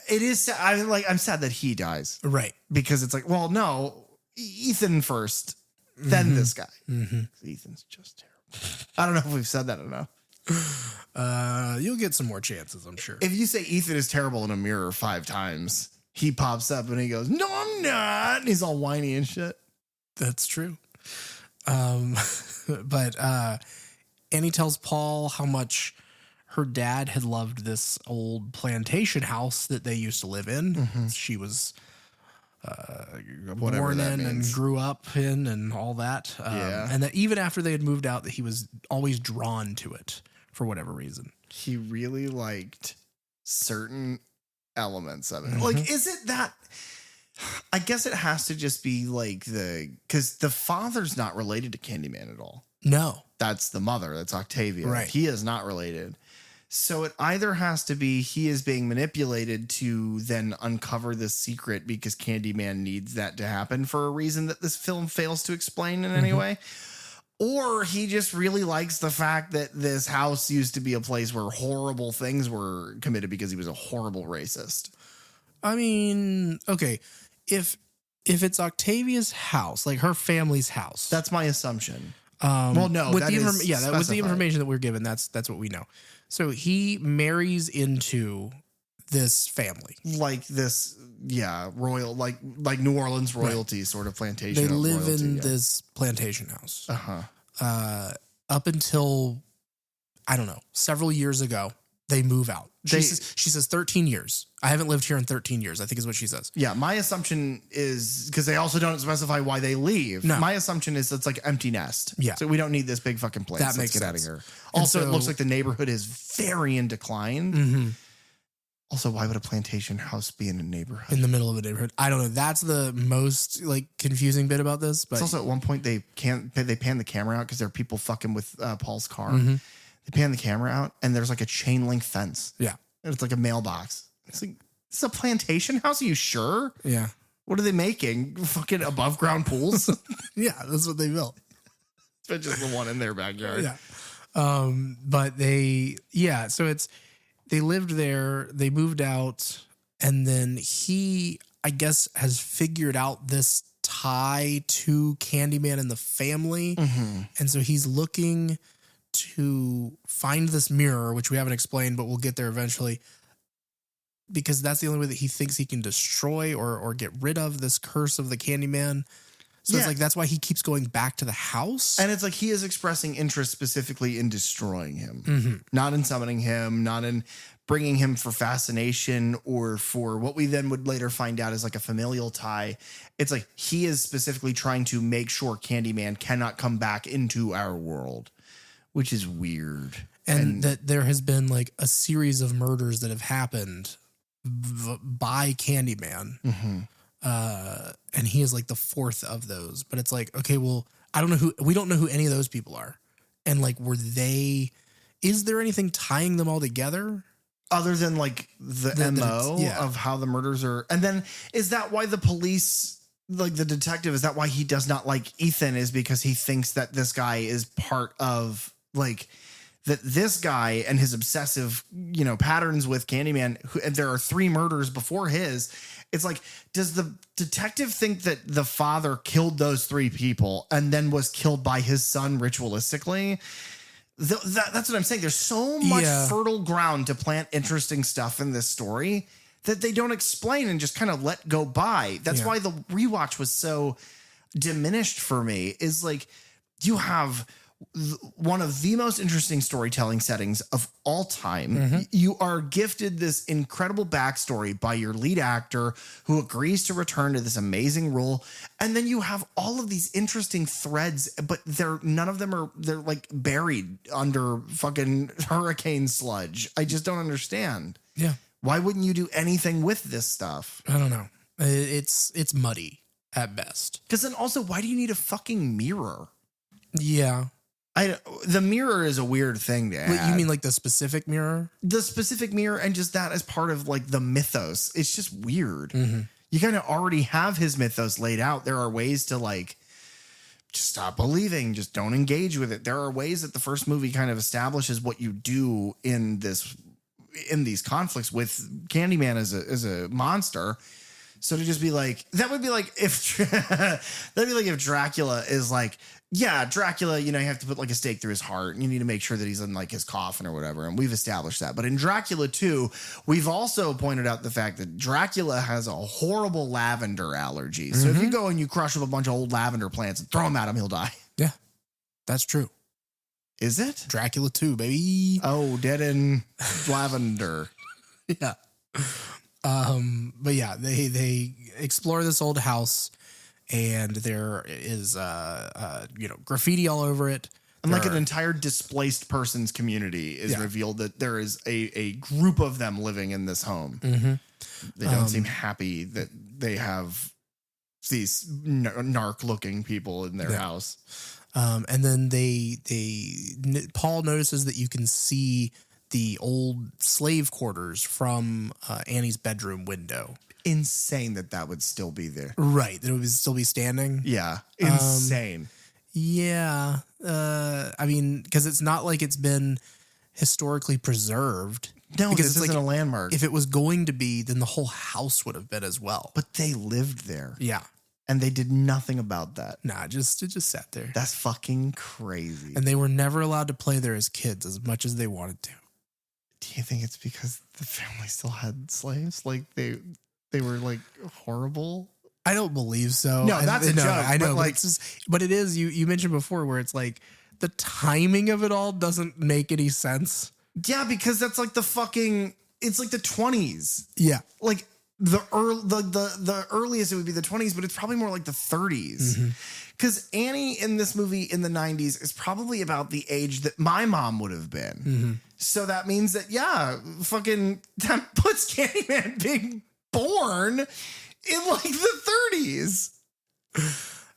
is. I'm sad that he dies. Right. Because it's like, well, no, Ethan first, then this guy. Ethan's just terrible. I don't know if we've said that enough. You'll get some more chances, I'm sure. If you say Ethan is terrible in a mirror 5 times, he pops up and he goes, "No, I'm not." And he's all whiny and shit. That's true. But Annie tells Paul how much her dad had loved this old plantation house that they used to live in. She was born in and grew up in and all that. And that even after they had moved out, that he was always drawn to it for whatever reason. He really liked certain elements of it. Like, is it that? I guess it has to just be like because the father's not related to Candyman at all. No. That's the mother. That's Octavia. Right. He is not related. So it either has to be he is being manipulated to then uncover this secret because Candyman needs that to happen for a reason that this film fails to explain in any way. Or he just really likes the fact that this house used to be a place where horrible things were committed because he was a horrible racist. I mean, okay, if it's Octavia's house, like her family's house, that's my assumption. Well, no, with the information that we're given, that's what we know. So he marries into this family, like this, royal, like New Orleans royalty sort of plantation. They live in this plantation house. Up until I don't know, several years ago, they move out. She says 13 years. I haven't lived here in 13 years, I think is what she says. Yeah, my assumption is, because they also don't specify why they leave. No. My assumption is it's like empty nest. Yeah. So we don't need this big fucking place. That makes Let's get sense. out of here. Also, it looks like the neighborhood is very in decline. Also, why would a plantation house be in a neighborhood? In the middle of a neighborhood. I don't know. That's the most like confusing bit about this. But it's also at one point they pan the camera out because there are people fucking with Paul's car. They pan the camera out and there's like a chain link fence. Yeah. And it's like a mailbox. It's like, it's a plantation house? Are you sure? Yeah. What are they making? Fucking above ground pools? Yeah, that's what they built. It's just the one in their backyard. Yeah. But so they lived there, they moved out, and then he, I guess, has figured out this tie to Candyman and the family. And so he's looking to find this mirror, which we haven't explained, but we'll get there eventually, because that's the only way that he thinks he can destroy or get rid of this curse of the Candyman. So it's like, that's why he keeps going back to the house. And it's like he is expressing interest specifically in destroying him, not in summoning him, not in bringing him for fascination or for what we then would later find out is like a familial tie. It's like he is specifically trying to make sure Candyman cannot come back into our world, which is weird. And that there has been like a series of murders that have happened by Candyman. And he is like the fourth of those. But it's like, okay, well, we don't know who any of those people are. And like, is there anything tying them all together? Other than like the MO of how the murders are. And then is that why the police, like the detective, is that why he does not like Ethan, is because he thinks that this guy is part of like that this guy and his obsessive, patterns with Candyman, there are 3 murders before his. It's like, does the detective think that the father killed those 3 people and then was killed by his son ritualistically? That's what I'm saying. There's so much fertile ground to plant interesting stuff in this story that they don't explain and just kind of let go by. That's why the rewatch was so diminished for me, is like you have one of the most interesting storytelling settings of all time. You are gifted this incredible backstory by your lead actor who agrees to return to this amazing role. And then you have all of these interesting threads, but none of them they're like buried under fucking hurricane sludge. I just don't understand. Yeah. Why wouldn't you do anything with this stuff? I don't know. It's muddy at best. Because then also, why do you need a fucking mirror? Yeah. The mirror is a weird thing to add. Wait, you mean like the specific mirror? The specific mirror, and just that as part of like the mythos. It's just weird. You kind of already have his mythos laid out. There are ways to like just stop believing, just don't engage with it. There are ways that the first movie kind of establishes what you do in these conflicts with Candyman as a monster. So to just be like, that would be like if if Dracula is like, yeah, Dracula, you have to put like a stake through his heart and you need to make sure that he's in like his coffin or whatever. And we've established that. But in Dracula 2, we've also pointed out the fact that Dracula has a horrible lavender allergy. So if you go and you crush up a bunch of old lavender plants and throw them at him, he'll die. Yeah, that's true. Is it? Dracula 2, baby. Oh, dead in lavender. Yeah. But yeah, they explore this old house. And there is, graffiti all over it. And like an entire displaced person's community is revealed that there is a group of them living in this home. They don't seem happy that they have these narc-looking people in their house. And then Paul notices that you can see the old slave quarters from Annie's bedroom window. Insane that would still be there. Right. That it would still be standing. Yeah. Insane. Yeah. I mean, because it's not like it's been historically preserved. No, because this isn't a landmark. If it was going to be, then the whole house would have been as well. But they lived there. Yeah. And they did nothing about that. Nah, it just sat there. That's fucking crazy. And they were never allowed to play there as kids as much as they wanted to. Do you think it's because the family still had slaves? Like they were like horrible? I don't believe so. No, that's a joke. I know, but but it is. You mentioned before where it's like the timing of it all doesn't make any sense. Yeah, because that's like it's like the 20s. Yeah, like the earliest it would be the 20s, but it's probably more like the 30s. Because Annie in this movie in the 90s is probably about the age that my mom would have been. So that means that that puts Candyman being born in like the 30s.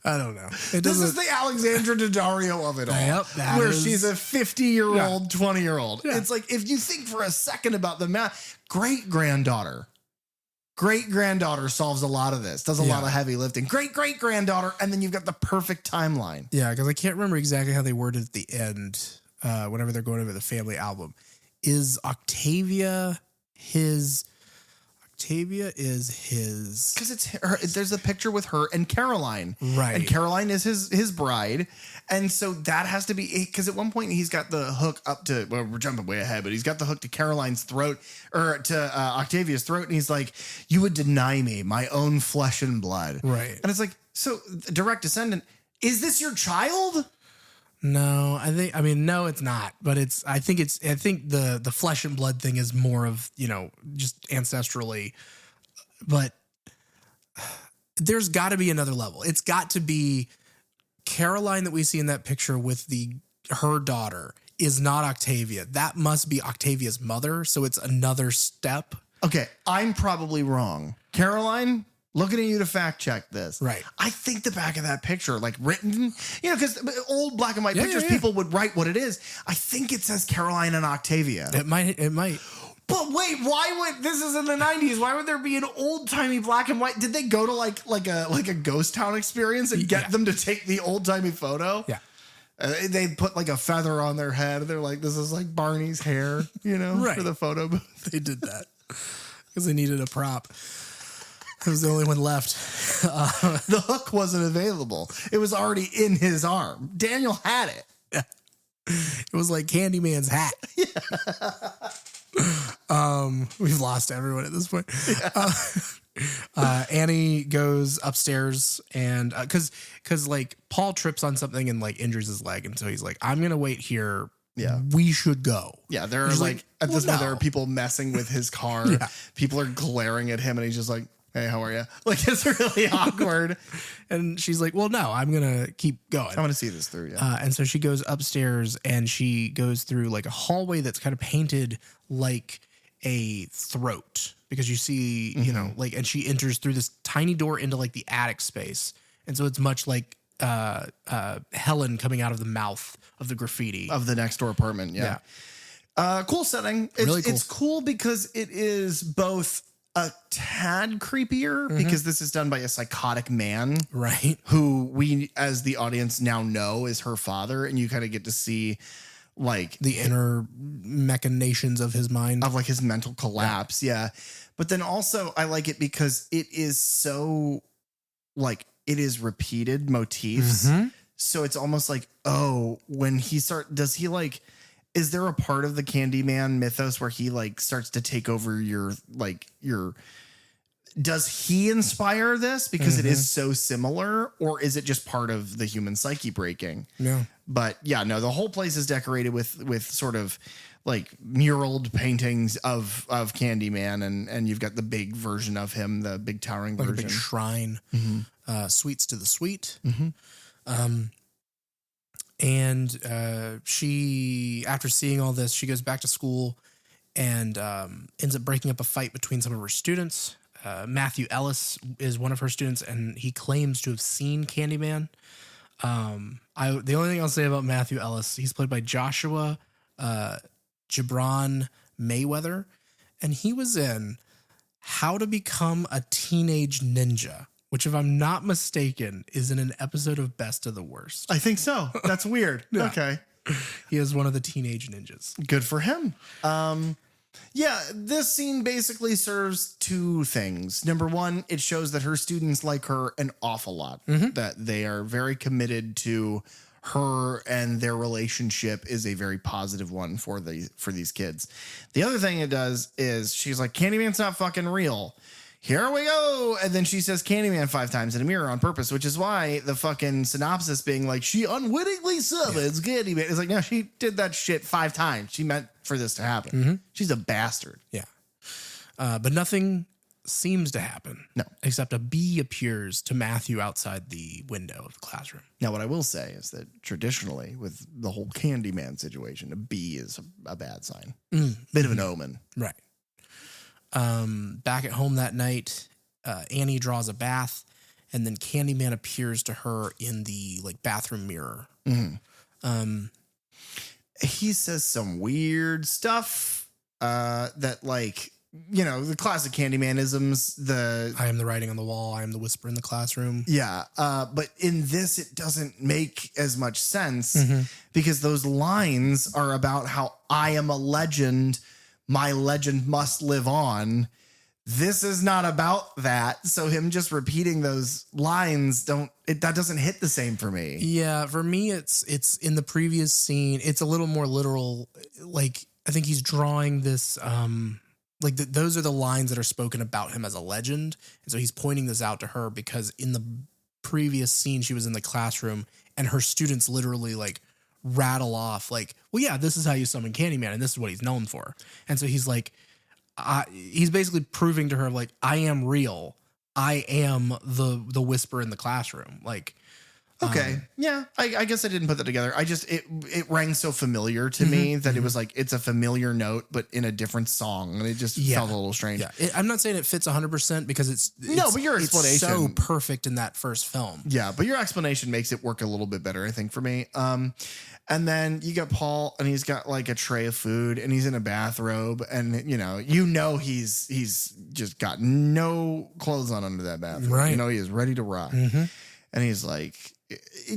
I don't know. This is the Alexandra Daddario of it all. Yep, where she's a 50-year-old, 20-year-old. Yeah. It's like, if you think for a second about the math, great-granddaughter solves a lot of this, does a lot of heavy lifting. Great-great-granddaughter, and then you've got the perfect timeline. Yeah, because I can't remember exactly how they worded at the end whenever they're going over the family album. Is Octavia his... Octavia is his... Because it's her, there's a picture with her and Caroline. Right. And Caroline is his bride. And so that has to be... Because at one point he's got the hook up to... Well, we're jumping way ahead, but he's got the hook to Caroline's throat, or to Octavia's throat. And he's like, you would deny me my own flesh and blood. Right. And it's like, so direct descendant, is this your child? No, no, it's not. But I think the flesh and blood thing is more of, just ancestrally. But there's got to be another level. It's got to be Caroline that we see in that picture with her daughter is not Octavia. That must be Octavia's mother. So it's another step. Okay, I'm probably wrong. Caroline, looking at you to fact check this. Right. I think the back of that picture, like written, because old black and white pictures, people would write what it is. I think it says Caroline and Octavia. It might. But wait, this is in the 90s. Why would there be an old timey black and white? Did they go to like a ghost town experience and get them to take the old timey photo? Yeah. They put like a feather on their head. They're like, this is like Barney's hair, right. for the photo booth. They did that because they needed a prop. It was the only one left. The hook wasn't available. It was already in his arm. Daniel had it. Yeah. It was like Candyman's hat. Yeah. We've lost everyone at this point. Yeah. Annie goes upstairs and because like Paul trips on something and like injures his leg, and so he's like, I'm gonna wait here. Yeah, we should go. Yeah, there are like at this point there are people messing with his car. Yeah. People are glaring at him, and he's just like, "Hey, how are you?" Like it's really awkward. And she's like, "Well, no, I'm gonna keep going. I'm gonna see this through." Yeah. And so she goes upstairs and she goes through like a hallway that's kind of painted like a throat, because you see, you know, like, and she enters through this tiny door into like the attic space, and so it's much like Helen coming out of the mouth of the graffiti of the next door apartment. Yeah. Cool setting. Really cool. It's cool because it is both a tad creepier because this is done by a psychotic man, right? Who we, as the audience, now know is her father, and you kind of get to see like the inner machinations of his mind, of like his mental collapse. Yeah. But then also I like it because it is so like it is repeated motifs. So it's almost like, oh, when he is there a part of the Candyman mythos where he like starts to take over does he inspire this because it is so similar, or is it just part of the human psyche breaking? Yeah. But yeah, no, the whole place is decorated with sort of like muraled paintings of Candyman, and you've got the big version of him, the big towering like version. a big shrine, sweets to the sweet. And she, after seeing all this, she goes back to school and ends up breaking up a fight between some of her students. Matthew Ellis is one of her students, and he claims to have seen Candyman. The only thing I'll say about Matthew Ellis, he's played by Joshua Gibran Mayweather, and he was in How to Become a Teenage Ninja, which, if I'm not mistaken, is in an episode of Best of the Worst. I think so. That's weird. Yeah. Okay. He is one of the teenage ninjas. Good for him. Yeah, this scene basically serves two things. Number one, it shows that her students like her an awful lot, that they are very committed to her, and their relationship is a very positive one for these kids. The other thing it does is she's like, Candyman's not fucking real. Here we go. And then she says Candyman 5 times in a mirror on purpose, which is why the fucking synopsis being like, she unwittingly summons Candyman. It's like, no, she did that shit 5 times. She meant for this to happen. She's a bastard. Yeah. But nothing seems to happen. No. Except a bee appears to Matthew outside the window of the classroom. Now, what I will say is that traditionally, with the whole Candyman situation, a bee is a bad sign. Bit of an omen. Right. Back at home that night, Annie draws a bath, and then Candyman appears to her in the like bathroom mirror. He says some weird stuff that, like, you know, the classic Candymanisms. I am the writing on the wall. I am the whisper in the classroom. Yeah. But in this, it doesn't make as much sense because those lines are about how I am a legend. My legend must live on. This is not about that. So him just repeating those lines that doesn't hit the same for me. Yeah, for me it's in the previous scene. It's a little more literal. Like, I think he's drawing this those are the lines that are spoken about him as a legend. And so he's pointing this out to her because in the previous scene she was in the classroom and her students literally like rattle off like, well, yeah, this is how you summon Candyman and this is what he's known for. And so he's like, he's basically proving to her like, I am real. I am the whisper in the classroom. Like, okay. Yeah. I guess I didn't put that together. It rang so familiar to me that it was like, it's a familiar note, but in a different song. And it just felt a little strange. Yeah. I'm not saying it fits 100% because it's but your explanation it's so perfect in that first film. Yeah. But your explanation makes it work a little bit better, I think, for me. And then you got Paul, and he's got like a tray of food, and he's in a bathrobe, and he's just got no clothes on under that bathrobe. Right. You know, he is ready to rock. And he's like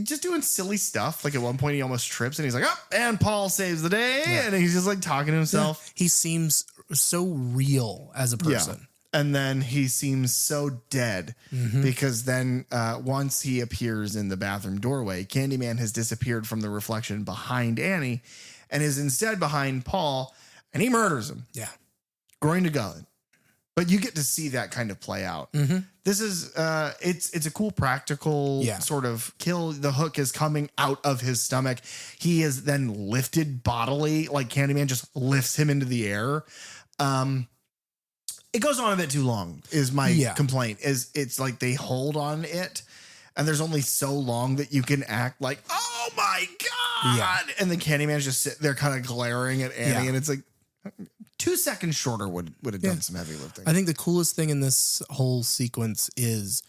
just doing silly stuff. Like at one point he almost trips, and he's like, oh, and Paul saves the day. Yeah. And he's just like talking to himself. Yeah. He seems so real as a person. Yeah. And then he seems so dead because then once he appears in the bathroom doorway, Candyman has disappeared from the reflection behind Annie and is instead behind Paul, and he murders him. Yeah. Groin to gullet. But you get to see that kind of play out. This is it's a cool practical sort of kill. The hook is coming out of his stomach. He is then lifted bodily, like Candyman just lifts him into the air. It goes on a bit too long, is my complaint. Is it's like they hold on it, and there's only so long that you can act like, oh my God. And the Candyman's just sitting there kind of glaring at Annie, and it's like 2 seconds shorter would have done some heavy lifting. I think the coolest thing in this whole sequence is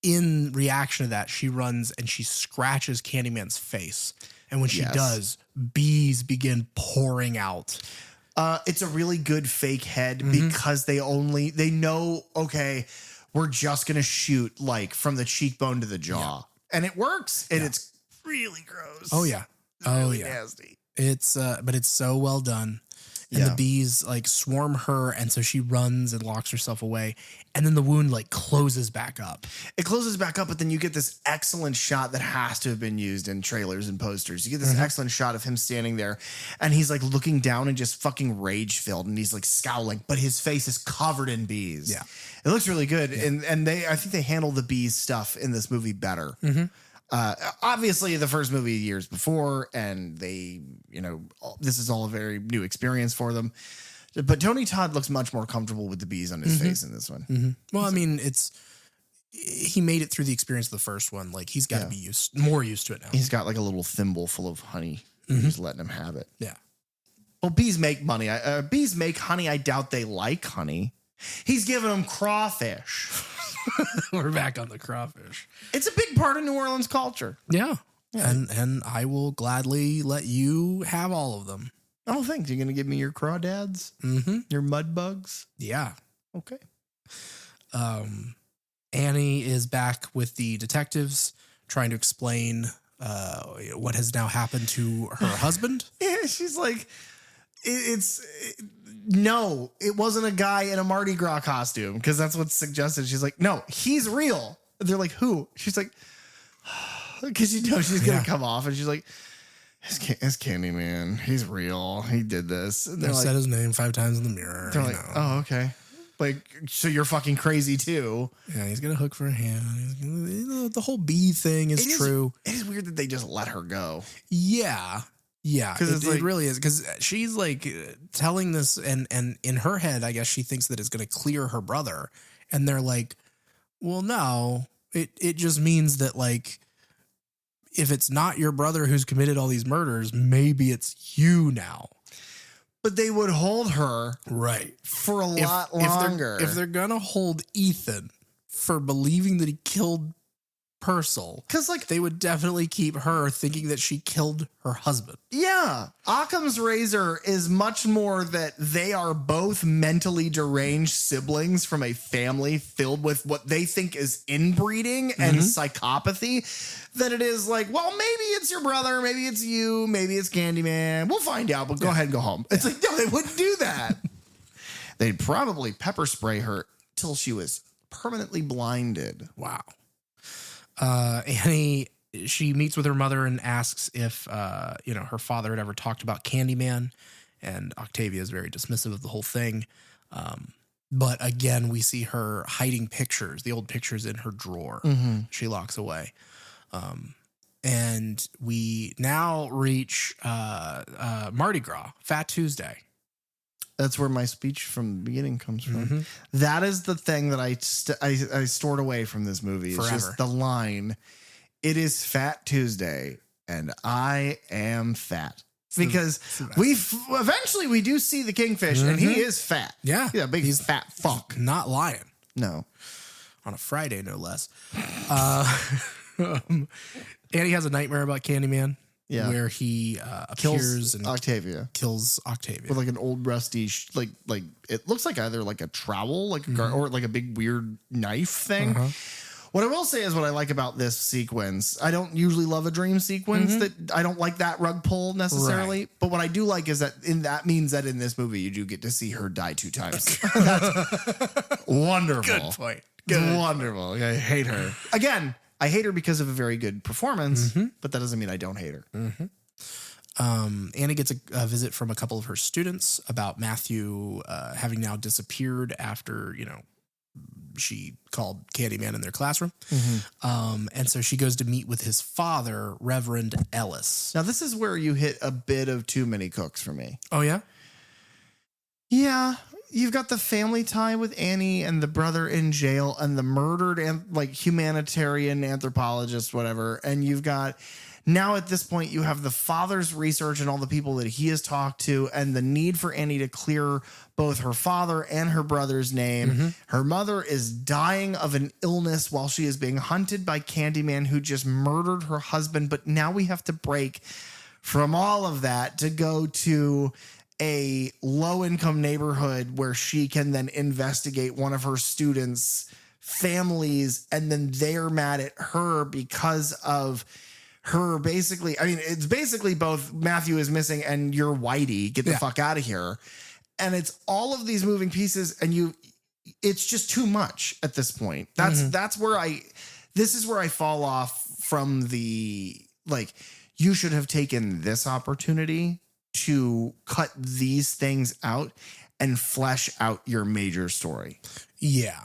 in reaction to that, she runs and she scratches Candyman's face. And when she does, bees begin pouring out. It's a really good fake head because they know, okay, we're just going to shoot like from the cheekbone to the jaw. And it works. And it's really gross. Oh, yeah. Really nasty. It's, but it's so well done. And the bees like swarm her. And so she runs and locks herself away. And then the wound like closes back up. It closes back up, but then you get this excellent shot that has to have been used in trailers and posters. You get this excellent shot of him standing there and he's like looking down and just fucking rage filled and he's like scowling, but his face is covered in bees. Yeah. It looks really good. Yeah. And I think they handle the bees stuff in this movie better. Obviously the first movie years before, and they, this is all a very new experience for them. But Tony Todd looks much more comfortable with the bees on his face in this one. Well, I mean, he made it through the experience of the first one. Like he's got to be more used to it now. He's got like a little thimble full of honey. He's letting him have it. Yeah. Well, bees make money. Bees make honey. I doubt they like honey. He's giving them crawfish. We're back on the crawfish. It's a big part of New Orleans culture. Yeah. And I will gladly let you have all of them. Oh, thanks. You're going to give me your crawdads? Your mud bugs? Yeah. Okay. Annie is back with the detectives trying to explain what has now happened to her husband. Yeah, she's like, no, it wasn't a guy in a Mardi Gras costume because that's what's suggested. She's like, no, he's real. They're like, who? She's like, because she's going to come off, and she's like, it's Candyman. He's real. He did this. And they said his name 5 times in the mirror. They're like, oh, okay. Like, so you're fucking crazy too. Yeah, he's got a hook for a hand. The whole bee thing is true. It is weird that they just let her go. Yeah. Yeah, because it really is. Because she's like telling this, and in her head, I guess she thinks that it's going to clear her brother. And they're like, well, no, it just means that like, if it's not your brother who's committed all these murders, maybe it's you now. But they would hold her for a lot longer. If they're going to hold Ethan for believing that he killed Purcell, because like they would definitely keep her thinking that she killed her husband. Yeah. Occam's razor is much more that they are both mentally deranged siblings from a family filled with what they think is inbreeding and psychopathy, that it is like, well, maybe it's your brother, maybe it's you, maybe it's Candyman. We'll find out, but go ahead and go home. It's like, no, they wouldn't do that. They'd probably pepper spray her till she was permanently blinded. Wow. Annie, she meets with her mother and asks if, her father had ever talked about Candyman, and Octavia is very dismissive of the whole thing. But again, we see her hiding pictures, the old pictures in her drawer. She locks away. And we now reach, Mardi Gras, Fat Tuesday. That's where my speech from the beginning comes from. That is the thing that I stored away from this movie. It's just the line, it is Fat Tuesday and I am fat. Because eventually we do see the kingfish and he is fat. Yeah. Yeah, he's fat fuck. Not lying. No. On a Friday, no less. Annie has a nightmare about Candyman. Yeah, where he appears and kills Octavia with like an old rusty, like it looks like either like a trowel, like or like a big weird knife thing. What I will say is what I like about this sequence. I don't usually love a dream sequence. That I don't like that rug pull necessarily. But what I do like is that that means that in this movie you do get to see her die 2 times. That's wonderful. Good point. Wonderful. I hate her again. I hate her because of a very good performance, but that doesn't mean I don't hate her. Annie gets a visit from a couple of her students about Matthew having now disappeared after, she called Candyman in their classroom. And so she goes to meet with his father, Reverend Ellis. Now, this is where you hit a bit of too many cooks for me. Oh, yeah? Yeah. You've got the family tie with Annie and the brother in jail and the murdered and humanitarian anthropologist, whatever. And you've got now at this point, you have the father's research and all the people that he has talked to and the need for Annie to clear both her father and her brother's name. Her mother is dying of an illness while she is being hunted by Candyman, who just murdered her husband. But now we have to break from all of that to go to a low-income neighborhood where she can then investigate one of her students' families, and then they're mad at her because of her it's basically both Matthew is missing and you're Whitey, get the fuck out of here. And it's all of these moving pieces, and it's just too much at this point. That's where this is where I fall off from the, you should have taken this opportunity to cut these things out and flesh out your major story. Yeah.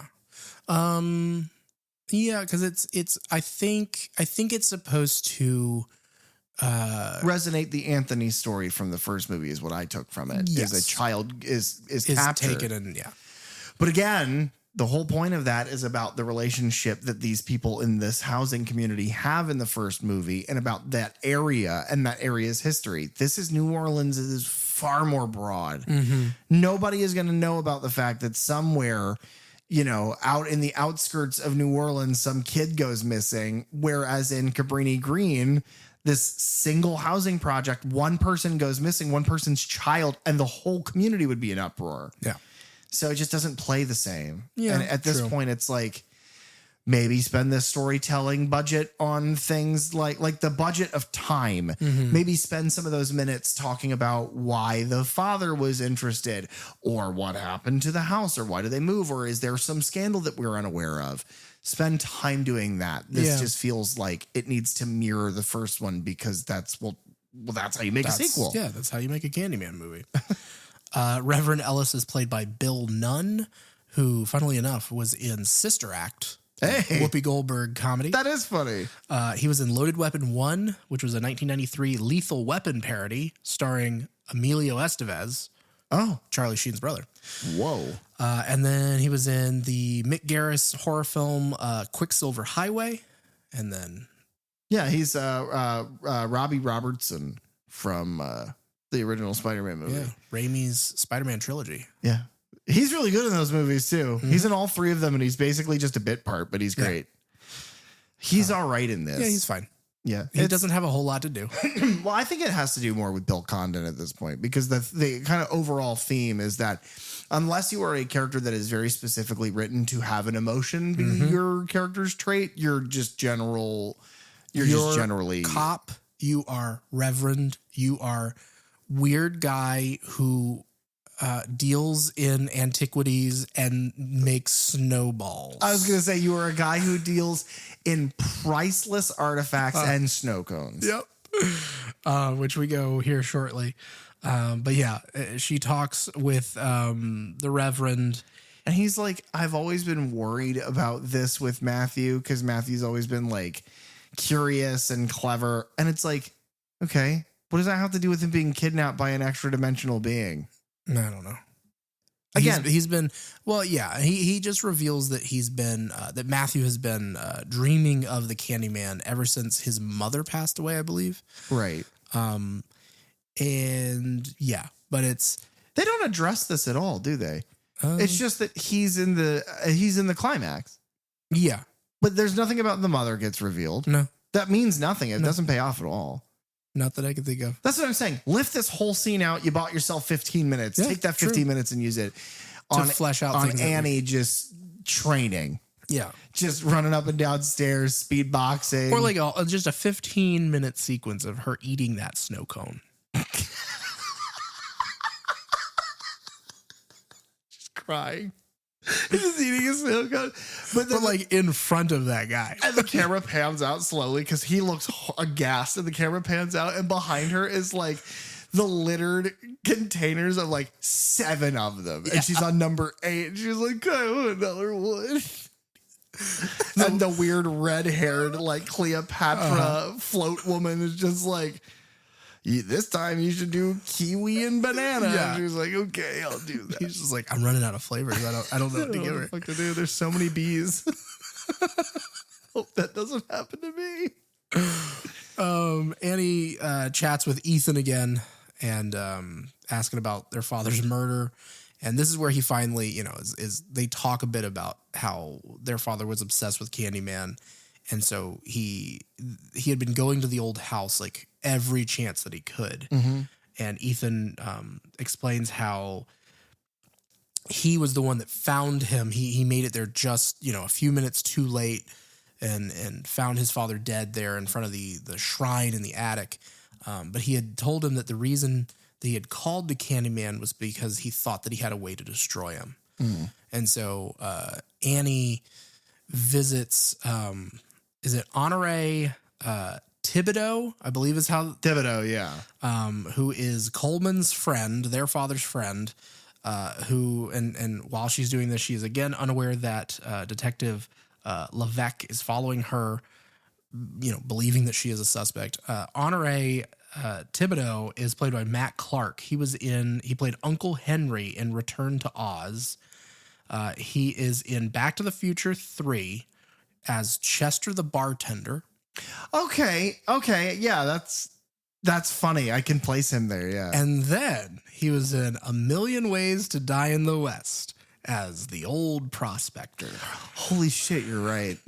Yeah, because it's I think it's supposed to resonate. The Anthony story from the first movie is what I took from it. Yes. Is a child is captured. taken, and But again, the whole point of that is about the relationship that these people in this housing community have in the first movie, and about that area and that area's history. This is New Orleans. It is far more broad. Nobody is going to know about the fact that somewhere, out in the outskirts of New Orleans, some kid goes missing. Whereas in Cabrini Green, this single housing project, one person goes missing, one person's child, and the whole community would be in uproar. Yeah. So it just doesn't play the same. Yeah, And at this point, it's maybe spend this storytelling budget on things like the budget of time. Maybe spend some of those minutes talking about why the father was interested, or what happened to the house, or why did they move, or is there some scandal that we're unaware of? Spend time doing that. This just feels like it needs to mirror the first one, because that's how you make a sequel. Yeah, that's how you make a Candyman movie. Reverend Ellis is played by Bill Nunn, who, funnily enough, was in Sister Act. Hey. Whoopi Goldberg comedy. That is funny. He was in Loaded Weapon 1, which was a 1993 Lethal Weapon parody starring Emilio Estevez. Oh, Charlie Sheen's brother. Whoa. And then he was in the Mick Garris horror film Quicksilver Highway. And then... Yeah, he's Robbie Robertson from the original Spider-Man movie. Yeah, Raimi's Spider-Man trilogy. Yeah. He's really good in those movies, too. He's in all three of them, and he's basically just a bit part, but he's great. He's all right in this. Yeah, he's fine. Yeah. He doesn't have a whole lot to do. Well, I think it has to do more with Bill Condon at this point, because the kind of overall theme is that unless you are a character that is very specifically written to have an emotion be your character's trait, you're just generally cop. You are reverend. You are weird guy who deals in antiquities and makes snowballs. I was going to say you are a guy who deals in priceless artifacts and snow cones. Yep. Which we go here shortly. But yeah, she talks with the Reverend. And he's like, I've always been worried about this with Matthew, because Matthew's always been curious and clever. And it's okay, what does that have to do with him being kidnapped by an extra dimensional being? I don't know. Again, he's been, well, yeah, he just reveals that he's been, that Matthew has been dreaming of the Candyman ever since his mother passed away, I believe. Right. And yeah, but they don't address this at all, do they? It's just that he's in the climax. Yeah. But there's nothing about the mother gets revealed. No. That means nothing. It doesn't pay off at all. Not that I can think of. That's what I'm saying. Lift this whole scene out. You bought yourself 15 minutes. Yeah, take that 15 minutes and use it on flesh out on things Annie just training. Yeah. Just running up and down stairs, speed boxing. Or just a 15-minute sequence of her eating that snow cone. Just crying. He's just eating a snow cone. But like in front of that guy. And the camera pans out slowly because he looks aghast, and the camera pans out, and behind her is like the littered containers of like 7 of them. And she's on number 8. And she's like, I want another one. And the weird red-haired like Cleopatra float woman is just like, this time you should do kiwi and banana. Yeah. And she was like, okay, I'll do that. He's just like, I'm running out of flavors. I don't know what to give her. Fuck to do. There's so many bees. Hope that doesn't happen to me. Annie chats with Ethan again and asking about their father's murder. And this is where he finally, is they talk a bit about how their father was obsessed with Candyman. And so he had been going to the old house like every chance that he could. Mm-hmm. And Ethan explains how he was the one that found him. He made it there just, a few minutes too late and found his father dead there in front of the shrine in the attic. But he had told him that the reason that he had called to Candyman was because he thought that he had a way to destroy him. Mm. And so Annie visits, is it Honoré Thibodeau, I believe is how... Thibodeau, yeah. Who is Coleman's friend, their father's friend, who, and while she's doing this, she is again unaware that Detective Levesque is following her, believing that she is a suspect. Honoré Thibodeau is played by Matt Clark. He played Uncle Henry in Return to Oz. He is in Back to the Future 3 as Chester the bartender. Okay. Yeah, that's funny. I can place him there, yeah. And then he was in A Million Ways to Die in the West as the old prospector. Holy shit, you're right.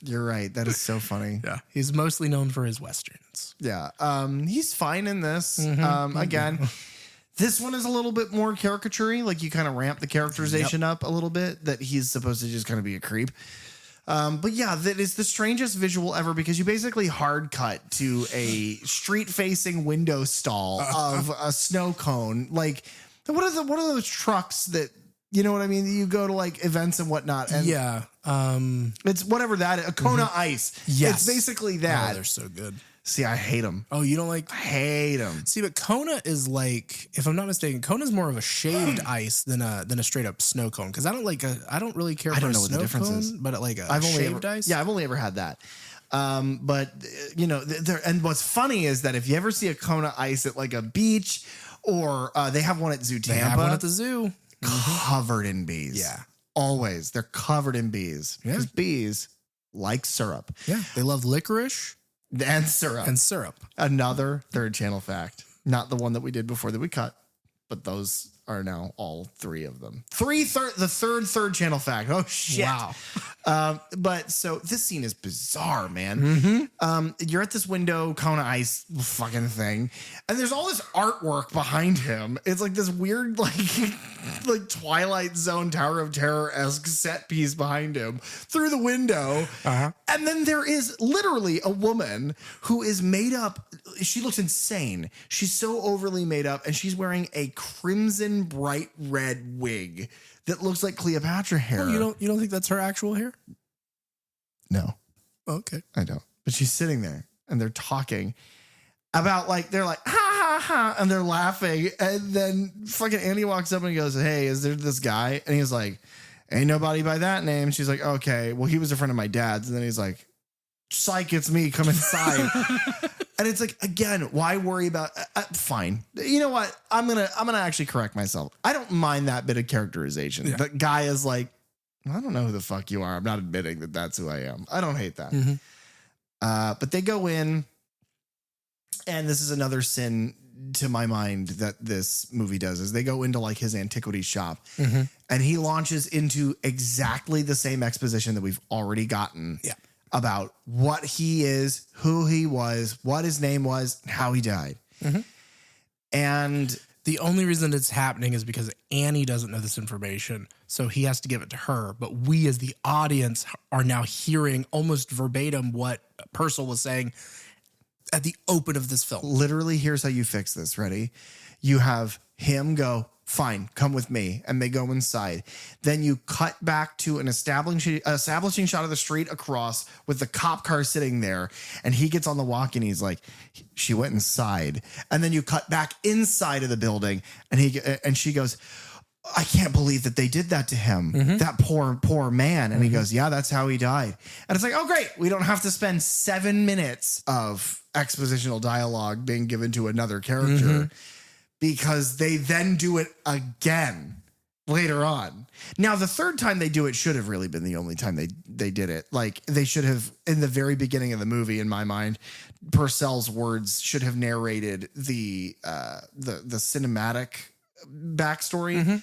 You're right. That is so funny. Yeah. He's mostly known for his Westerns. Yeah. He's fine in this. Again, this one is a little bit more caricature-y. Like you kind of ramp the characterization up a little bit, that he's supposed to just kind of be a creep. But yeah, that is the strangest visual ever, because you basically hard cut to a street-facing window stall of a snow cone. Like, what are those trucks that, you know what I mean? You go to like events and whatnot. And yeah. It's whatever that is. A Kona Ice. Yes. It's basically that. Oh, they're so good. See, I hate them. Oh, you don't like? I hate them. See, but Kona is like, if I'm not mistaken, Kona's more of a shaved ice than a straight up snow cone. Because I don't really care for a snow cone, but like a shaved ice. Yeah, I've only ever had that. But and what's funny is that if you ever see a Kona Ice at like a beach, or they have one at Zoo Tampa. They have one at the zoo. Covered in bees. Yeah. Always. They're covered in bees. Because bees like syrup. Yeah. They love licorice. And syrup. Another third channel fact. Not the one that we did before that we cut, but those are now all 3 of them. The third channel fact. Oh, shit. Wow. But so this scene is bizarre, man. You're at this window, Kona Ice fucking thing, and there's all this artwork behind him. It's like this weird, like Twilight Zone Tower of Terror-esque set piece behind him through the window. And then there is literally a woman who is made up. She looks insane. She's so overly made up, and she's wearing a crimson bright red wig that looks like Cleopatra hair. Oh, you don't think that's her actual hair? No. Okay. I don't. But she's sitting there and they're talking about they're like, ha ha ha, and they're laughing. And then fucking Andy walks up and he goes, hey, is there this guy? And he's like, ain't nobody by that name. She's like, okay, well, he was a friend of my dad's. And then he's like, psych, it's me, come inside. And it's like, again, why worry about fine. You know what? I'm gonna actually correct myself. I don't mind that bit of characterization. Yeah. The guy is like, I don't know who the fuck you are. I'm not admitting that that's who I am. I don't hate that. But they go in, and this is another sin to my mind that this movie does, is they go into like his antiquity shop, and he launches into exactly the same exposition that we've already gotten. Yeah. About what he is, who he was, what his name was, how he died. And the only reason it's happening is because Annie doesn't know this information, so he has to give it to her. But we as the audience are now hearing almost verbatim what Purcell was saying at the open of this film. Literally, here's how you fix this. Ready? You have him go, fine, come with me. And they go inside. Then you cut back to an establishing shot of the street across with the cop car sitting there. And he gets on the walk and he's like, she went inside. And then you cut back inside of the building and she goes, I can't believe that they did that to him. That poor man. And he goes, yeah, that's how he died. And it's like, oh, great. We don't have to spend 7 minutes of expositional dialogue being given to another character because they then do it again later on. Now, the third time they do it should have really been the only time they did it. Like, they should have, in the very beginning of the movie, in my mind, Purcell's words should have narrated the cinematic backstory.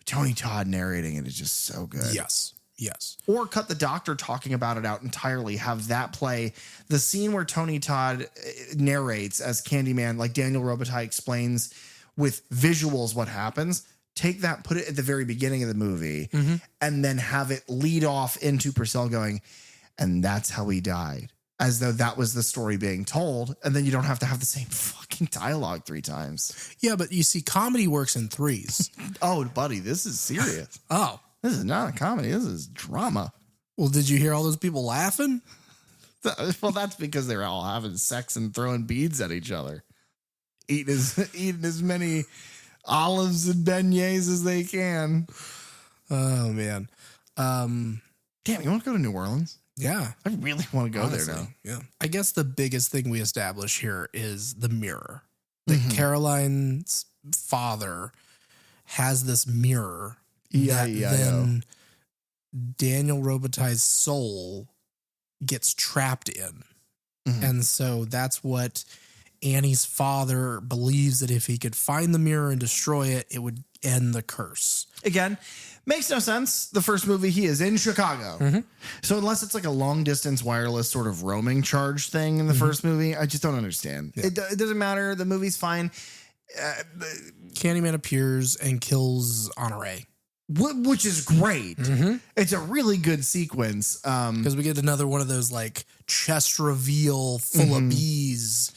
Tony Todd narrating it is just so good. Yes. Or cut the doctor talking about it out entirely. Have that play. The scene where Tony Todd narrates as Candyman, like Daniel Robitaille explains with visuals what happens. Take that, put it at the very beginning of the movie, and then have it lead off into Purcell going, and that's how he died. As though that was the story being told. And then you don't have to have the same fucking dialogue 3 times. Yeah, but you see, comedy works in threes. Oh, buddy, this is serious. Oh. This is not a comedy. This is drama. Well, did you hear all those people laughing? Well, that's because they're all having sex and throwing beads at each other. Eating as many olives and beignets as they can. Oh, man. Damn, you want to go to New Orleans? Yeah. I really want to go there now. Yeah. I guess the biggest thing we establish here is the mirror. That Caroline's father has this mirror that then Daniel Robitaille's soul gets trapped in. And so that's what Annie's father believes, that if he could find the mirror and destroy it, it would end the curse. Again, makes no sense. The first movie, he is in Chicago. So unless it's like a long distance wireless sort of roaming charge thing in the first movie, I just don't understand. Yeah. It doesn't matter. The movie's fine. Candyman appears and kills Honore. Which is great. It's a really good sequence. Because we get another one of those like chest reveal full of bees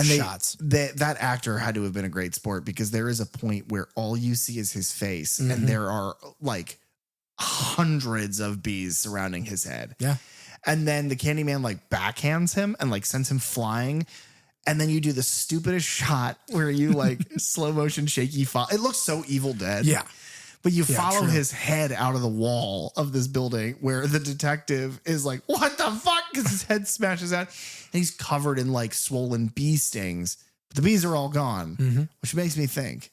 shots. That actor had to have been a great sport, because there is a point where all you see is his face and there are like hundreds of bees surrounding his head. Yeah. And then the Candyman like backhands him and like sends him flying. And then you do the stupidest shot where you like slow motion shaky fall. It looks so Evil Dead. Yeah. But you follow his head out of the wall of this building where the detective is like, what the fuck? Because his head smashes out and he's covered in like swollen bee stings. But the bees are all gone, which makes me think,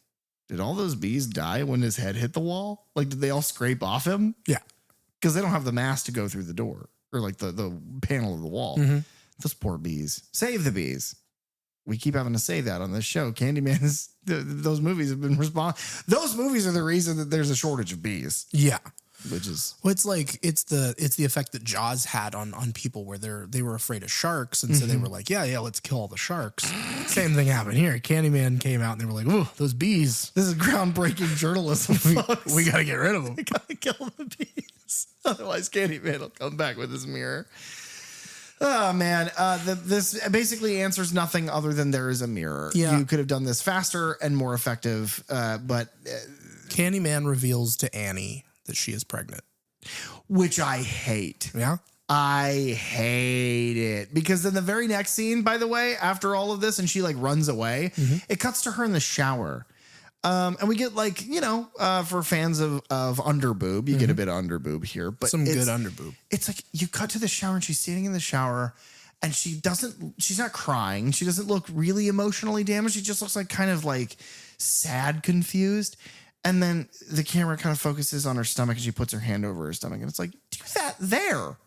did all those bees die when his head hit the wall? Like, did they all scrape off him? Yeah. Because they don't have the mask to go through the door or like the panel of the wall. Those poor bees. Save the bees. We keep having to say that on this show. Candyman is those movies have been those movies are the reason that there's a shortage of bees. Yeah. Which is it's like it's the effect that Jaws had on people where they were afraid of sharks, and so they were like, yeah, let's kill all the sharks. Same thing happened here. Candyman came out and they were like, ooh, those bees. This is groundbreaking journalism. we gotta get rid of them. We gotta kill the bees. Otherwise Candyman will come back with his mirror. Oh, man. This basically answers nothing other than there is a mirror. Yeah. You could have done this faster and more effective, but... Candyman reveals to Annie that she is pregnant. Which I hate. Yeah? I hate it. Because in the very next scene, by the way, after all of this, and she like runs away, it cuts to her in the shower. And we get like, for fans of underboob, you get a bit of underboob here, but some good underboob. It's like you cut to the shower and she's standing in the shower and she's not crying. She doesn't look really emotionally damaged. She just looks like kind of like sad, confused. And then the camera kind of focuses on her stomach and she puts her hand over her stomach and it's like, do that there.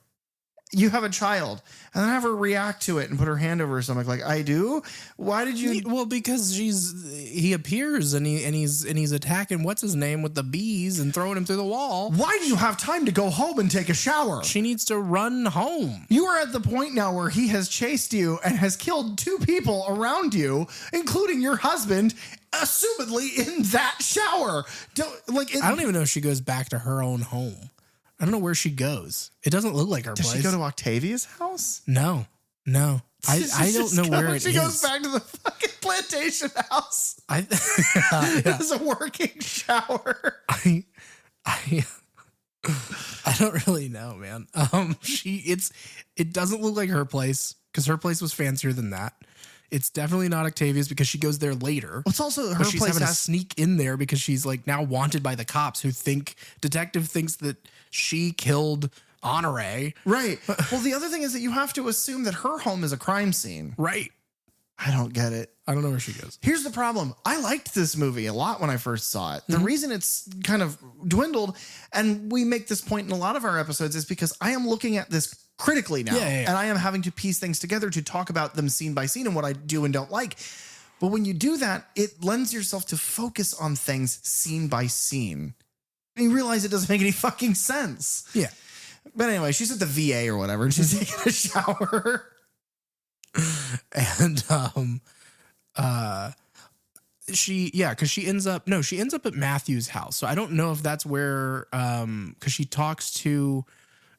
You have a child, and then have her react to it and put her hand over her stomach like, I do. Why did you? Well, because he appears and he's attacking what's his name with the bees and throwing him through the wall. Why do you have time to go home and take a shower? She needs to run home. You are at the point now where he has chased you and has killed 2 people around you, including your husband, assumedly in that shower. I don't even know if she goes back to her own home. I don't know where she goes. It doesn't look like her place. Does she go to Octavia's house? No. I don't know where it is. She goes back to the fucking plantation house. Yeah. It was a working shower. I don't really know, man. It doesn't look like her place because her place was fancier than that. It's definitely not Octavia's because she goes there later. It's also her she's place having to sneak in there because she's like now wanted by the cops who detective thinks that she killed Honore. Right. Well, the other thing is that you have to assume that her home is a crime scene. Right. I don't get it. I don't know where she goes. Here's the problem. I liked this movie a lot when I first saw it. The reason it's kind of dwindled, and we make this point in a lot of our episodes, is because I am looking at this critically now. And I am having to piece things together to talk about them scene by scene and what I do and don't like. But when you do that, it lends yourself to focus on things scene by scene. And you realize it doesn't make any fucking sense. Yeah. But anyway, she's at the VA or whatever, and she's taking a shower. And because she ends up at Matthew's house. So I don't know if that's where because she talks to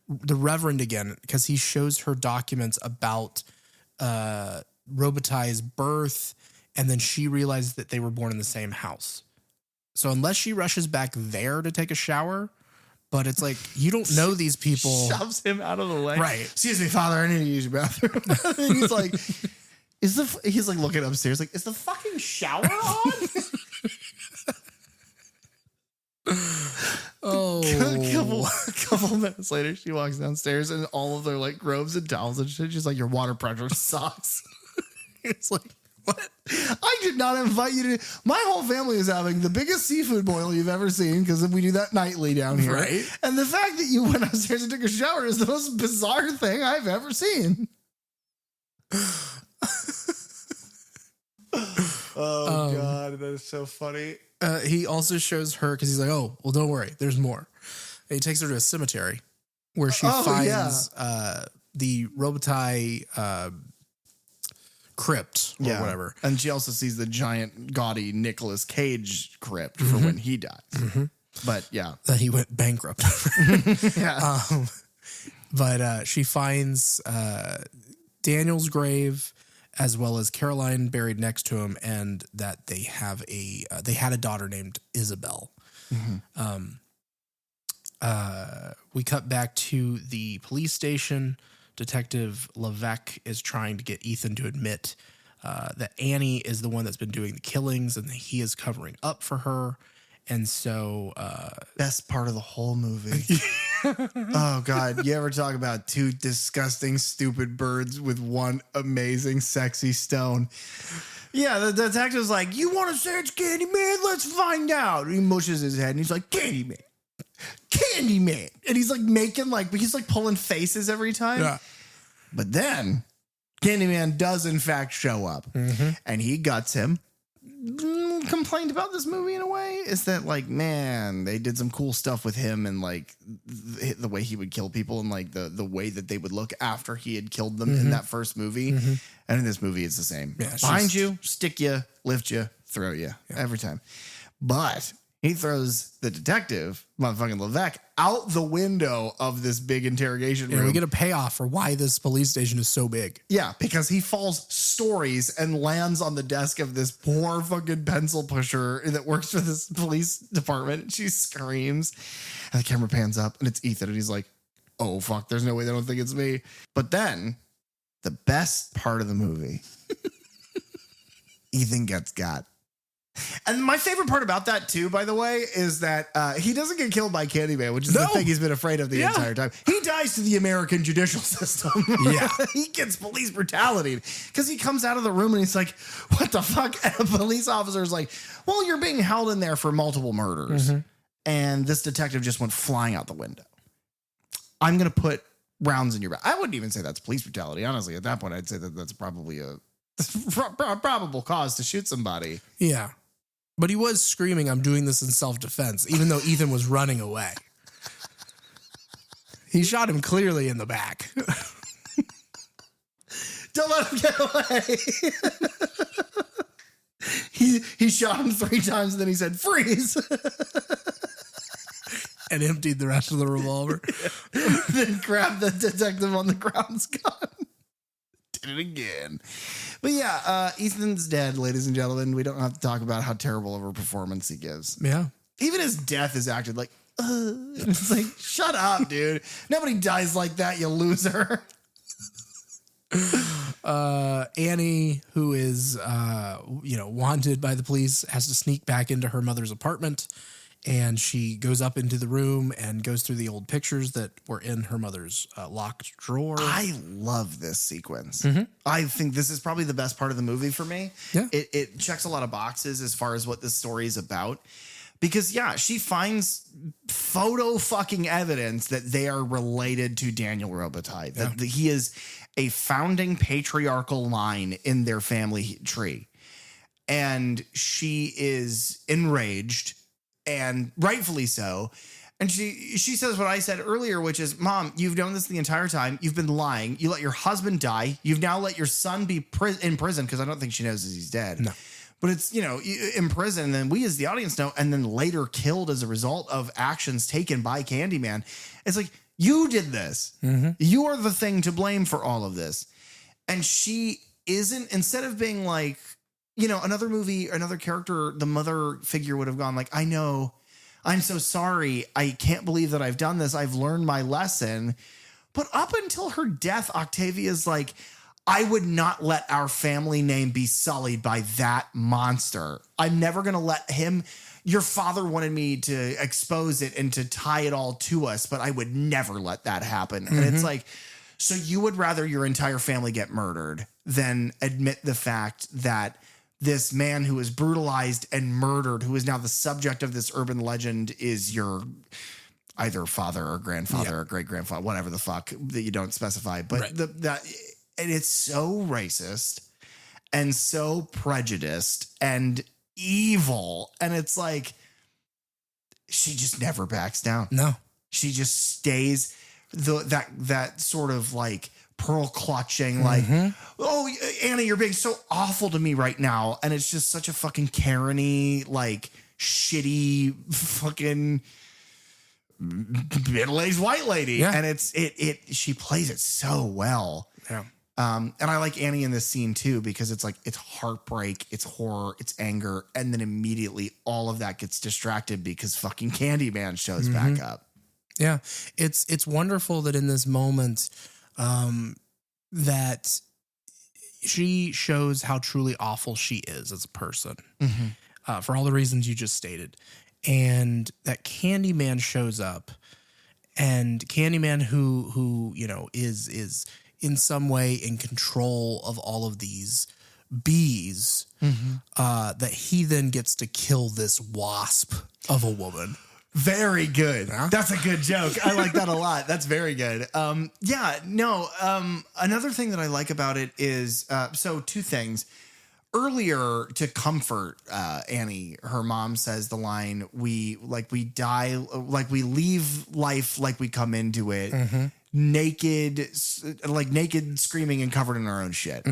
the Reverend again because he shows her documents about Robitaille's birth, and then she realizes that they were born in the same house. So unless she rushes back there to take a shower, but it's like you don't know these people. Shoves him out of the way. Right. Excuse me, Father, I need to use your bathroom. And he's like, he's like looking upstairs, like, is the fucking shower on? A couple minutes later, she walks downstairs and all of their like robes and towels and shit. She's like, your water pressure sucks. It's like, what? I did not invite you to. My whole family is having the biggest seafood boil you've ever seen because we do that nightly down here. Right. And the fact that you went upstairs and took a shower is the most bizarre thing I've ever seen. Oh, God. That is so funny. He also shows her because he's like, oh, well, don't worry. There's more. And he takes her to a cemetery where she finds the Robitaille crypt or whatever. And she also sees the giant, gaudy Nicolas Cage crypt for when he died. But yeah. That he went bankrupt. Yeah. But she finds Daniel's grave as well as Caroline buried next to him, and that they have they had a daughter named Isabel. We cut back to the police station. Detective Levesque is trying to get Ethan to admit that Annie is the one that's been doing the killings and that he is covering up for her. And so best part of the whole movie. Oh, God. You ever talk about two disgusting, stupid birds with one amazing, sexy stone? Yeah, the detective's like, you want to say it's Candyman? Let's find out. He mushes his head and he's like, Candyman. Candyman. And he's like making he's like pulling faces every time. Yeah. But then Candyman does in fact show up and he guts him. Complained about this movie in a way is that like, man, they did some cool stuff with him and like the way he would kill people and like the way that they would look after he had killed them in that first movie. And in this movie, it's the same. Yeah, behind you, stick you, lift you, throw you every time. But he throws the detective, motherfucking Levesque, out the window of this big interrogation room. We get a payoff for why this police station is so big. Yeah, because he falls stories and lands on the desk of this poor fucking pencil pusher that works for this police department. She screams, and the camera pans up, and it's Ethan, and he's like, oh, fuck, there's no way they don't think it's me. But then, the best part of the movie, Ethan gets got. And my favorite part about that, too, by the way, is that he doesn't get killed by Candyman, which is the thing he's been afraid of the entire time. He dies to the American judicial system. Yeah. He gets police brutality because he comes out of the room and he's like, what the fuck? And a police officer is like, well, you're being held in there for multiple murders. And this detective just went flying out the window. I'm going to put rounds in your back. I wouldn't even say that's police brutality. Honestly, at that point, I'd say that that's probably a probable cause to shoot somebody. Yeah. But he was screaming, I'm doing this in self-defense, even though Ethan was running away. He shot him clearly in the back. Don't let him get away. He shot him 3 times and then he said, freeze. And emptied the rest of the revolver. Then grabbed the detective on the ground's gun. Did it again. But yeah, Ethan's dead, ladies and gentlemen. We don't have to talk about how terrible of a performance he gives. Yeah. Even his death is acted like, it's like, shut up, dude. Nobody dies like that, you loser. Annie, who is, wanted by the police, has to sneak back into her mother's apartment, and she goes up into the room and goes through the old pictures that were in her mother's locked drawer. I love this sequence. Mm-hmm. I think this is probably the best part of the movie for me. Yeah. It checks a lot of boxes as far as what this story is about. Because, yeah, she finds photo fucking evidence that they are related to Daniel Robitaille. That he is a founding patriarchal line in their family tree. And she is enraged, and rightfully so. And she says what I said earlier, which is, Mom, you've known this the entire time. You've been lying. You let your husband die. You've now let your son be in prison, because I don't think she knows he's dead. No. But it's, in prison, and then we as the audience know, and then later killed as a result of actions taken by Candyman. It's like, you did this. Mm-hmm. You are the thing to blame for all of this. And she isn't, instead of being like, another movie, another character, the mother figure would have gone like, I know, I'm so sorry. I can't believe that I've done this. I've learned my lesson. But up until her death, Octavia's like, I would not let our family name be sullied by that monster. I'm never going to let him. Your father wanted me to expose it and to tie it all to us, but I would never let that happen. Mm-hmm. And it's like, so you would rather your entire family get murdered than admit the fact that this man who is brutalized and murdered, who is now the subject of this urban legend, is your either father or grandfather or great grandfather, whatever the fuck that you don't specify. But and it's so racist and so prejudiced and evil. And it's like, she just never backs down. No, she just stays that sort of like pearl clutching, like, oh, Anna, you're being so awful to me right now. And it's just such a fucking Karen-y, like shitty fucking middle-aged white lady. Yeah. And she plays it so well. Yeah. And I like Annie in this scene too, because it's like, it's heartbreak, it's horror, it's anger. And then immediately all of that gets distracted because fucking Candyman shows back up. Yeah. It's wonderful that in this moment, that she shows how truly awful she is as a person, for all the reasons you just stated. And that Candyman shows up, and Candyman who is in some way in control of all of these bees, that he then gets to kill this wasp of a woman. Very good. Huh? That's a good joke. I like that a lot. That's very good. Another thing that I like about it is, so two things. Earlier, to comfort Annie, her mom says the line, we die, like we leave life like we come into it, naked, screaming and covered in our own shit.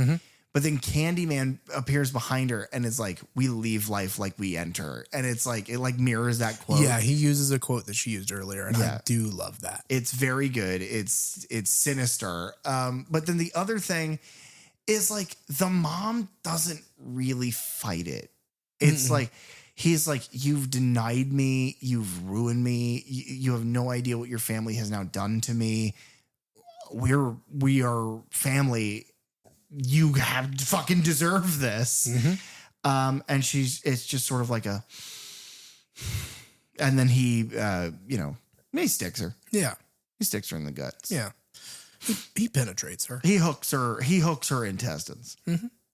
But then Candyman appears behind her and is like, we leave life like we enter. And it's like, it like mirrors that quote. Yeah, he uses a quote that she used earlier, and I do love that. It's very good. It's sinister. But then the other thing is like, the mom doesn't really fight it. It's like, he's like, you've denied me. You've ruined me. You have no idea what your family has now done to me. We are family. You have fucking deserve this. And it's just sort of like and then he sticks her. Yeah. He sticks her in the guts. Yeah. He penetrates her. He hooks her intestines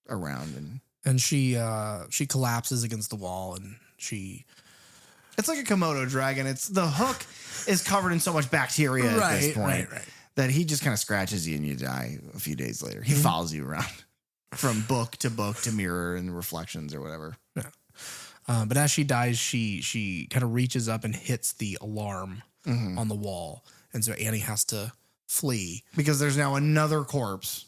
around, and she collapses against the wall, and it's like a Komodo dragon. It's the hook is covered in so much bacteria at this point. Right. That he just kind of scratches you and you die a few days later. He follows you around from book to mirror and reflections or whatever. Yeah. But as she dies, she kind of reaches up and hits the alarm on the wall. And so Annie has to flee. Because there's now another corpse.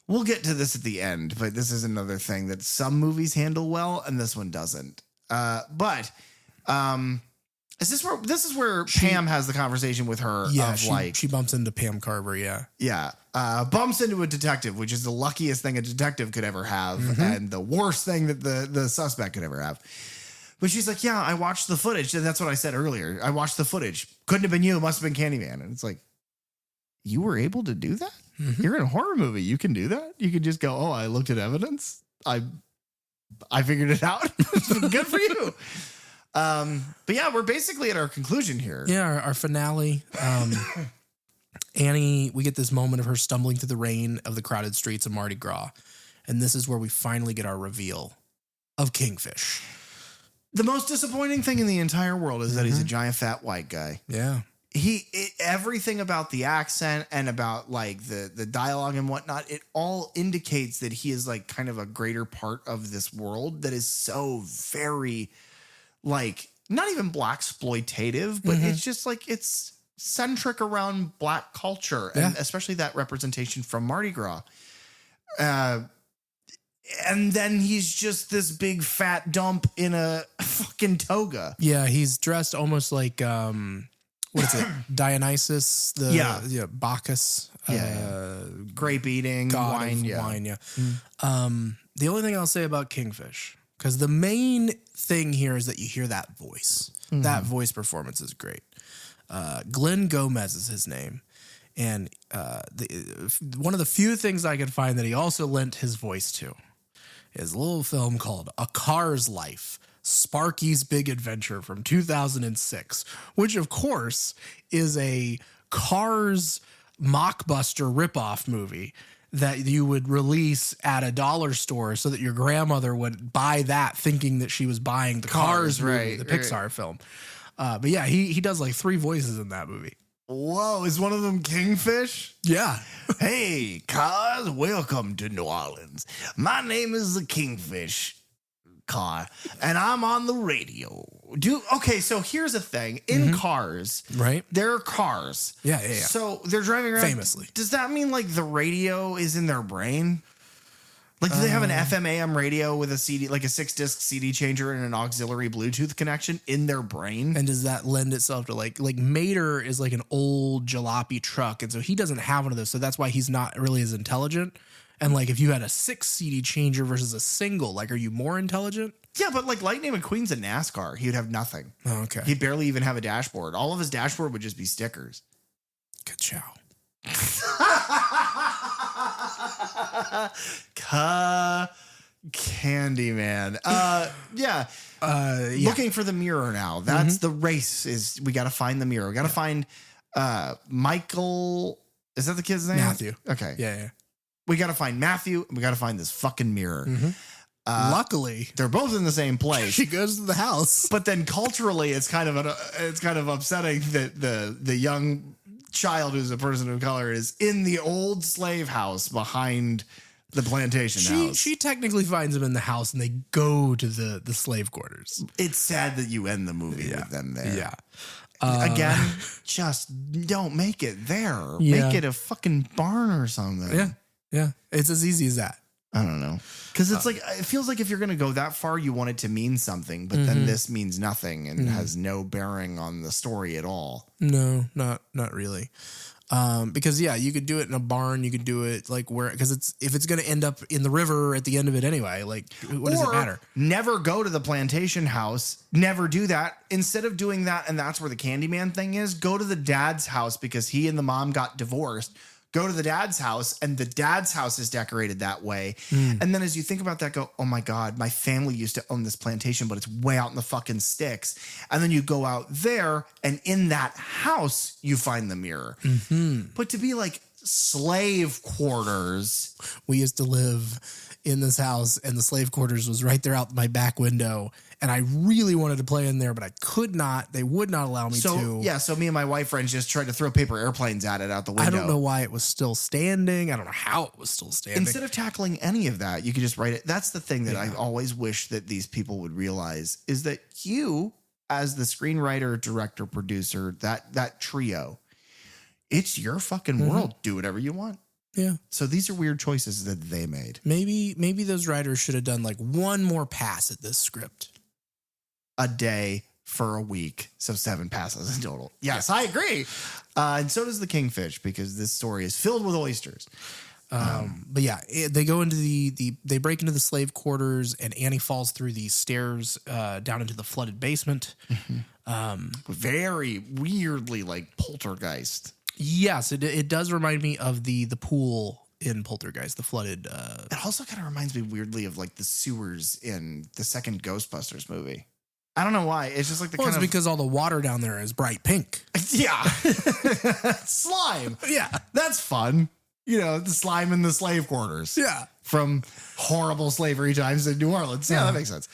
We'll get to this at the end, but this is another thing that some movies handle well and this one doesn't. But This is where Pam has the conversation with her. Yeah, of she bumps into Pam Carver. Yeah. Yeah. Bumps into a detective, which is the luckiest thing a detective could ever have, and the worst thing that the suspect could ever have. But she's like, yeah, I watched the footage. That's what I said earlier. I watched the footage. Couldn't have been you. It must have been Candyman. And it's like, you were able to do that? You're in a horror movie. You can do that? You can just go, oh, I looked at evidence. I figured it out. Good for you. But yeah, we're basically at our conclusion here. Yeah, our finale. Annie, we get this moment of her stumbling through the rain of the crowded streets of Mardi Gras. And this is where we finally get our reveal of Kingfish. The most disappointing thing in the entire world is that he's a giant fat white guy. Yeah. Everything about the accent and about like the dialogue and whatnot, it all indicates that he is like kind of a greater part of this world that is so very like not even blaxploitative, but it's just like it's centric around Black culture and especially that representation from Mardi Gras. And then he's just this big fat dump in a fucking toga. Yeah, he's dressed almost like what is it? Dionysus, Bacchus, grape eating, god wine, of wine. Yeah. The only thing I'll say about Kingfish, because the main thing here is that you hear that voice. That voice performance is great. Glenn Gomez is his name. And one of the few things I could find that he also lent his voice to is a little film called A Car's Life, Sparky's Big Adventure from 2006, which of course is a Cars mockbuster ripoff movie that you would release at a dollar store so that your grandmother would buy that thinking that she was buying the Cars movie, the Pixar film. But yeah, he does like 3 voices in that movie. Whoa, is one of them Kingfish? Yeah. Hey, cars, welcome to New Orleans. My name is the Kingfish car, and I'm on the radio. Okay, so here's the thing. In cars, right? There are cars. Yeah. So they're driving around. Famously. Does that mean like the radio is in their brain? Like, do they have an FM AM radio with a CD, like a 6-disc CD changer and an auxiliary Bluetooth connection in their brain? And does that lend itself to like Mater is like an old jalopy truck, and so he doesn't have one of those, so that's why he's not really as intelligent. And like, if you had a 6 CD changer versus a single, like, are you more intelligent? Yeah, but like Lightning McQueen's a NASCAR. He'd have nothing. Oh, okay. He'd barely even have a dashboard. All of his dashboard would just be stickers. Ka-chow. Candyman. Looking for the mirror now. That's the race. Is we got to find the mirror. We got to find Michael. Is that the kid's name? Matthew. Okay. Yeah. We got to find Matthew, and we got to find this fucking mirror. Luckily, they're both in the same place. she goes to the house, but then culturally, it's kind of upsetting that the young child who's a person of color is in the old slave house behind the plantation house. She technically finds him in the house, and they go to the slave quarters. It's sad that you end the movie with them there. Yeah. Again, just don't make it there. Yeah. Make it a fucking barn or something. Yeah. It's as easy as that. I don't know. Because it's like, it feels like if you're going to go that far, you want it to mean something, but then this means nothing and has no bearing on the story at all. No, not really. Because you could do it in a barn. You could do it like because if it's going to end up in the river at the end of it anyway, like what does it matter? Never go to the plantation house. Never do that. Instead of doing that, and that's where the Candyman thing is, go to the dad's house because he and the mom got divorced. Go to the dad's house, and the dad's house is decorated that way. And then as you think about that, go, oh my God, my family used to own this plantation, but it's way out in the fucking sticks. And then you go out there, and in that house, you find the mirror. But to be like slave quarters. We used to live in this house, and the slave quarters was right there out my back window. And I really wanted to play in there, but I could not. They would not allow me to. Yeah, so me and my white friends just tried to throw paper airplanes at it out the window. I don't know why it was still standing. I don't know how it was still standing. Instead of tackling any of that, you could just write it. That's the thing that I always wish that these people would realize is that you, as the screenwriter, director, producer, that trio, it's your fucking world. Do whatever you want. Yeah. So these are weird choices that they made. Maybe those writers should have done like one more pass at this script. A day for a week. So 7 passes in total. Yes, I agree. And so does the kingfish, because this story is filled with oysters. But yeah, they go into they break into the slave quarters, and Annie falls through the stairs down into the flooded basement. Very weirdly like Poltergeist. Yes, it does remind me of the pool in Poltergeist, the flooded. It also kind of reminds me weirdly of like the sewers in the second Ghostbusters movie. I don't know why. It's just like it's because all the water down there is bright pink. Yeah. Slime. Yeah. That's fun. You know, the slime in the slave quarters. Yeah. From horrible slavery times in New Orleans. Yeah, that makes sense.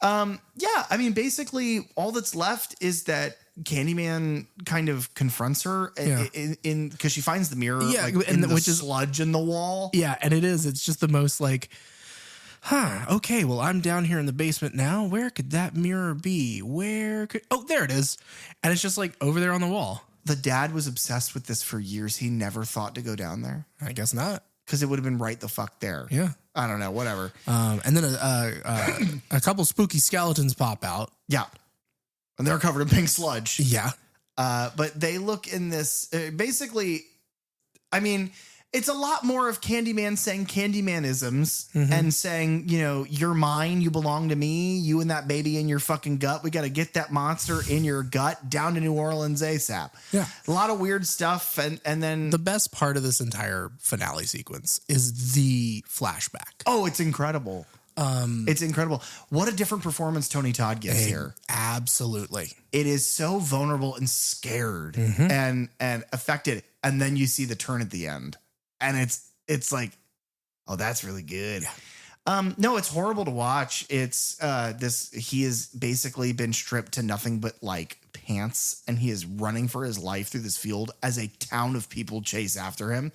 Yeah, I mean, basically all that's left is that Candyman kind of confronts her in because she finds the mirror which is sludge in the wall. Yeah, and it's just the most like, okay, well, I'm down here in the basement now. Where could that mirror be? There it is. And it's just like over there on the wall. The dad was obsessed with this for years. He never thought to go down there. I guess not. Because it would have been right the fuck there. Yeah. I don't know, whatever. And then a couple spooky skeletons pop out. Yeah. And they're covered in pink sludge. Yeah. But they look in this, basically, I mean, it's a lot more of Candyman saying Candymanisms and saying, you know, you're mine, you belong to me, you and that baby in your fucking gut. We got to get that monster in your gut down to New Orleans ASAP. Yeah. A lot of weird stuff. And then the best part of this entire finale sequence is the flashback. Oh, it's incredible. It's incredible. What a different performance Tony Todd gives here. Absolutely. It is so vulnerable and scared and affected. And then you see the turn at the end. And it's like, oh, that's really good. Yeah. No, it's horrible to watch. It's he has basically been stripped to nothing but like pants, and he is running for his life through this field as a town of people chase after him.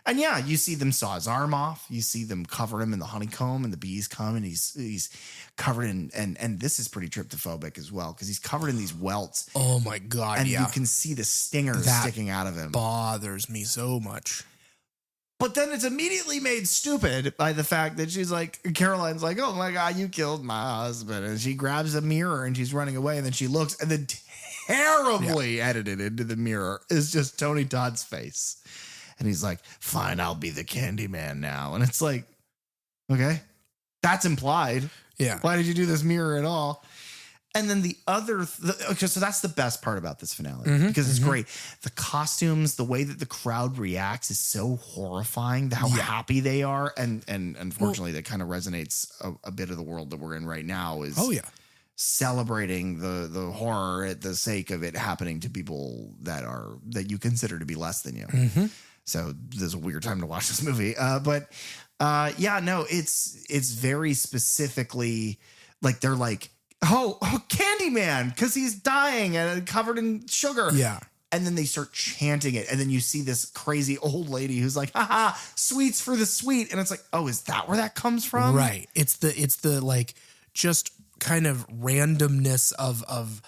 And yeah, you see them saw his arm off. You see them cover him in the honeycomb, and the bees come, and he's covered in and this is pretty tryptophobic as well, because he's covered in these welts. Oh my God. And you can see the stingers sticking out of him. Bothers me so much. But then it's immediately made stupid by the fact that she's like, Caroline's like, oh my God, you killed my husband. And she grabs a mirror and she's running away. And then she looks, and then terribly edited into the mirror is just Tony Todd's face. And he's like, fine, I'll be the Candyman now. And it's like, okay, that's implied. Yeah. Why did you do this mirror at all? And then the other, okay, so that's the best part about this finale, because it's great. The costumes, the way that the crowd reacts is so horrifying, how happy they are. And unfortunately, that kind of resonates a bit of the world that we're in right now is celebrating the horror at the sake of it happening to people that you consider to be less than you. So this is a weird time to watch this movie. But it's very specifically like they're like, Oh, Candyman, because he's dying and covered in sugar. Yeah. And then they start chanting it. And then you see this crazy old lady who's like, haha, sweets for the sweet. And it's like, oh, is that where that comes from? Right. It's the like just kind of randomness of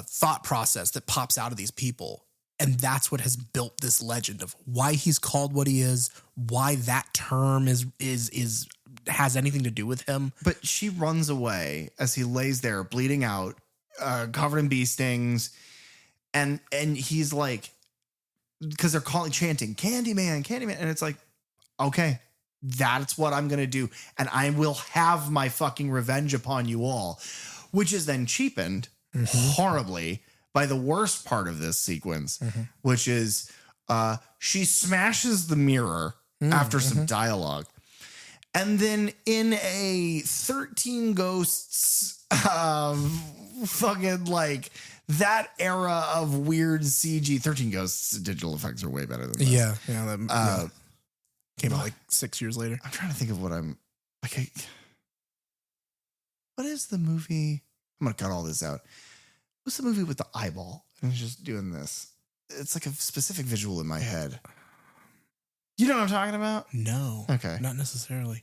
thought process that pops out of these people. And that's what has built this legend of why he's called what he is, why that term is has anything to do with him. But she runs away as he lays there bleeding out, covered in bee stings. And he's like, because they're chanting Candyman, Candyman. And it's like, okay, that's what I'm going to do. And I will have my fucking revenge upon you all, which is then cheapened horribly by the worst part of this sequence, which is she smashes the mirror after some dialogue. And then in a 13 Ghosts fucking like that era of weird CG, 13 Ghosts digital effects are way better than this. Yeah. That came out like 6 years later. I'm trying to think of what I'm like. What is the movie? I'm going to cut all this out. What's the movie with the eyeball? And it's just doing this. It's like a specific visual in my head. You know what I'm talking about? No. Okay. Not necessarily.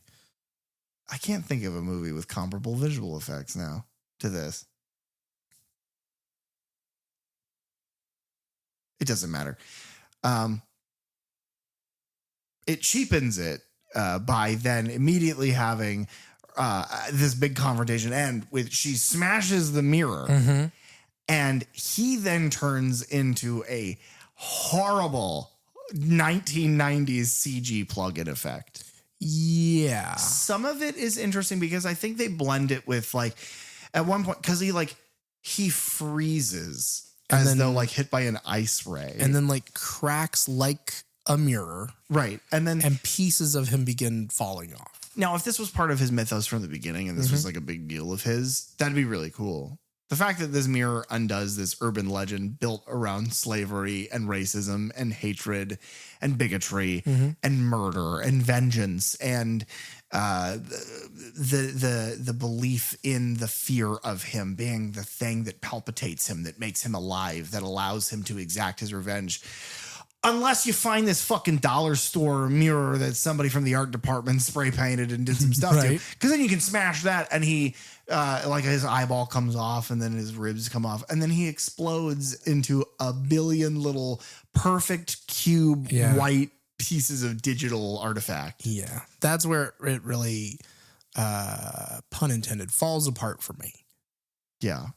I can't think of a movie with comparable visual effects now to this. It doesn't matter. It cheapens it by then immediately having this big confrontation end with she smashes the mirror, and he then turns into a horrible 1990s CG plug-in effect. Yeah. Some of it is interesting because I think they blend it with like at one point because he freezes as though like hit by an ice ray, and then like cracks like a mirror, right? And pieces of him begin falling off. Now, if this was part of his mythos from the beginning and this was like a big deal of his, that'd be really cool. The fact that this mirror undoes this urban legend built around slavery and racism and hatred and bigotry and murder and vengeance and the belief in the fear of him being the thing that palpitates him, that makes him alive, that allows him to exact his revenge. Unless you find this fucking dollar store mirror that somebody from the art department spray painted and did some stuff to, because then you can smash that and he, like his eyeball comes off and then his ribs come off and then he explodes into a billion little perfect cube white pieces of digital artifact. Yeah, that's where it really, pun intended, falls apart for me. Yeah,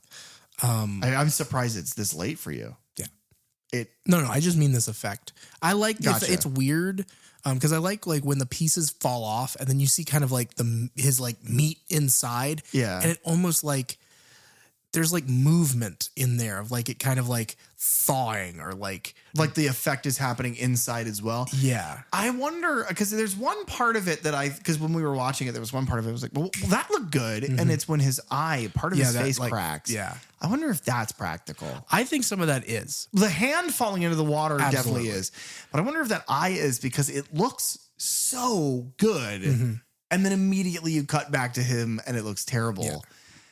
I'm surprised it's this late for you. No, I just mean this effect. I like it's weird because I like when the pieces fall off and then you see kind of like his like meat inside. Yeah. And it almost like there's like movement in there of like it kind of like thawing or like the effect is happening inside as well. Yeah. I wonder because there's one part of it that because when we were watching it, there was one part of it was like, well, that looked good. And it's when his eye, part of his face cracks. Yeah. I wonder if that's practical. I think some of that is. The hand falling into the water definitely is. But I wonder if that eye is because it looks so good. And then immediately you cut back to him and it looks terrible. Yeah.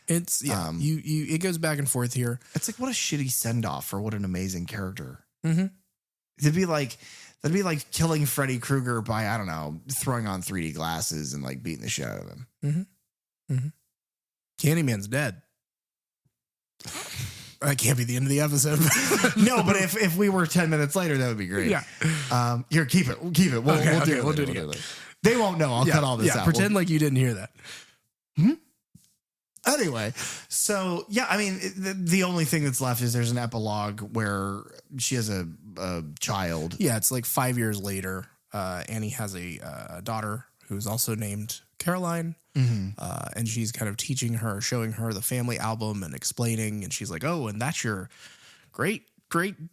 It's it goes back and forth here. It's like what a shitty send off for what an amazing character. That'd be like killing Freddy Krueger by, I don't know, throwing on 3D glasses and like beating the shit out of him. Candyman's dead. That can't be the end of the episode. No, but if we were 10 minutes later, that would be great. Yeah. Here, keep it. We'll do it again. They won't know. I'll cut all this out. Pretend like you didn't hear that. Anyway, so yeah, I mean, the only thing that's left is there's an epilogue where she has a child. Yeah, it's like 5 years later. Annie has a daughter who's also named Caroline. And she's kind of teaching her, showing her the family album and explaining. And she's like, oh, and that's your great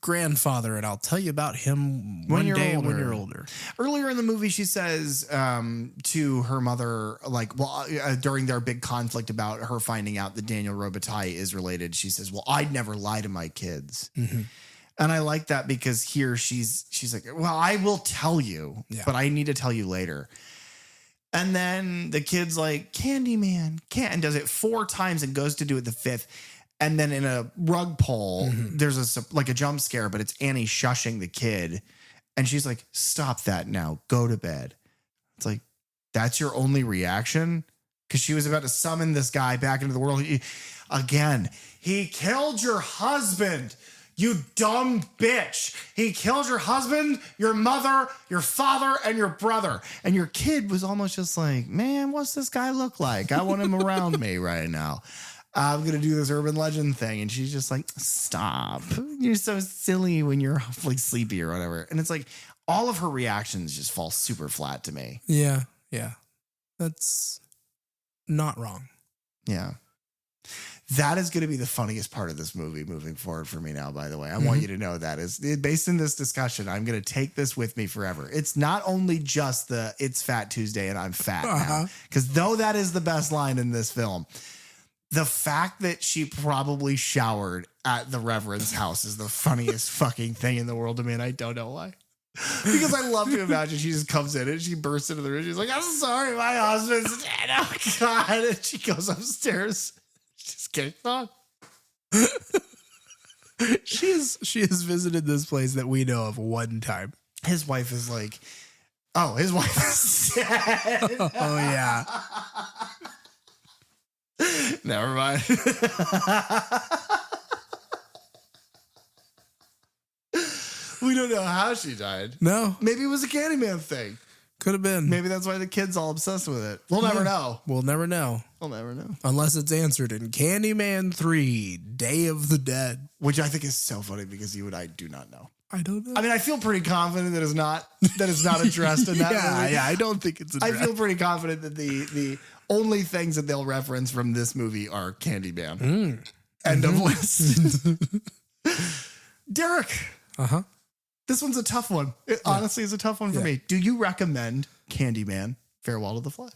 grandfather. And I'll tell you about him one day when you're older. Earlier in the movie, she says to her mother, like, well, during their big conflict about her finding out that Daniel Robitaille is related, she says, well, I'd never lie to my kids. And I like that because here she's like, well, I will tell you, but I need to tell you later. And then the kid's like, Candyman, and does it 4 times and goes to do it the 5th. And then in a rug pull, there's a jump scare, but it's Annie shushing the kid. And she's like, stop that now. Go to bed. It's like, that's your only reaction? Because she was about to summon this guy back into the world. Again, he killed your husband. You dumb bitch. He killed your husband, your mother, your father, and your brother. And your kid was almost just like, man, what's this guy look like? I want him around me right now. I'm going to do this urban legend thing. And she's just like, stop. You're so silly when you're like sleepy or whatever. And it's like all of her reactions just fall super flat to me. Yeah. Yeah. That's not wrong. Yeah. That is going to be the funniest part of this movie moving forward for me now, by the way. I want you to know that is based in this discussion. I'm going to take this with me forever. It's not only just it's Fat Tuesday and I'm fat now, because though that is the best line in this film, the fact that she probably showered at the Reverend's house is the funniest fucking thing in the world to me. And I don't know why. Because I love to imagine she just comes in and she bursts into the room. She's like, I'm sorry, my husband's dead. Oh, God. And she goes upstairs. Just kidding. She has visited this place that we know of one time. His wife is like, oh, his wife is dead. Oh, yeah. Never mind. We don't know how she died. No. Maybe it was a Candyman thing. Could have been. Maybe that's why the kid's all obsessed with it. We'll never know. We'll never know. We'll never know. Unless it's answered in Candyman 3, Day of the Dead. Which I think is so funny because you and I do not know. I don't know. I mean, I feel pretty confident that it's not addressed in that movie. Yeah, I don't think it's addressed. I feel pretty confident that the only things that they'll reference from this movie are Candyman. End of list. Derek. Uh-huh. This one's a tough one. It honestly is a tough one for me. Do you recommend Candyman, Farewell to the Flesh?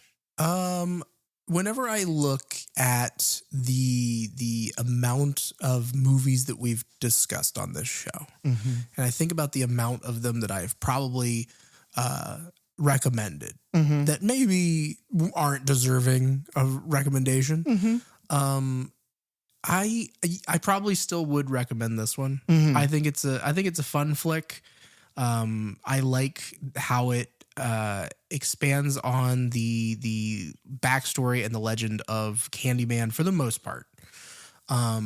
Whenever I look at the amount of movies that we've discussed on this show, and I think about the amount of them that I've probably recommended that maybe aren't deserving of recommendation, I probably still would recommend this one. I think it's a fun flick. I like how it expands on the backstory and the legend of Candyman for the most part. I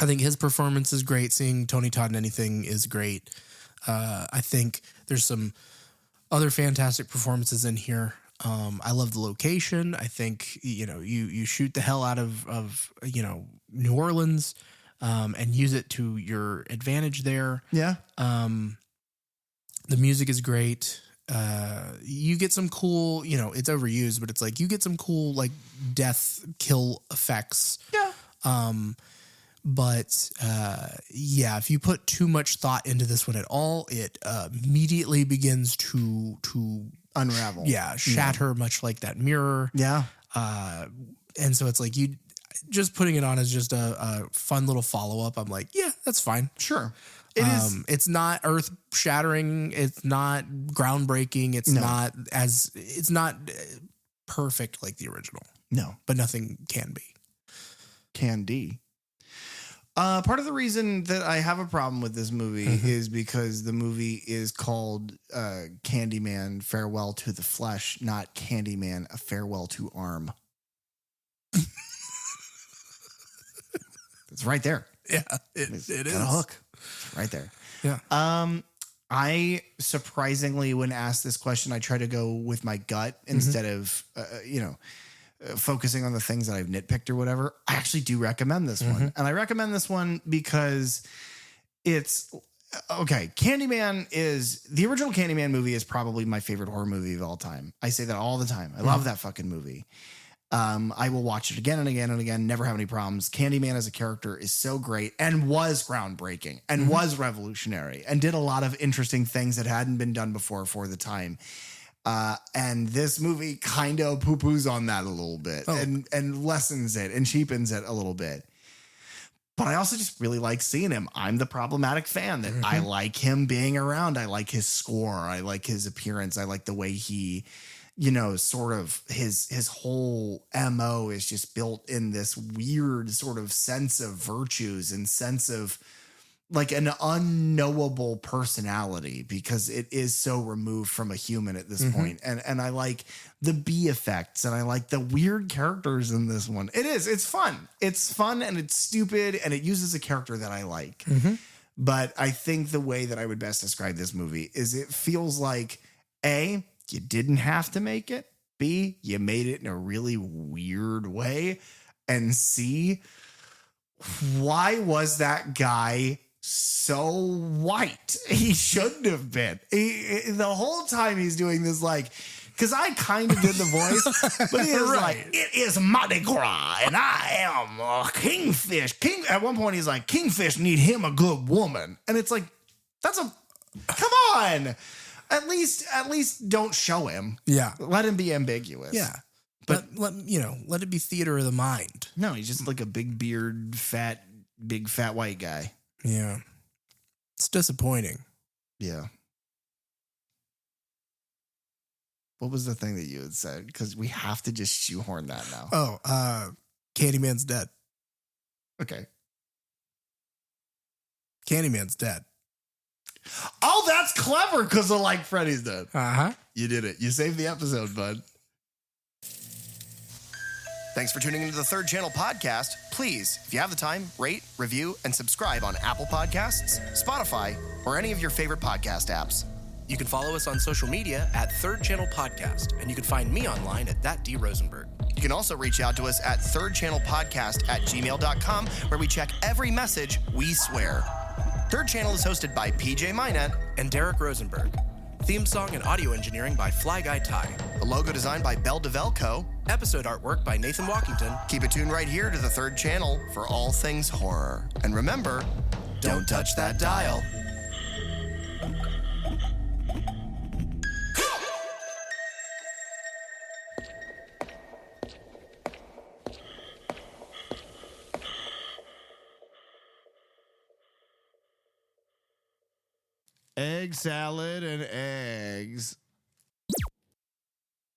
think his performance is great. Seeing Tony Todd in anything is great. I think there's some other fantastic performances in here. I love the location. I think, you shoot the hell out of New Orleans, and use it to your advantage there. Yeah. The music is great. You get some cool, it's overused, but it's like you get some cool like death kill effects. Yeah. But if you put too much thought into this one at all, it immediately begins to Unravel. Yeah, shatter, much like that mirror. Yeah. And so it's like you just putting it on as just a fun little follow-up. I'm like, yeah, that's fine. Sure. It is. It's not earth shattering. It's not groundbreaking. It's not perfect like the original. No, but nothing can be. Candy. Part of the reason that I have a problem with this movie is because the movie is called Candyman, Farewell to the Flesh, not Candyman, A Farewell to Arm. It's right there. Yeah, it is. Got a hook. It's right there. Yeah. I surprisingly, when asked this question, I try to go with my gut instead of, focusing on the things that I've nitpicked or whatever. I actually do recommend this one. And I recommend this one because it's okay. Candyman is the original Candyman movie is probably my favorite horror movie of all time. I say that all the time. I love that fucking movie. I will watch it again and again and again. Never have any problems. Candyman as a character is so great and was groundbreaking and was revolutionary and did a lot of interesting things that hadn't been done before for the time. And this movie kind of poo-poos on that a little bit and lessens it and cheapens it a little bit. But I also just really like seeing him. I'm the problematic fan that I like him being around. I like his score. I like his appearance. I like the way he, sort of his whole MO is just built in this weird sort of sense of virtues and sense of like an unknowable personality because it is so removed from a human at this point. And I like the B effects and I like the weird characters in this one. It's fun. It's fun and it's stupid and it uses a character that I like. But I think the way that I would best describe this movie is it feels like A, you didn't have to make it. B, you made it in a really weird way. And C, why was that guy so white? He shouldn't have been. The whole time he's doing this, like, because I kind of did the voice, but he is like, it is Mardi Gras, and I am a kingfish. At one point, he's like, kingfish need him a good woman, and it's like, come on. At least don't show him. Yeah, let him be ambiguous. Yeah, but let it be theater of the mind. No, he's just like a big beard, big fat white guy. Yeah. It's disappointing. Yeah. What was the thing that you had said? Because we have to just shoehorn that now. Oh, Candyman's dead. Okay. Candyman's dead. Oh, that's clever because of like Freddy's dead. Uh-huh. You did it. You saved the episode, bud. Thanks for tuning into the Third Channel podcast. Please, if you have the time, rate, review, and subscribe on Apple Podcasts, Spotify, or any of your favorite podcast apps. You can follow us on social media at Third Channel Podcast, and you can find me online at thatdrosenberg. You can also reach out to us at thirdchannelpodcast@gmail.com, where we check every message, we swear. Third Channel is hosted by PJ Minette and Derek Rosenberg. Theme song and audio engineering by Fly Guy Ty. The logo designed by Bell DeVelco. Episode artwork by Nathan Walkington. Keep it tuned right here to the Third Channel for all things horror. And remember, don't touch that dial. Egg salad and eggs.